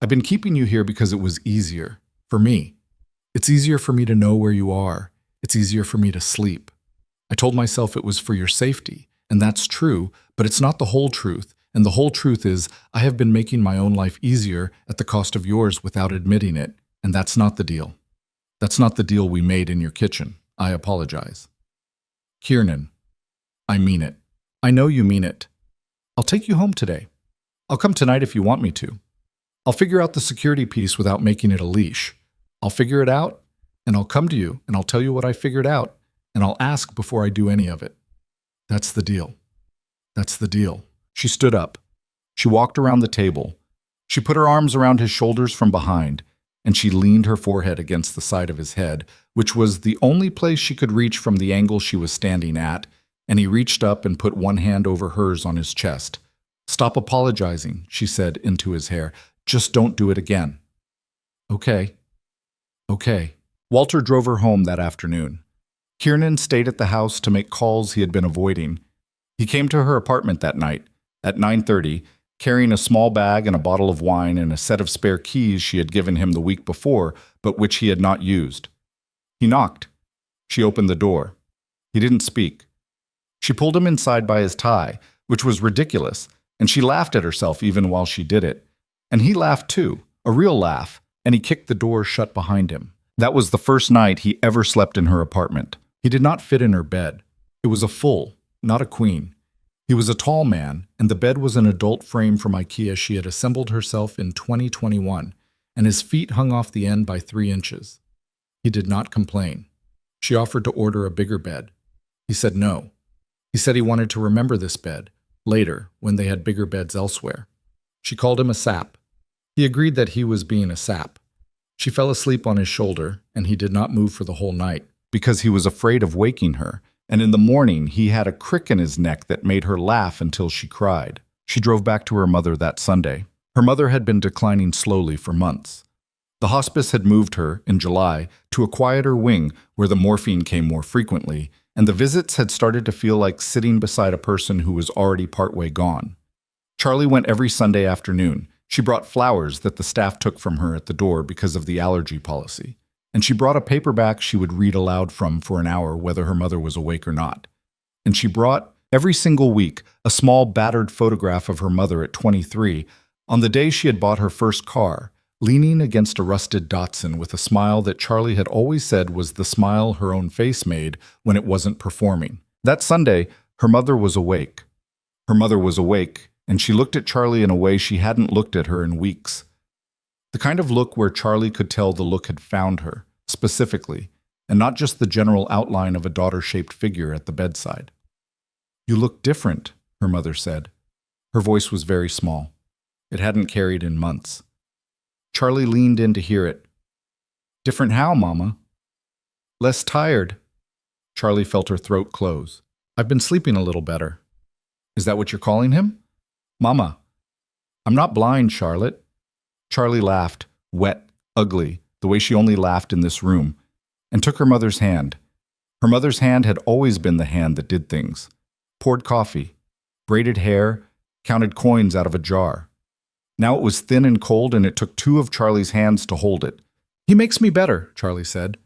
I've been keeping you here because it was easier. For me. It's easier for me to know where you are. It's easier for me to sleep. I told myself it was for your safety, and that's true, but it's not the whole truth. And the whole truth is, I have been making my own life easier at the cost of yours without admitting it, and that's not the deal. That's not the deal we made in your kitchen. I apologize." "Kiernan, I mean it. I know you mean it. I'll take you home today. I'll come tonight if you want me to. I'll figure out the security piece without making it a leash. I'll figure it out, and I'll come to you, and I'll tell you what I figured out, and I'll ask before I do any of it. That's the deal. That's the deal." She stood up. She walked around the table. She put her arms around his shoulders from behind, and she leaned her forehead against the side of his head, which was the only place she could reach from the angle she was standing at, and he reached up and put one hand over hers on his chest. "Stop apologizing," she said into his hair. "Just don't do it again." "Okay. Okay." Walter drove her home that afternoon. Kiernan stayed at the house to make calls he had been avoiding. He came to her apartment that night, at 9:30, carrying a small bag and a bottle of wine and a set of spare keys she had given him the week before, but which he had not used. He knocked. She opened the door. He didn't speak. She pulled him inside by his tie, which was ridiculous, and she laughed at herself even while she did it. And he laughed too, a real laugh, and he kicked the door shut behind him. That was the first night he ever slept in her apartment. He did not fit in her bed. It was a full, not a queen. He was a tall man, and the bed was an adult frame from IKEA she had assembled herself in 2021, and his feet hung off the end by 3 inches. He did not complain. She offered to order a bigger bed. He said no. He said he wanted to remember this bed, later, when they had bigger beds elsewhere. She called him a sap. He agreed that he was being a sap. She fell asleep on his shoulder, and he did not move for the whole night. because he was afraid of waking her, and in the morning he had a crick in his neck that made her laugh until she cried. She drove back to her mother that Sunday. Her mother had been declining slowly for months. The hospice had moved her, in July, to a quieter wing where the morphine came more frequently, and the visits had started to feel like sitting beside a person who was already partway gone. Charlie went every Sunday afternoon. She brought flowers that the staff took from her at the door because of the allergy policy. And she brought a paperback she would read aloud from for an hour whether her mother was awake or not. And she brought, every single week, a small battered photograph of her mother at 23, on the day she had bought her first car, leaning against a rusted Datsun with a smile that Charlie had always said was the smile her own face made when it wasn't performing. That Sunday, her mother was awake. Her mother was awake, and she looked at Charlie in a way she hadn't looked at her in weeks. The kind of look where Charlie could tell the look had found her, specifically, and not just the general outline of a daughter-shaped figure at the bedside. "You look different," her mother said. Her voice was very small. It hadn't carried in months. Charlie leaned in to hear it. "Different how, Mama?" "Less tired." Charlie felt her throat close. "I've been sleeping a little better." "Is that what you're calling him?" "Mama." "I'm not blind, Charlotte." Charlie laughed, wet, ugly, the way she only laughed in this room, and took her mother's hand. Her mother's hand had always been the hand that did things. Poured coffee, braided hair, counted coins out of a jar. Now it was thin and cold, and it took two of Charlie's hands to hold it. "He makes me better," Charlie said.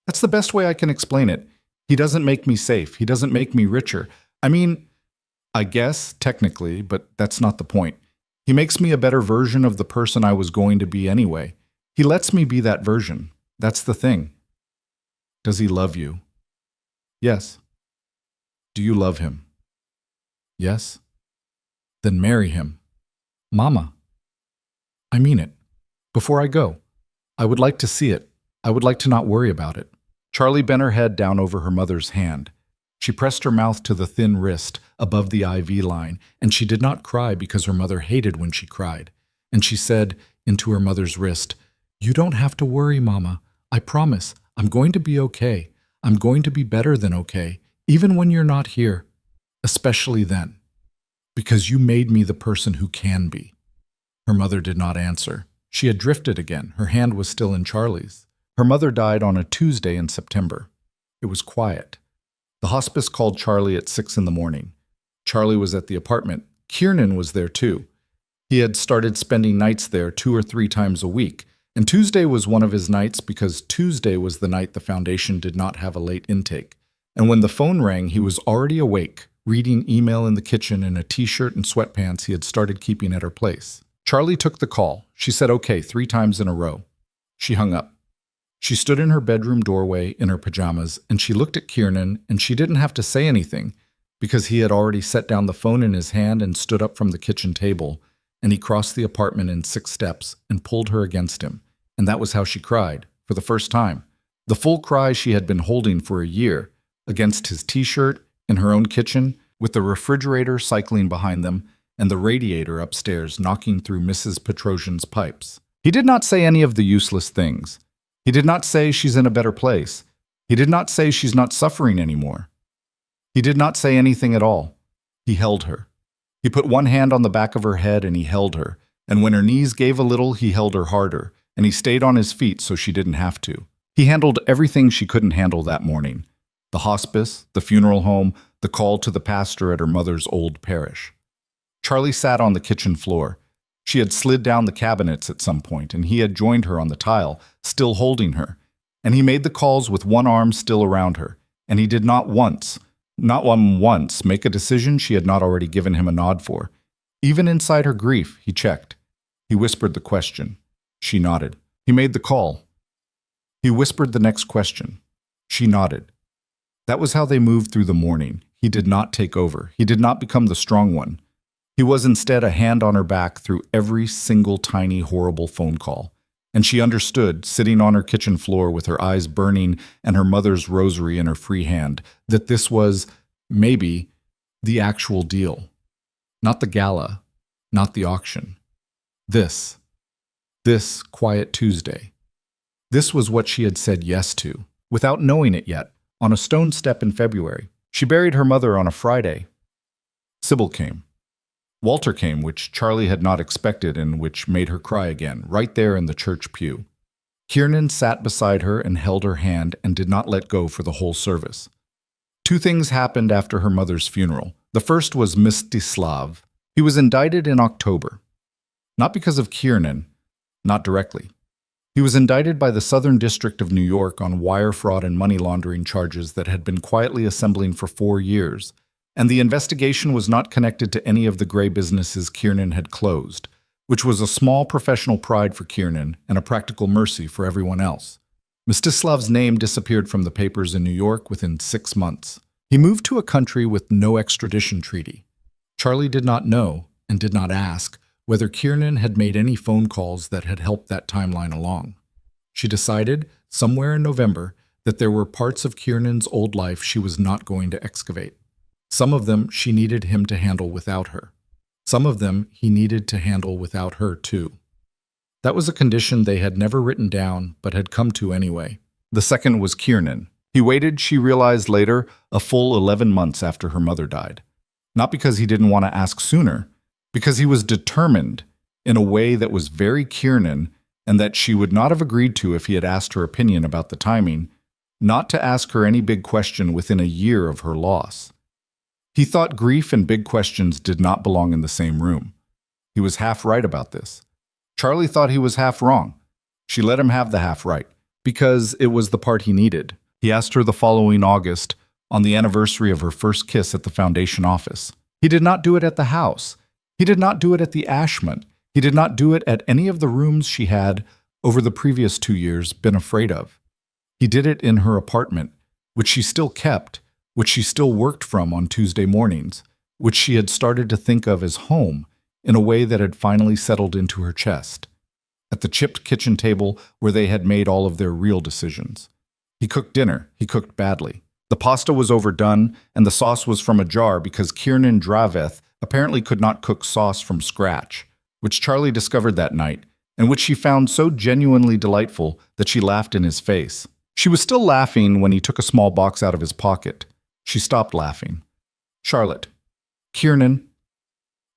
"That's the best way I can explain it. He doesn't make me safe. He doesn't make me richer. I mean, I guess, technically, but that's not the point. He makes me a better version of the person I was going to be anyway. He lets me be that version. That's the thing." "Does he love you?" "Yes." "Do you love him?" "Yes." "Then marry him." "Mama." "I mean it. Before I go, I would like to see it. I would like to not worry about it." Charlie bent her head down over her mother's hand. She pressed her mouth to the thin wrist above the IV line, and she did not cry because her mother hated when she cried. And she said into her mother's wrist, "You don't have to worry, Mama. I promise. I'm going to be okay. I'm going to be better than okay, even when you're not here. Especially then. Because you made me the person who can be." Her mother did not answer. She had drifted again. Her hand was still in Charlie's. Her mother died on a Tuesday in September. It was quiet. The hospice called Charlie at 6 in the morning. Charlie was at the apartment. Kiernan was there too. He had started spending nights there 2 or 3 times a week, and Tuesday was one of his nights because Tuesday was the night the foundation did not have a late intake. And when the phone rang, he was already awake, reading email in the kitchen in a t-shirt and sweatpants he had started keeping at her place. Charlie took the call. She said okay 3 times in a row. She hung up. She stood in her bedroom doorway in her pajamas, and she looked at Kiernan, and she didn't have to say anything because he had already set down the phone in his hand and stood up from the kitchen table, and he crossed the apartment in 6 steps and pulled her against him. And that was how she cried, for the first time. The full cry she had been holding for a year, against his t-shirt, in her own kitchen, with the refrigerator cycling behind them, and the radiator upstairs knocking through Mrs. Petrosian's pipes. He did not say any of the useless things. He did not say she's in a better place. He did not say she's not suffering anymore. He did not say anything at all. He held her. He put one hand on the back of her head and he held her, and when her knees gave a little, he held her harder, and he stayed on his feet so she didn't have to. He handled everything she couldn't handle that morning. The hospice, the funeral home, the call to the pastor at her mother's old parish. Charlie sat on the kitchen floor. She had slid down the cabinets at some point, and he had joined her on the tile, still holding her. And he made the calls with one arm still around her, and he did not once, make a decision she had not already given him a nod for. Even inside her grief, he checked. He whispered the question. She nodded. He made the call. He whispered the next question. She nodded. That was how they moved through the morning. He did not take over. He did not become the strong one. He was instead a hand on her back through every single tiny, horrible phone call. And she understood, sitting on her kitchen floor with her eyes burning and her mother's rosary in her free hand, that this was, maybe, the actual deal. Not the gala, not the auction. This. This quiet Tuesday. This was what she had said yes to, without knowing it yet, on a stone step in February. She buried her mother on a Friday. Sybil came. Walter came, which Charlie had not expected and which made her cry again, right there in the church pew. Kiernan sat beside her and held her hand and did not let go for the whole service. Two things happened after her mother's funeral. The first was Mstislav. He was indicted in October. Not because of Kiernan, not directly. He was indicted by the Southern District of New York on wire fraud and money laundering charges that had been quietly assembling for 4 years, and the investigation was not connected to any of the gray businesses Kiernan had closed, which was a small professional pride for Kiernan and a practical mercy for everyone else. Mstislav's name disappeared from the papers in New York within 6 months. He moved to a country with no extradition treaty. Charlie did not know, and did not ask, whether Kiernan had made any phone calls that had helped that timeline along. She decided, somewhere in November, that there were parts of Kiernan's old life she was not going to excavate. Some of them she needed him to handle without her. Some of them he needed to handle without her, too. That was a condition they had never written down, but had come to anyway. The second was Kiernan. He waited, she realized later, a full 11 months after her mother died. Not because he didn't want to ask sooner, because he was determined in a way that was very Kiernan and that she would not have agreed to if he had asked her opinion about the timing, not to ask her any big question within a year of her loss. He thought grief and big questions did not belong in the same room. He was half right about this. Charlie thought he was half wrong. She let him have the half right, because it was the part he needed. He asked her the following August, on the anniversary of her first kiss at the foundation office. He did not do it at the house. He did not do it at the Ashmont. He did not do it at any of the rooms she had, over the previous 2 years, been afraid of. He did it in her apartment, which she still kept, which she still worked from on Tuesday mornings, which she had started to think of as home in a way that had finally settled into her chest. At the chipped kitchen table where they had made all of their real decisions. He cooked dinner. He cooked badly. The pasta was overdone, and the sauce was from a jar because Kiernan Draveth apparently could not cook sauce from scratch, which Charlie discovered that night, and which she found so genuinely delightful that she laughed in his face. She was still laughing when he took a small box out of his pocket. She stopped laughing. Charlotte, Kiernan,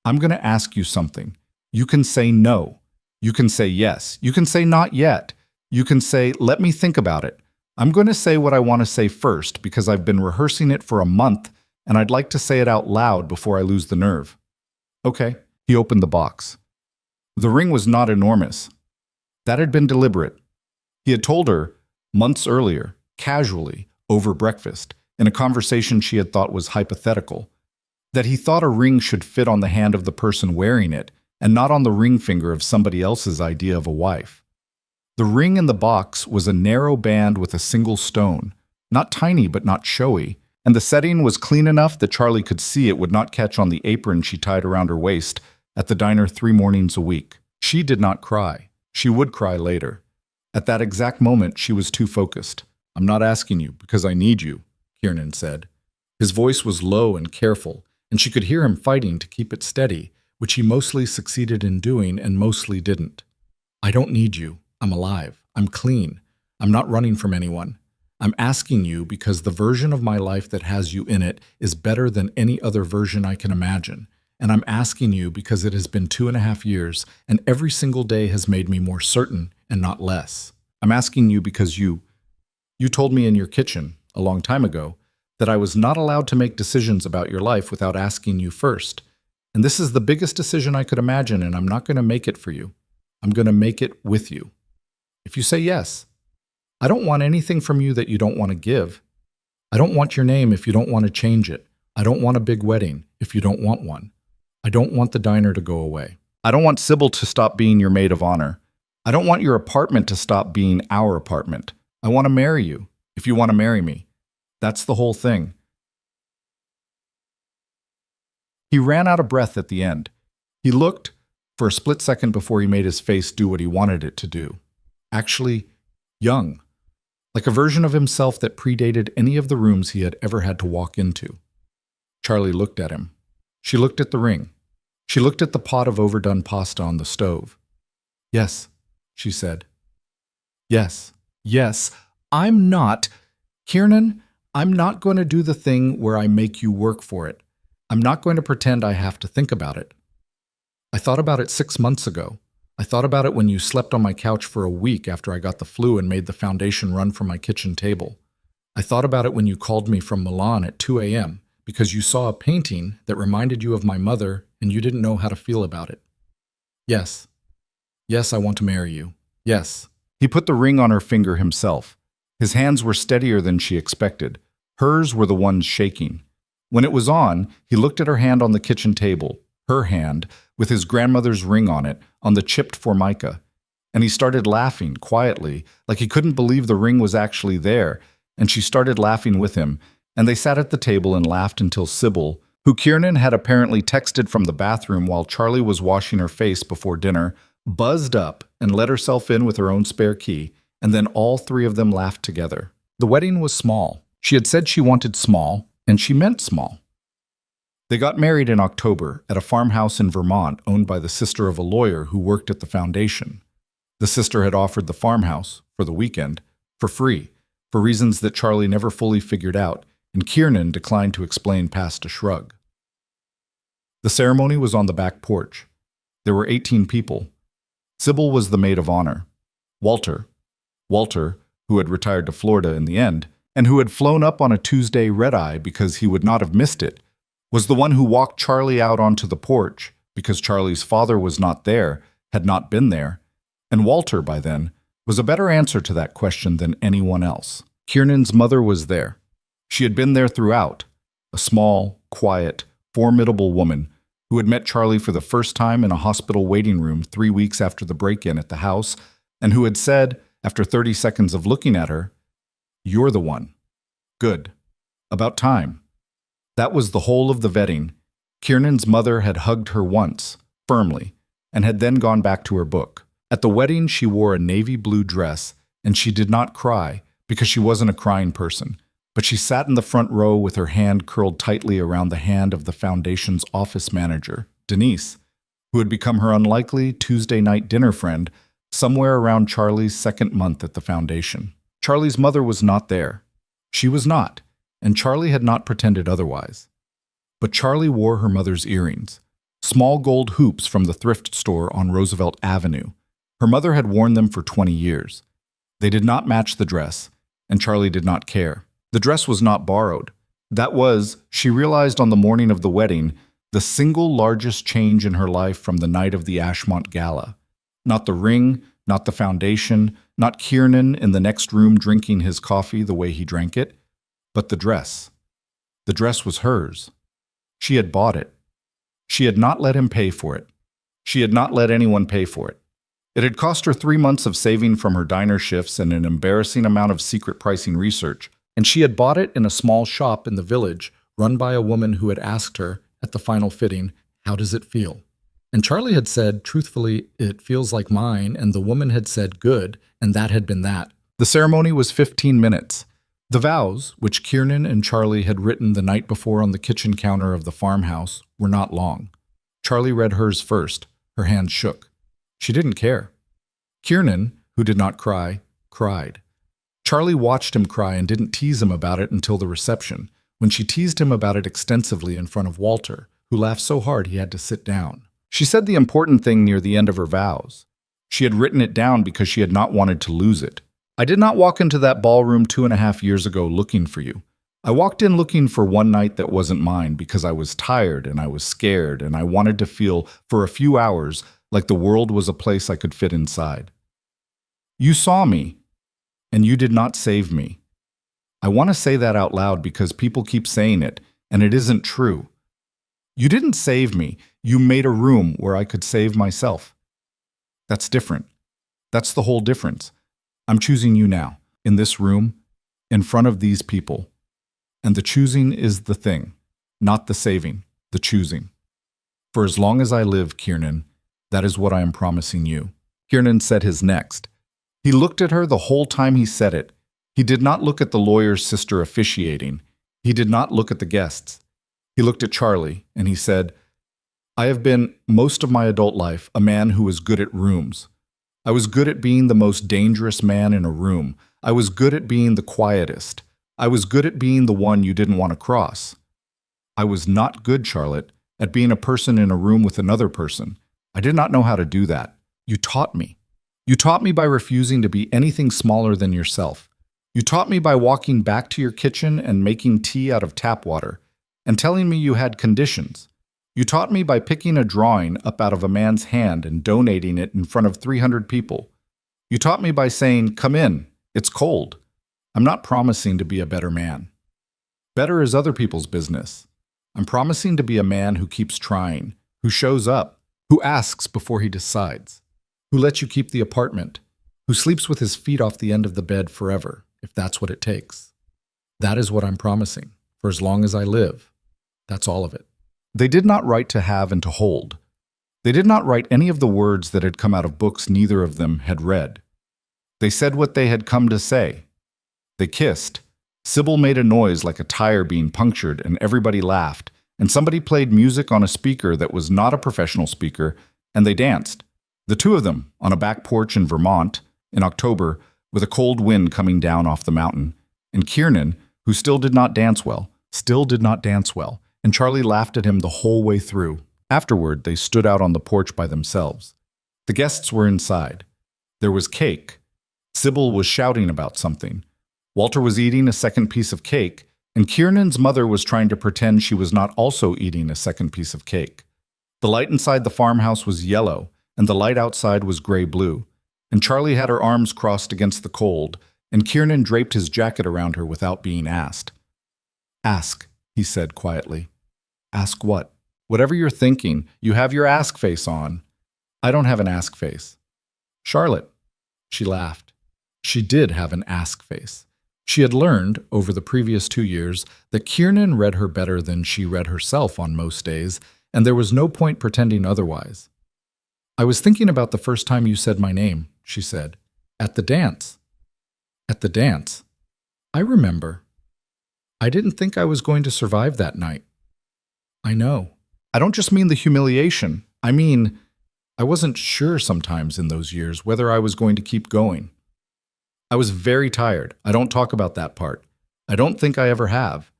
I'm going to ask you something. You can say no. You can say yes. You can say not yet. You can say, let me think about it. I'm going to say what I want to say first because I've been rehearsing it for a month and I'd like to say it out loud before I lose the nerve. Okay. He opened the box. The ring was not enormous. That had been deliberate. He had told her, months earlier, casually, over breakfast, in a conversation she had thought was hypothetical, that he thought a ring should fit on the hand of the person wearing it and not on the ring finger of somebody else's idea of a wife. The ring in the box was a narrow band with a single stone, not tiny but not showy, and the setting was clean enough that Charlie could see it would not catch on the apron she tied around her waist at the diner 3 mornings a week. She did not cry. She would cry later. At that exact moment, she was too focused. I'm not asking you because I need you, Kiernan said. His voice was low and careful, and she could hear him fighting to keep it steady, which he mostly succeeded in doing and mostly didn't. I don't need you. I'm alive. I'm clean. I'm not running from anyone. I'm asking you because the version of my life that has you in it is better than any other version I can imagine. And I'm asking you because it has been 2.5 years, and every single day has made me more certain and not less. I'm asking you because you told me in your kitchen, a long time ago, that I was not allowed to make decisions about your life without asking you first. And this is the biggest decision I could imagine, and I'm not going to make it for you. I'm going to make it with you. If you say yes, I don't want anything from you that you don't want to give. I don't want your name if you don't want to change it. I don't want a big wedding if you don't want one. I don't want the diner to go away. I don't want Sybil to stop being your maid of honor. I don't want your apartment to stop being our apartment. I want to marry you if you want to marry me. That's the whole thing. He ran out of breath at the end. He looked for a split second before he made his face do what he wanted it to do. Actually, young. Like a version of himself that predated any of the rooms he had ever had to walk into. Charlie looked at him. She looked at the ring. She looked at the pot of overdone pasta on the stove. Yes, she said. Yes, yes, I'm not. Kiernan, I'm not going to do the thing where I make you work for it. I'm not going to pretend I have to think about it. I thought about it 6 months ago. I thought about it when you slept on my couch for a week after I got the flu and made the foundation run from my kitchen table. I thought about it when you called me from Milan at 2 a.m. because you saw a painting that reminded you of my mother and you didn't know how to feel about it. Yes. Yes, I want to marry you. Yes. He put the ring on her finger himself. His hands were steadier than she expected. Hers were the ones shaking. When it was on, he looked at her hand on the kitchen table, her hand, with his grandmother's ring on it, on the chipped formica. And he started laughing, quietly, like he couldn't believe the ring was actually there, and she started laughing with him, and they sat at the table and laughed until Sybil, who Kiernan had apparently texted from the bathroom while Charlie was washing her face before dinner, buzzed up and let herself in with her own spare key, and then all three of them laughed together. The wedding was small. She had said she wanted small, and she meant small. They got married in October at a farmhouse in Vermont owned by the sister of a lawyer who worked at the foundation. The sister had offered the farmhouse, for the weekend, for free, for reasons that Charlie never fully figured out, and Kiernan declined to explain past a shrug. The ceremony was on the back porch. There were 18 people. Sybil was the maid of honor. Walter, who had retired to Florida in the end, and who had flown up on a Tuesday red-eye because he would not have missed it, was the one who walked Charlie out onto the porch because Charlie's father was not there, had not been there, and Walter, by then, was a better answer to that question than anyone else. Kiernan's mother was there. She had been there throughout, a small, quiet, formidable woman who had met Charlie for the first time in a hospital waiting room 3 weeks after the break-in at the house, and who had said, after 30 seconds of looking at her, "You're the one. Good. About time." That was the whole of the vetting. Kiernan's mother had hugged her once, firmly, and had then gone back to her book. At the wedding, she wore a navy blue dress, and she did not cry because she wasn't a crying person, but she sat in the front row with her hand curled tightly around the hand of the foundation's office manager, Denise, who had become her unlikely Tuesday night dinner friend somewhere around Charlie's second month at the foundation. Charlie's mother was not there. She was not, and Charlie had not pretended otherwise. But Charlie wore her mother's earrings, small gold hoops from the thrift store on Roosevelt Avenue. Her mother had worn them for 20 years. They did not match the dress, and Charlie did not care. The dress was not borrowed. That was, she realized on the morning of the wedding, the single largest change in her life from the night of the Ashmont Gala. Not the ring, not the foundation, not Kiernan in the next room drinking his coffee the way he drank it, but the dress. The dress was hers. She had bought it. She had not let him pay for it. She had not let anyone pay for it. It had cost her 3 months of saving from her diner shifts and an embarrassing amount of secret pricing research, and she had bought it in a small shop in the village run by a woman who had asked her, at the final fitting, "How does it feel?" And Charlie had said, truthfully, "It feels like mine," and the woman had said, "Good," and that had been that. The ceremony was 15 minutes. The vows, which Kiernan and Charlie had written the night before on the kitchen counter of the farmhouse, were not long. Charlie read hers first. Her hand shook. She didn't care. Kiernan, who did not cry, cried. Charlie watched him cry and didn't tease him about it until the reception, when she teased him about it extensively in front of Walter, who laughed so hard he had to sit down. She said the important thing near the end of her vows. She had written it down because she had not wanted to lose it. "I did not walk into that ballroom 2.5 years ago looking for you. I walked in looking for one night that wasn't mine because I was tired and I was scared and I wanted to feel, for a few hours, like the world was a place I could fit inside. You saw me, and you did not save me. I want to say that out loud because people keep saying it, and it isn't true. You didn't save me. You made a room where I could save myself. That's different. That's the whole difference. I'm choosing you now, in this room, in front of these people. And the choosing is the thing, not the saving, the choosing. For as long as I live, Kiernan, that is what I am promising you." Kiernan said his next. He looked at her the whole time he said it. He did not look at the lawyer's sister officiating. He did not look at the guests. He looked at Charlie, and he said, "I have been, most of my adult life, a man who is good at rooms. I was good at being the most dangerous man in a room. I was good at being the quietest. I was good at being the one you didn't want to cross. I was not good, Charlotte, at being a person in a room with another person. I did not know how to do that. You taught me. You taught me by refusing to be anything smaller than yourself. You taught me by walking back to your kitchen and making tea out of tap water, and telling me you had conditions. You taught me by picking a drawing up out of a man's hand and donating it in front of 300 people. You taught me by saying, "Come in, it's cold." I'm not promising to be a better man. Better is other people's business. I'm promising to be a man who keeps trying, who shows up, who asks before he decides, who lets you keep the apartment, who sleeps with his feet off the end of the bed forever, if that's what it takes. That is what I'm promising, for as long as I live. That's all of it. They did not write to have and to hold. They did not write any of the words that had come out of books neither of them had read. They said what they had come to say. They kissed. Sybil made a noise like a tire being punctured, and everybody laughed, and somebody played music on a speaker that was not a professional speaker, and they danced. The two of them, on a back porch in Vermont, in October, with a cold wind coming down off the mountain, and Kiernan, who still did not dance well, and Charlie laughed at him the whole way through. Afterward, they stood out on the porch by themselves. The guests were inside. There was cake. Sybil was shouting about something. Walter was eating a second piece of cake, and Kiernan's mother was trying to pretend she was not also eating a second piece of cake. The light inside the farmhouse was yellow, and the light outside was gray-blue, and Charlie had her arms crossed against the cold, and Kiernan draped his jacket around her without being asked. "Ask," he said quietly. "Ask what?" "Whatever you're thinking, you have your ask face on." "I don't have an ask face." "Charlotte." She laughed. She did have an ask face. She had learned, over the previous 2 years, that Kiernan read her better than she read herself on most days, and there was no point pretending otherwise. "I was thinking about the first time you said my name," she said. "At the dance." "At the dance?" "I remember. I didn't think I was going to survive that night." "I know. I don't just mean the humiliation. I mean, I wasn't sure sometimes in those years whether I was going to keep going. I was very tired. I don't talk about that part. I don't think I ever have.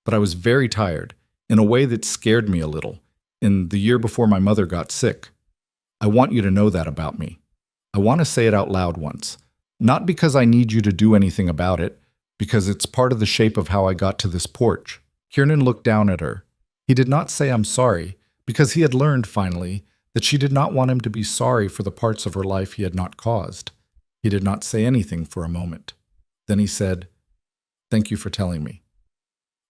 But I was very tired, in a way that scared me a little, in the year before my mother got sick. I want you to know that about me. I want to say it out loud once. Not because I need you to do anything about it, because it's part of the shape of how I got to this porch." Kiernan looked down at her. He did not say "I'm sorry," because he had learned, finally, that she did not want him to be sorry for the parts of her life he had not caused. He did not say anything for a moment. Then he said, "Thank you for telling me.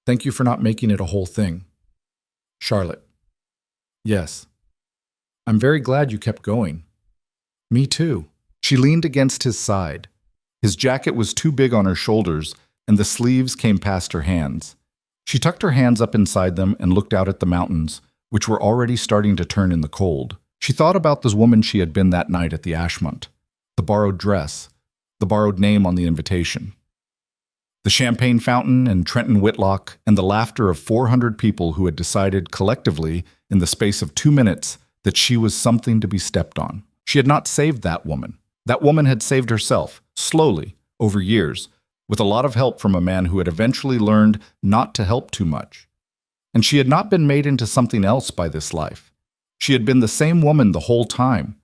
Thank you for not making it a whole thing." "Charlotte." "Yes. I'm very glad you kept going." "Me too." She leaned against his side. His jacket was too big on her shoulders, and the sleeves came past her hands. She tucked her hands up inside them and looked out at the mountains, which were already starting to turn in the cold. She thought about the woman she had been that night at the Ashmont, the borrowed dress, the borrowed name on the invitation, the champagne fountain and Trenton Whitlock, and the laughter of 400 people who had decided collectively in the space of 2 minutes that she was something to be stepped on. She had not saved that woman. That woman had saved herself, slowly, over years, with a lot of help from a man who had eventually learned not to help too much. And she had not been made into something else by this life. She had been the same woman the whole time.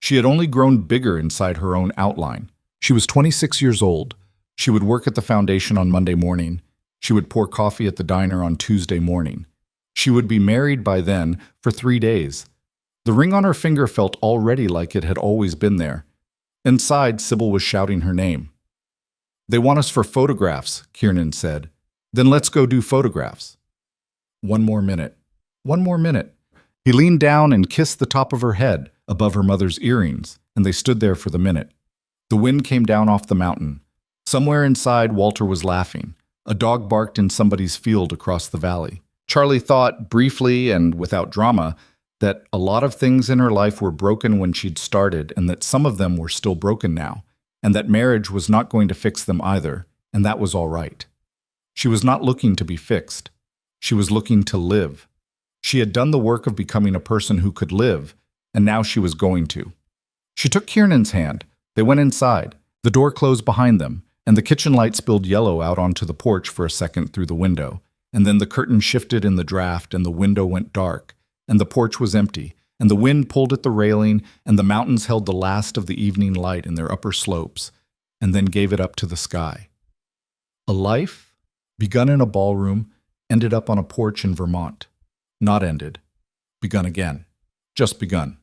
She had only grown bigger inside her own outline. She was 26 years old. She would work at the foundation on Monday morning. She would pour coffee at the diner on Tuesday morning. She would be married by then for 3 days. The ring on her finger felt already like it had always been there. Inside, Sybil was shouting her name. "They want us for photographs," Kiernan said. "Then let's go do photographs." One more minute. One more minute. He leaned down and kissed the top of her head, above her mother's earrings, and they stood there for the minute. The wind came down off the mountain. Somewhere inside, Walter was laughing. A dog barked in somebody's field across the valley. Charlie thought, briefly and without drama, that a lot of things in her life were broken when she'd started, and that some of them were still broken now, and that marriage was not going to fix them either, and that was all right. She was not looking to be fixed. She was looking to live. She had done the work of becoming a person who could live, and now she was going to. She took Kiernan's hand. They went inside. The door closed behind them, and the kitchen light spilled yellow out onto the porch for a second through the window. And then the curtain shifted in the draft, and the window went dark, and the porch was empty, and the wind pulled at the railing, and the mountains held the last of the evening light in their upper slopes, and then gave it up to the sky. A life, begun in a ballroom, ended up on a porch in Vermont. Not ended. Begun again. Just begun.